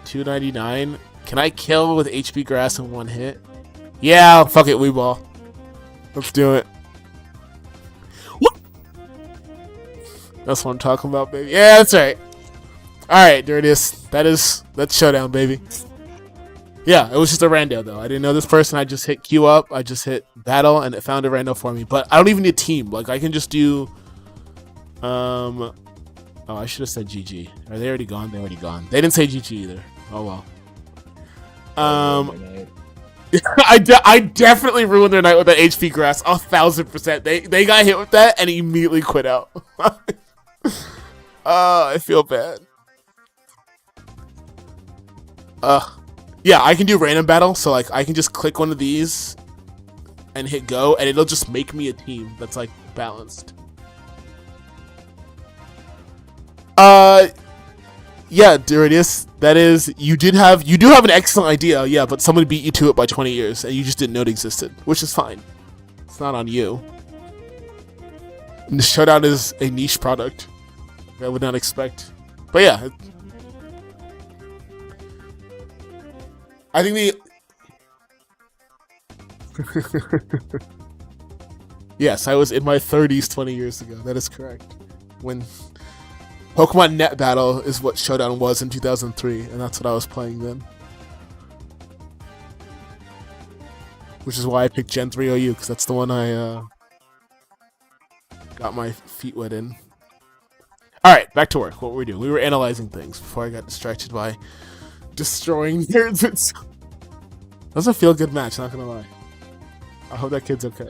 299. Can I kill with HP grass in one hit? Yeah, fuck it, Weeball. Let's do it. What? That's what I'm talking about, baby. Yeah, that's right. Alright, there it is. That's Showdown, baby. Yeah, it was just a rando though. I didn't know this person. I just hit Q up. I just hit battle and it found a rando for me. But I don't even need a team. Like I can just do oh, I should have said GG. Are they already gone? They're already gone. They didn't say GG either. Oh well. I definitely ruined their night with that HP grass. 1,000%. They got hit with that and immediately quit out. I feel bad. Uh, yeah, I can do random battle, so like I can just click one of these and hit go, and it'll just make me a team that's like balanced. Uh, yeah, Duridius, that is, you do have an excellent idea, yeah, but someone beat you to it by 20 years, and you just didn't know it existed, which is fine. It's not on you. And the Showdown is a niche product I would not expect. But yeah, I think the yes, I was in my 30s 20 years ago. That is correct. When Pokemon Net Battle is what Showdown was in 2003, and that's what I was playing then. Which is why I picked Gen 3 OU, because that's the one I got my feet wet in. Alright, back to work. What were we doing? We were analyzing things before I got distracted by destroying nerds. Doesn't feel a good match, not gonna lie. I hope that kid's okay.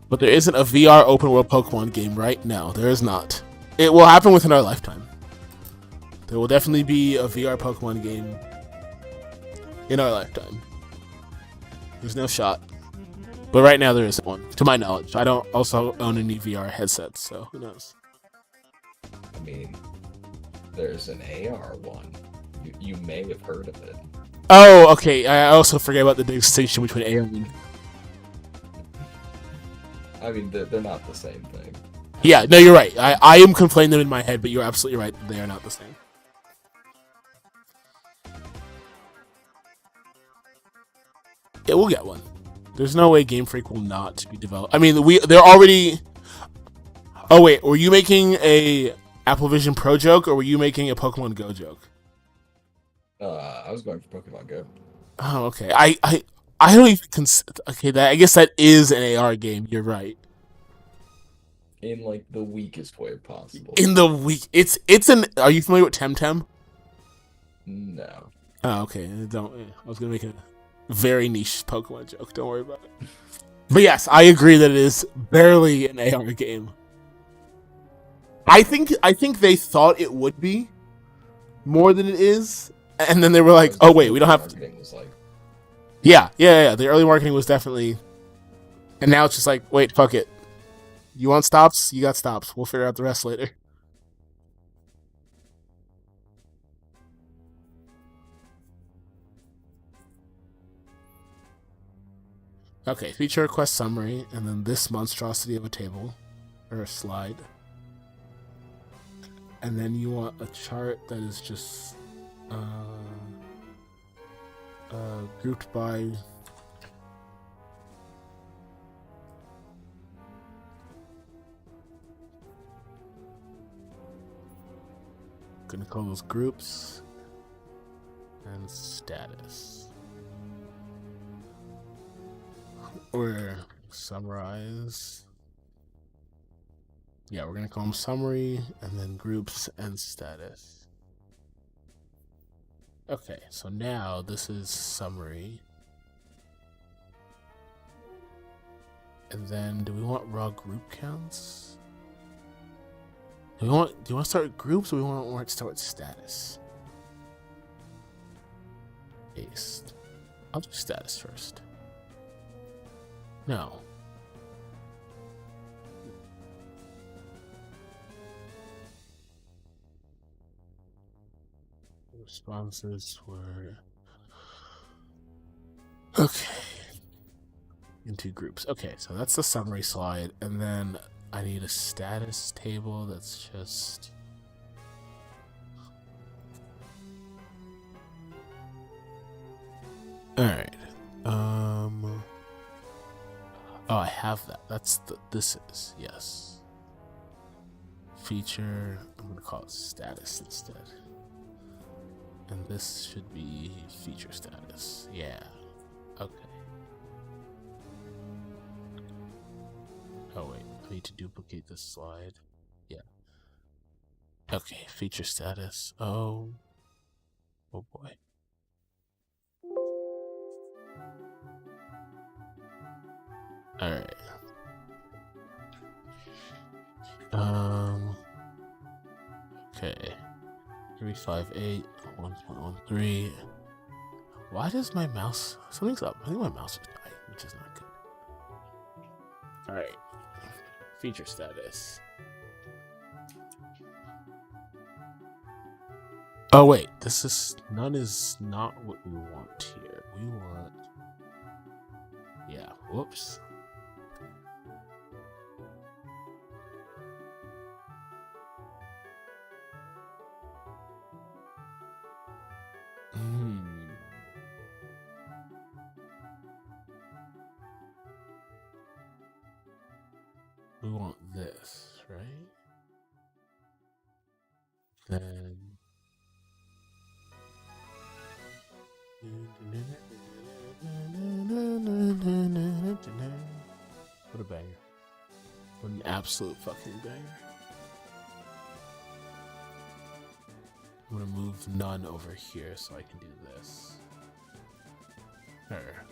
But there isn't a VR open world Pokemon game right now. There is not. It will happen within our lifetime. There will definitely be a VR Pokemon game in our lifetime. There's no shot. But right now there isn't one, to my knowledge. I don't also own any VR headsets, so who knows. I mean, there's an AR one. You may have heard of it. Oh, okay. I also forget about the distinction between AR and... I mean, they're not the same thing. Yeah, no, you're right. I am conflating them in my head, but you're absolutely right. They are not the same. Yeah, we'll get one. There's no way Game Freak will not be developed. I mean, they're already... Oh, wait. Were you making a Apple Vision Pro joke, or were you making a Pokemon Go joke? I was going for Pokemon Go. Oh, okay. I don't even okay, I guess that is an AR game. You're right. In like the weakest way possible. In the weak, it's an. Are you familiar with Temtem? No. Oh, okay. I was gonna make a very niche Pokemon joke. Don't worry about it. But yes, I agree that it is barely an AR game. I think they thought it would be more than it is, and then they were like, "Oh wait, we don't have to." Yeah. The early marketing was definitely, and now it's just like, wait, fuck it. You want stops? You got stops. We'll figure out the rest later. Okay, feature request summary, and then this monstrosity of a table, or a slide. And then you want a chart that is just grouped by gonna call those groups and status, or summarize. Yeah, we're gonna call them summary and then groups and status. Okay, so now this is summary. And then do we want raw group counts? Do you want to start with groups, or do we want to start with status? Paste. I'll do status first. No. Responses were okay. Into groups. Okay, so that's the summary slide, and then I need a status table that's just alright. Oh, I have that. This is, yes. Feature, I'm gonna call it status instead. And this should be feature status. Yeah. Okay. Oh wait, I need to duplicate this slide. Yeah. Okay, feature status. Oh boy. All right. Okay. 358 1.13. Why does my mouse? Something's up. I think my mouse is dying, which is not good. All right. Feature status. Oh wait, none is not what we want here. We want, yeah. Whoops. We want this, right? Then what a banger. What an absolute fucking banger. I'm gonna move none over here so I can do this. There.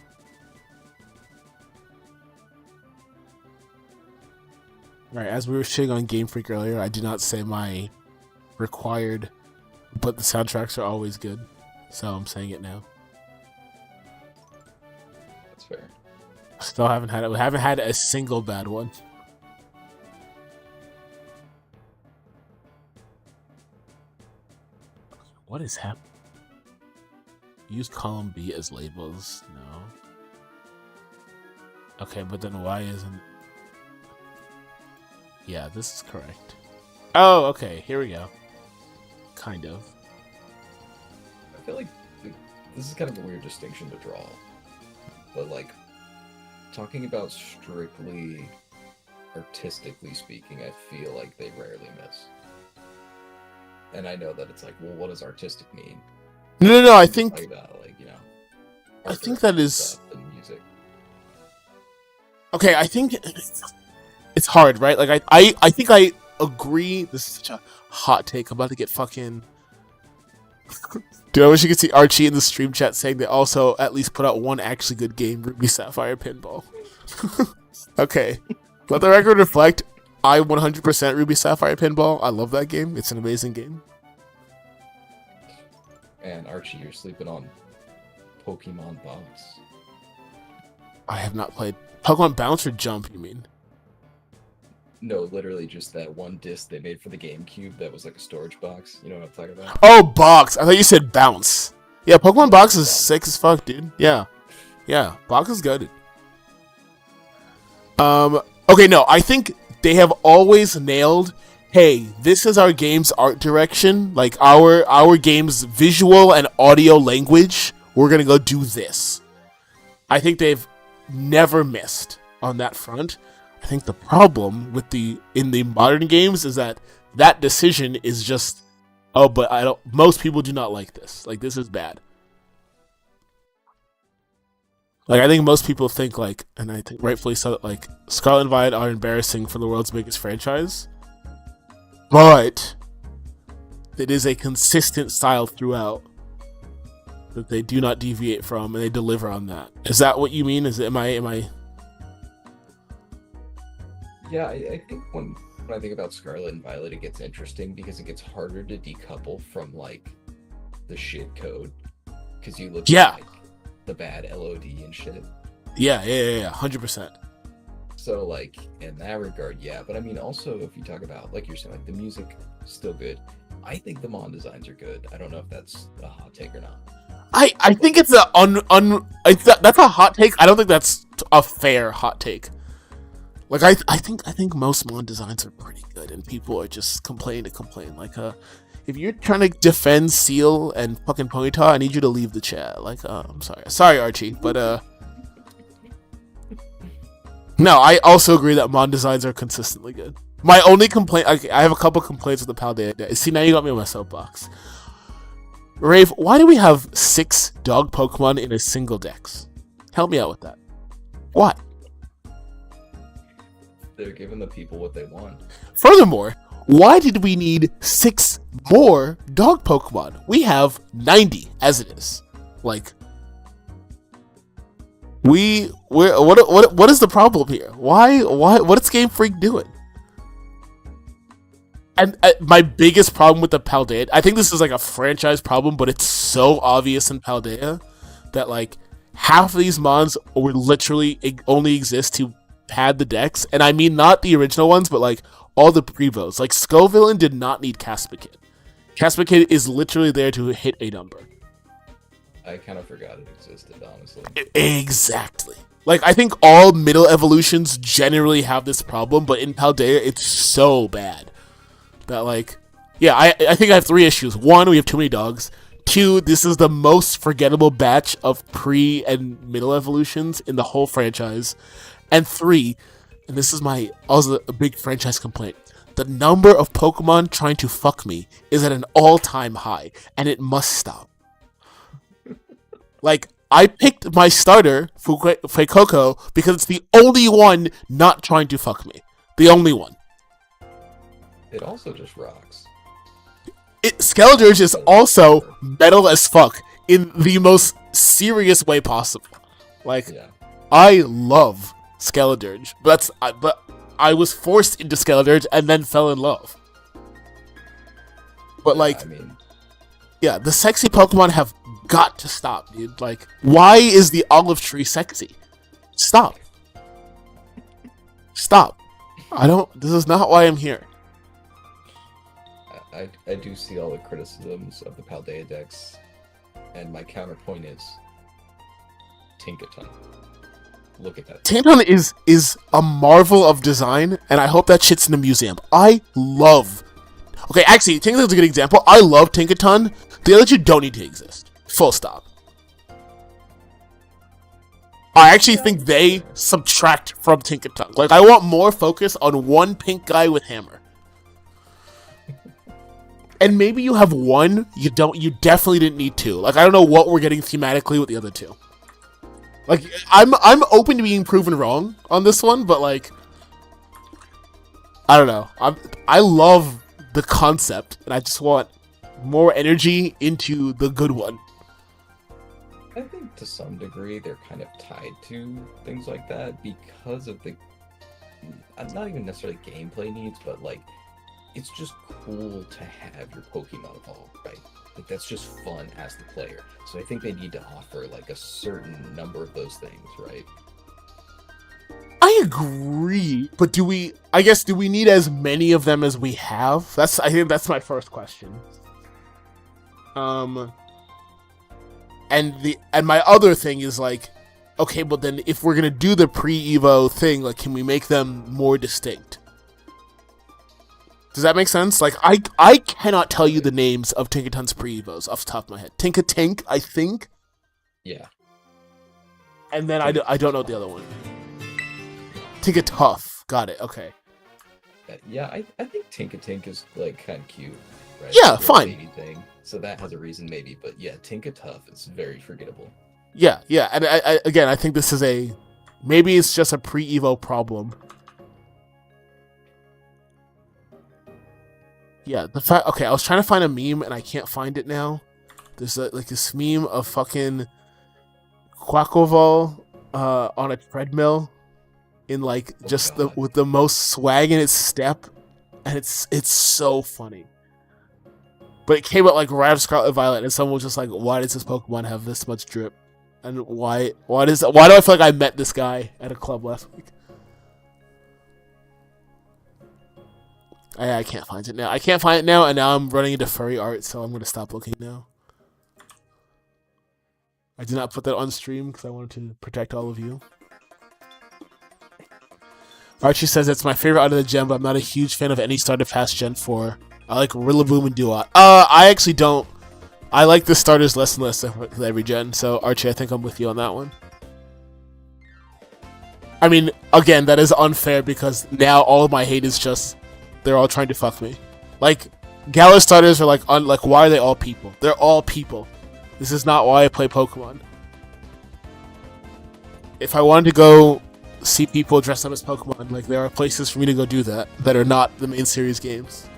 Alright, as we were shitting on Game Freak earlier, I did not say my required, but the soundtracks are always good. So I'm saying it now. That's fair. Still haven't had it. We haven't had a single bad one. What is happening? Use column B as labels. No. Okay, but then why isn't... Yeah, this is correct. Oh, okay. Here we go. Kind of. I feel like this is kind of a weird distinction to draw. But, like, talking about strictly artistically speaking, I feel like they rarely miss. And I know that it's like, well, what does artistic mean? No, I think... Like that, like, you know. I think that is... And music. Okay, I think... It's hard, right? Like, I think I agree. This is such a hot take. I'm about to get fucking... Dude, I wish you could see Archie in the stream chat saying they also at least put out one actually good game, Ruby Sapphire Pinball. Okay. Let the record reflect, I 100% Ruby Sapphire Pinball. I love that game. It's an amazing game. And Archie, you're sleeping on Pokemon Bounce. I have not played Pokemon Bounce or Jump, you mean? No, literally just that one disc they made for the GameCube that was like a storage box. You know what I'm talking about? Oh, Box. I thought you said Bounce. Yeah, Pokemon Box is sick as fuck, dude. Yeah. Yeah, Box is good. Okay, no, I think they have always nailed, hey, this is our game's art direction, like our game's visual and audio language. We're gonna go do this. I think they've never missed on that front. I think the problem in the modern games is that decision is just, oh, but most people do not like this. Like, this is bad. Like, I think most people think, like, and I think rightfully so, that, like, Scarlet and Violet are embarrassing for the world's biggest franchise. But it is a consistent style throughout that they do not deviate from, and they deliver on that. Is that what you mean? Am I... Yeah, I think when I think about Scarlet and Violet, it gets interesting because it gets harder to decouple from, like, the shit code. Because you look at, like, the bad LOD and shit. Yeah, 100%. So, like, in that regard, yeah. But I mean, also, if you talk about, like you're saying, like, the music, still good. I think the Mon designs are good. I don't know if that's a hot take or not. I think it's that's a hot take. I don't think that's a fair hot take. Like, I think most Mon designs are pretty good, and people are just complaining to complain. Like, if you're trying to defend Seal and fucking Ponyta, I need you to leave the chat. Like, I'm sorry, Archie, but no, I also agree that Mon designs are consistently good. My only complaint, I have a couple complaints with the Paldea. See, now you got me on my soapbox. Rave, why do we have 6 dog Pokemon in a single dex? Help me out with that. Why? They're giving the people what they want. Furthermore, Why did we need 6 more dog Pokemon? We have 90 as it is. Like, what is the problem here? Why what is Game Freak doing? And my biggest problem with the Paldea, I think this is like a franchise problem, but it's so obvious in Paldea that like half of these mons would literally only exist to pad the decks, and I mean not the original ones, but like all the prevos. Like Scovillain did not need Caspakid. Caspakid is literally there to hit a number. I kind of forgot it existed, honestly. Exactly. Like, I think all middle evolutions generally have this problem, but in Paldea, it's so bad. That, like, yeah, I think I have 3 issues. 1, we have too many dogs. 2, this is the most forgettable batch of pre- and middle evolutions in the whole franchise. And 3, and this is my also a big franchise complaint, the number of Pokemon trying to fuck me is at an all-time high, and it must stop. Like, I picked my starter, Fuecoco, because it's the only one not trying to fuck me. The only one. It also just rocks. Skeledirge is also metal as fuck in the most serious way possible. Like, yeah. I love Skeledirge, but I was forced into Skeledirge and then fell in love. But like, I mean, yeah, the sexy Pokemon have got to stop, dude. Like, why is the olive tree sexy? Stop. Stop. This is not why I'm here. I do see all the criticisms of the Paldea decks, and my counterpoint is Tinkaton. Look at that. Tinkaton is a marvel of design, and I hope that shit's in a museum. I love... Okay, actually, Tinkaton's a good example. I love Tinkaton. The other two don't need to exist. Full stop. I actually think they subtract from Tinkaton. Like, I want more focus on one pink guy with hammer. And maybe you have one, you definitely didn't need 2. Like, I don't know what we're getting thematically with the other 2. Like, I'm open to being proven wrong on this one, but like, I don't know. I love the concept, and I just want more energy into the good one. I think to some degree they're kind of tied to things like that because of the, not even necessarily gameplay needs, but like, it's just cool to have your Pokemon evolve, right? Like, that's just fun as the player. So I think they need to offer like a certain number of those things, right? I agree, but do we need as many of them as we have? I think that's my first question. And my other thing is like, okay, but then if we're gonna do the pre-Evo thing, like, can we make them more distinct? Does that make sense? Like, I cannot tell you the names of Tinkaton's pre-Evos off the top of my head. Tinkatink, I think. Yeah. And then I don't know the other one. Tinkatuff. Got it. Okay. Yeah, I think Tinkatink is like kind of cute, right? Yeah, fine. Baby thing. So that has a reason, maybe. But yeah, Tinkatuff is very forgettable. Yeah. And I think this is maybe it's just a pre-Evo problem. Yeah, okay, I was trying to find a meme and I can't find it now. There's like this meme of fucking Quackleval on a treadmill in like with the most swag in its step, and it's so funny. But it came out like right after Scarlet and Violet, and someone was just like, "Why does this Pokemon have this much drip? And why do I feel like I met this guy at a club last week?" I can't find it now. And now I'm running into furry art, so I'm going to stop looking now. I did not put that on stream because I wanted to protect all of you. Archie says it's my favorite out of the gen, but I'm not a huge fan of any starter past Gen 4. I like Rillaboom and Duat. I actually don't. I like the starters less and less with every gen, so Archie, I think I'm with you on that one. I mean, again, that is unfair because now all of my hate is just... They're all trying to fuck me. Like, Galar starters are like, why are they all people? They're all people. This is not why I play Pokemon. If I wanted to go see people dressed up as Pokemon, like, there are places for me to go do that are not the main series games.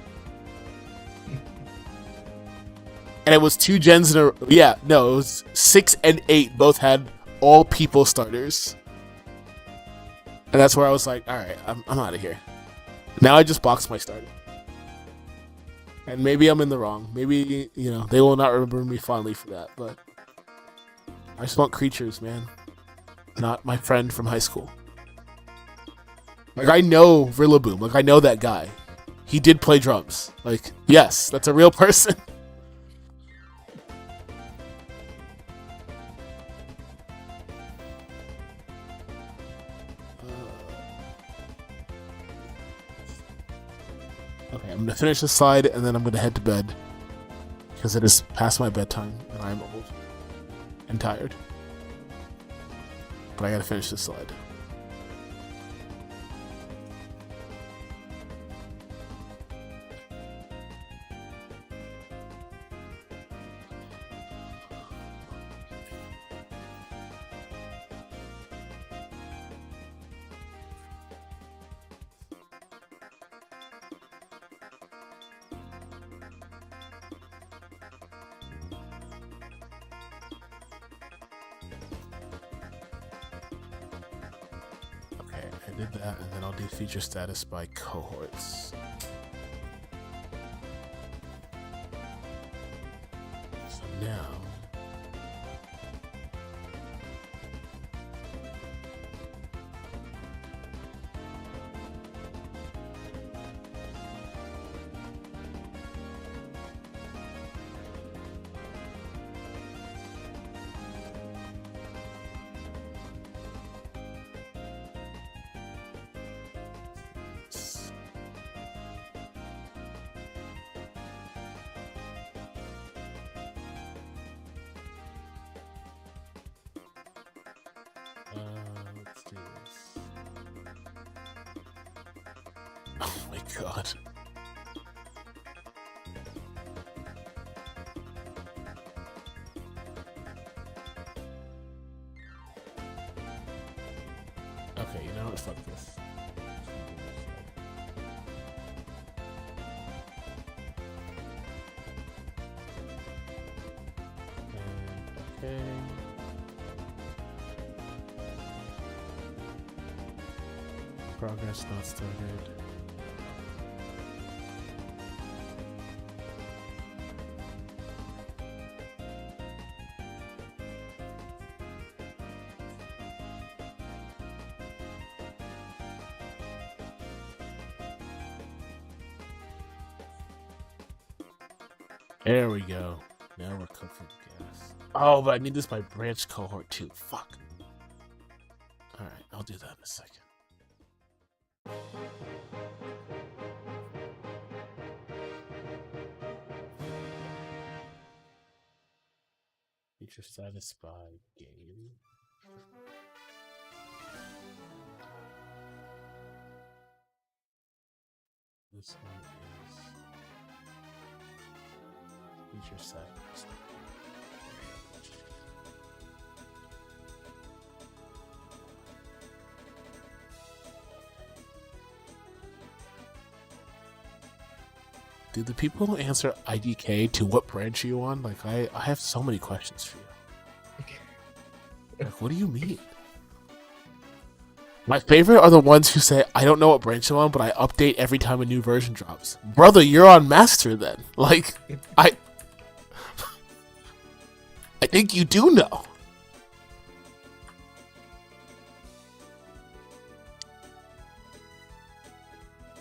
And it was 2 gens in a... Yeah, no, it was 6 and 8 both had all people starters. And that's where I was like, alright, I'm out of here. Now I just box my starter. And maybe I'm in the wrong. Maybe, you know, they will not remember me fondly for that, but... I just want creatures, man. Not my friend from high school. Like, I know Rillaboom. Like, I know that guy. He did play drums. Like, yes, that's a real person. Okay, I'm gonna finish this slide and then I'm gonna head to bed because it is past my bedtime and I'm old and tired. But I gotta finish this slide. I did that, and then I'll do feature status by cohorts. So now... let's do this. Oh my god. Okay, you know what? Fuck this. Okay. Progress not started. There we go. Now we're cooking gas. Oh, but I need this by branch cohort too. Fuck. Alright, I'll do that in a second. Feature status by game. This one is feature status. Do the people who answer IDK to what branch are you on? Like, I have so many questions for you. Like, what do you mean? My favorite are the ones who say, I don't know what branch I'm on, but I update every time a new version drops. Brother, you're on Master then. Like, I think you do know.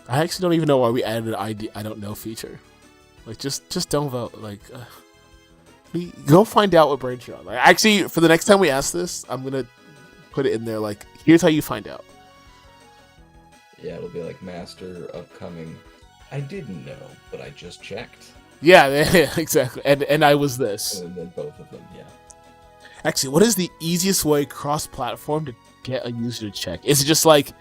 I actually don't even know why we added an I don't know feature. Like, just don't vote. Like, go find out what branch you're on. Like, actually, for the next time we ask this, I'm gonna put it in there. Like, here's how you find out. Yeah, it'll be like Master upcoming. I didn't know, but I just checked. Yeah, exactly. And I was this. And then both of them, yeah. Actually, what is the easiest way cross-platform to get a user to check? Is it just like,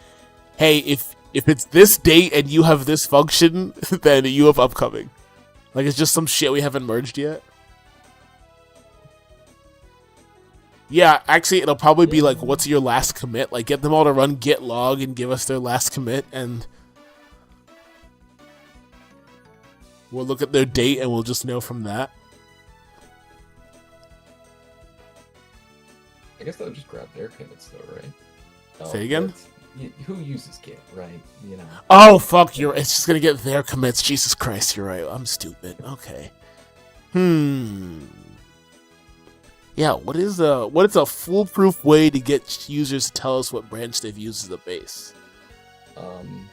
hey, if it's this date and you have this function, then you have upcoming? Like, it's just some shit we haven't merged yet? Yeah, actually, it'll probably be like, what's your last commit? Like, get them all to run git log and give us their last commit, and we'll look at their date and we'll just know from that. I guess that would just grab their commits though, right? Say Oh, again? who uses Git, right? You know. Oh fuck! You're. It's just gonna get their commits. Jesus Christ! You're right. I'm stupid. Okay. Hmm. Yeah. What is a foolproof way to get users to tell us what branch they've used as a base? Um,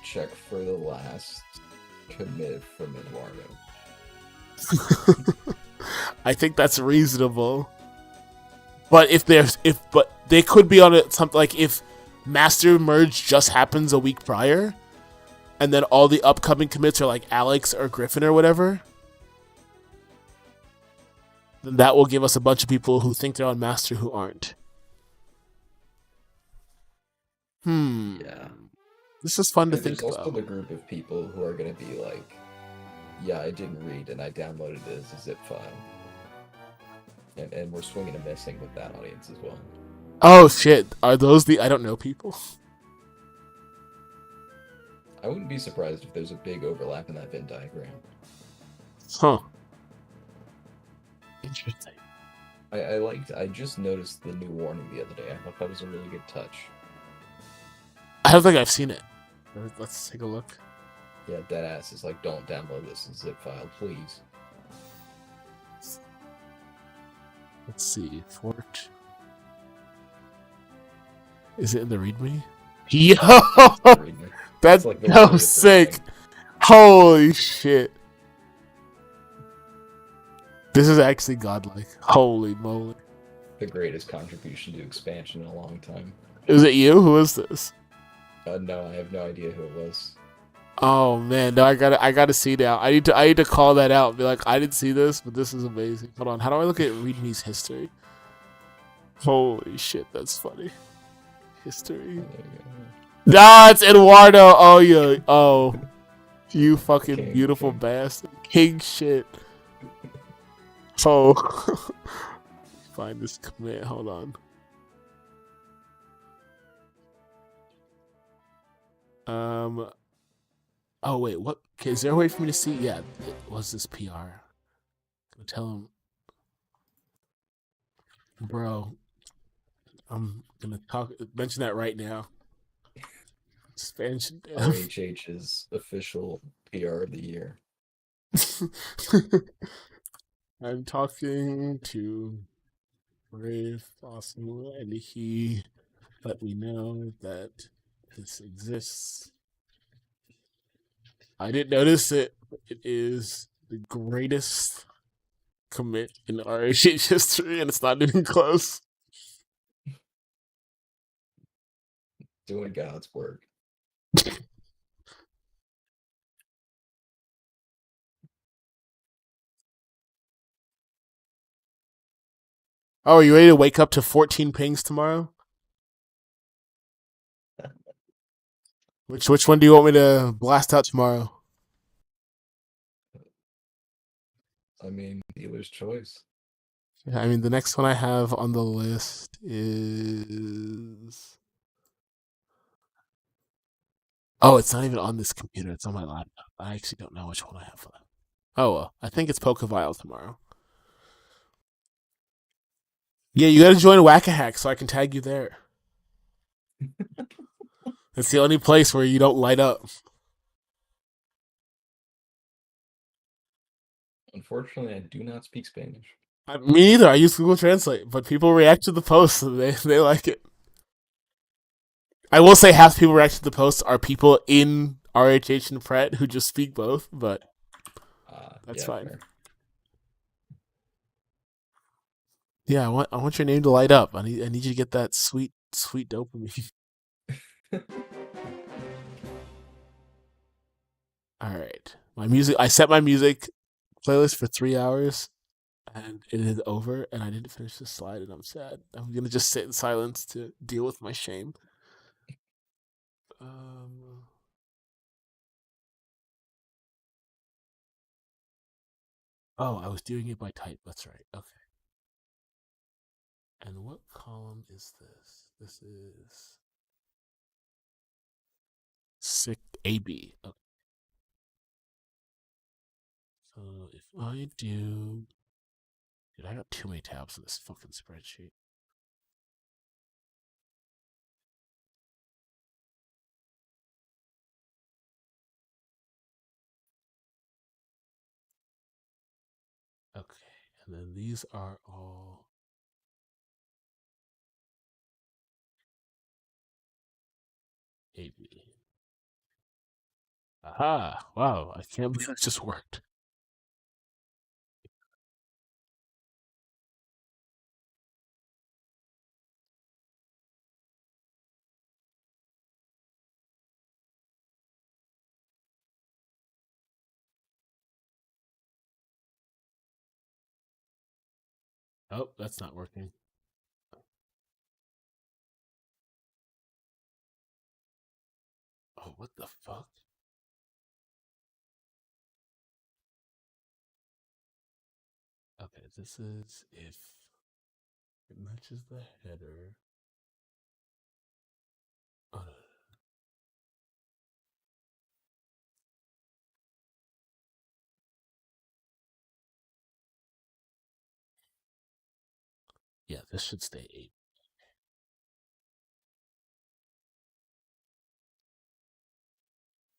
check for the last commit from Eduardo. I think that's reasonable. But but they could be on it something like if master merge just happens a week prior, and then all the upcoming commits are like Alex or Griffin or whatever, then that will give us a bunch of people who think they're on master who aren't. Hmm. Yeah. This is fun to And think there's also about. the group of people who are gonna be like, yeah, I didn't read and I downloaded it as a zip file. And we're swinging and missing with that audience as well. Oh shit! Are those the I don't know people? I wouldn't be surprised if there's a big overlap in that Venn diagram. Huh. Interesting. I just noticed the new warning the other day. I thought that was a really good touch. I don't think I've seen it. Let's take a look. Yeah, deadass is like, don't download this as a zip file, please. Let's see. Fort. Is it in the README? Yo! That's like so sick! Holy shit. This is actually godlike. Holy moly. The greatest contribution to expansion in a long time. Is it you? Who is this? No, I have no idea who it was. Oh man, no, I gotta see now. I need to call that out and be like, I didn't see this, but this is amazing. Hold on, how do I look at README's history? Holy shit, that's funny. History. Nah, it's Eduardo. Oh yeah. Oh, you fucking King, beautiful king. bastard. King shit. Oh. Find this commit. Hold on. Oh wait, what? Okay, is there a way for me to see? Yeah, it was this PR. Gonna tell him, bro. I'm gonna mention that right now. Expansion. RHH's official PR of the year. I'm talking to Brave Awesome, and he let me know that this exists. I didn't notice it. But it is the greatest commit in RHH history, and it's not even close. Doing God's work. Oh, are you ready to wake up to 14 pings tomorrow? Which one do you want me to blast out tomorrow? I mean, dealer's choice. Yeah, I mean, the next one I have on the list is. Oh, it's not even on this computer. It's on my laptop. I actually don't know which one I have for that. Oh, well. I think it's Pokevile tomorrow. Yeah, you gotta join Whack-A-Hack so I can tag you there. It's the only place where you don't light up. Unfortunately, I do not speak Spanish. Me neither. I use Google Translate, but people react to the posts and they like it. I will say half the people react to the posts are people in RHH and Pratt who just speak both, but that's yeah, fine. fair. Yeah, I want your name to light up. I need you to get that sweet dopamine. All right, my music. I set my music playlist for 3 hours, and it is over, and I didn't finish the slide, and I'm sad. I'm gonna just sit in silence to deal with my shame. Oh, I was doing it by type. That's right. Okay. And what column is this? This is sick AB. Okay. So if I do Dude, I got too many tabs in this fucking spreadsheet. Okay, and then these are all. AB. Aha! Wow, I can't believe it just worked. Oh, that's not working. Oh, what the fuck? Okay, this is if it matches the header. Oh, no. Yeah, this should stay 8.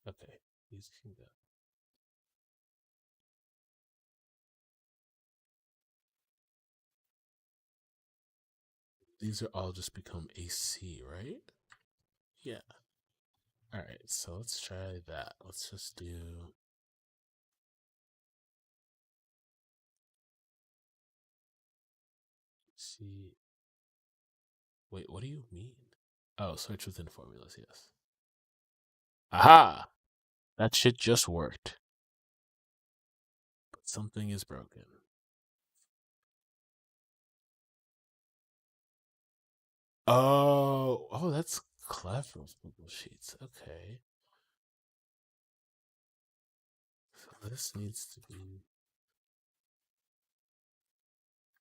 Okay, these can go. These are all just become AC, right? Yeah. All right, so let's try that. Let's just do. See. Wait, what do you mean? Oh, search within formulas, yes. Aha! That shit just worked. But something is broken. Oh, that's clever with Google Sheets. Okay. So this needs to be.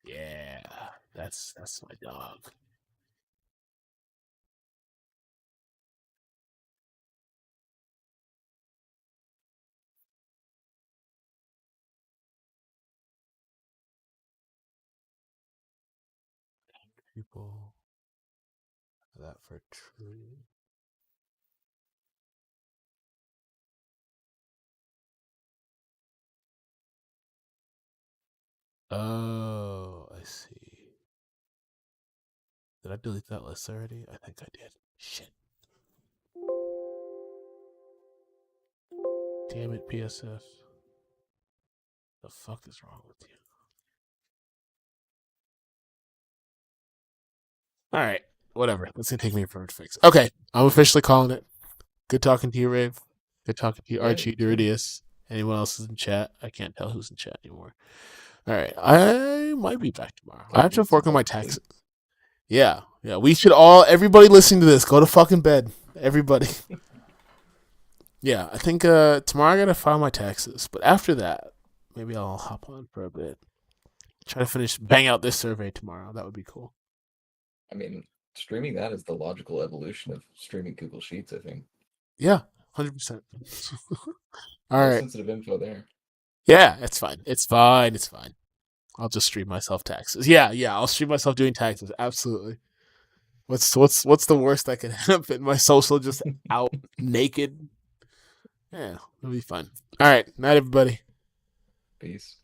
Yeah, that's my dog. People. That for true. Oh, I see. Did I delete that list already? I think I did. Shit. Damn it, PSF. The fuck is wrong with you? All right, whatever. That's gonna take me forever to fix. Okay, I'm officially calling it. Good talking to you, Rave. Good talking to you, Yeah, Archie, you too. Duridius. Anyone else is in chat? I can't tell who's in chat anymore. All right, I might be back tomorrow. I have to work on my taxes. Yeah. We should everybody listening to this, go to fucking bed. Everybody. Yeah, I think tomorrow I gotta file my taxes, but after that, maybe I'll hop on for a bit. Try to bang out this survey tomorrow. That would be cool. I mean, streaming that is the logical evolution of streaming Google Sheets, I think. Yeah, 100%. All No right. sensitive info there. Yeah, it's fine. It's fine. It's fine. I'll just stream myself taxes. Yeah. I'll stream myself doing taxes. Absolutely. What's the worst that could happen? My social just out naked. Yeah, it'll be fun. All right, night everybody. Peace.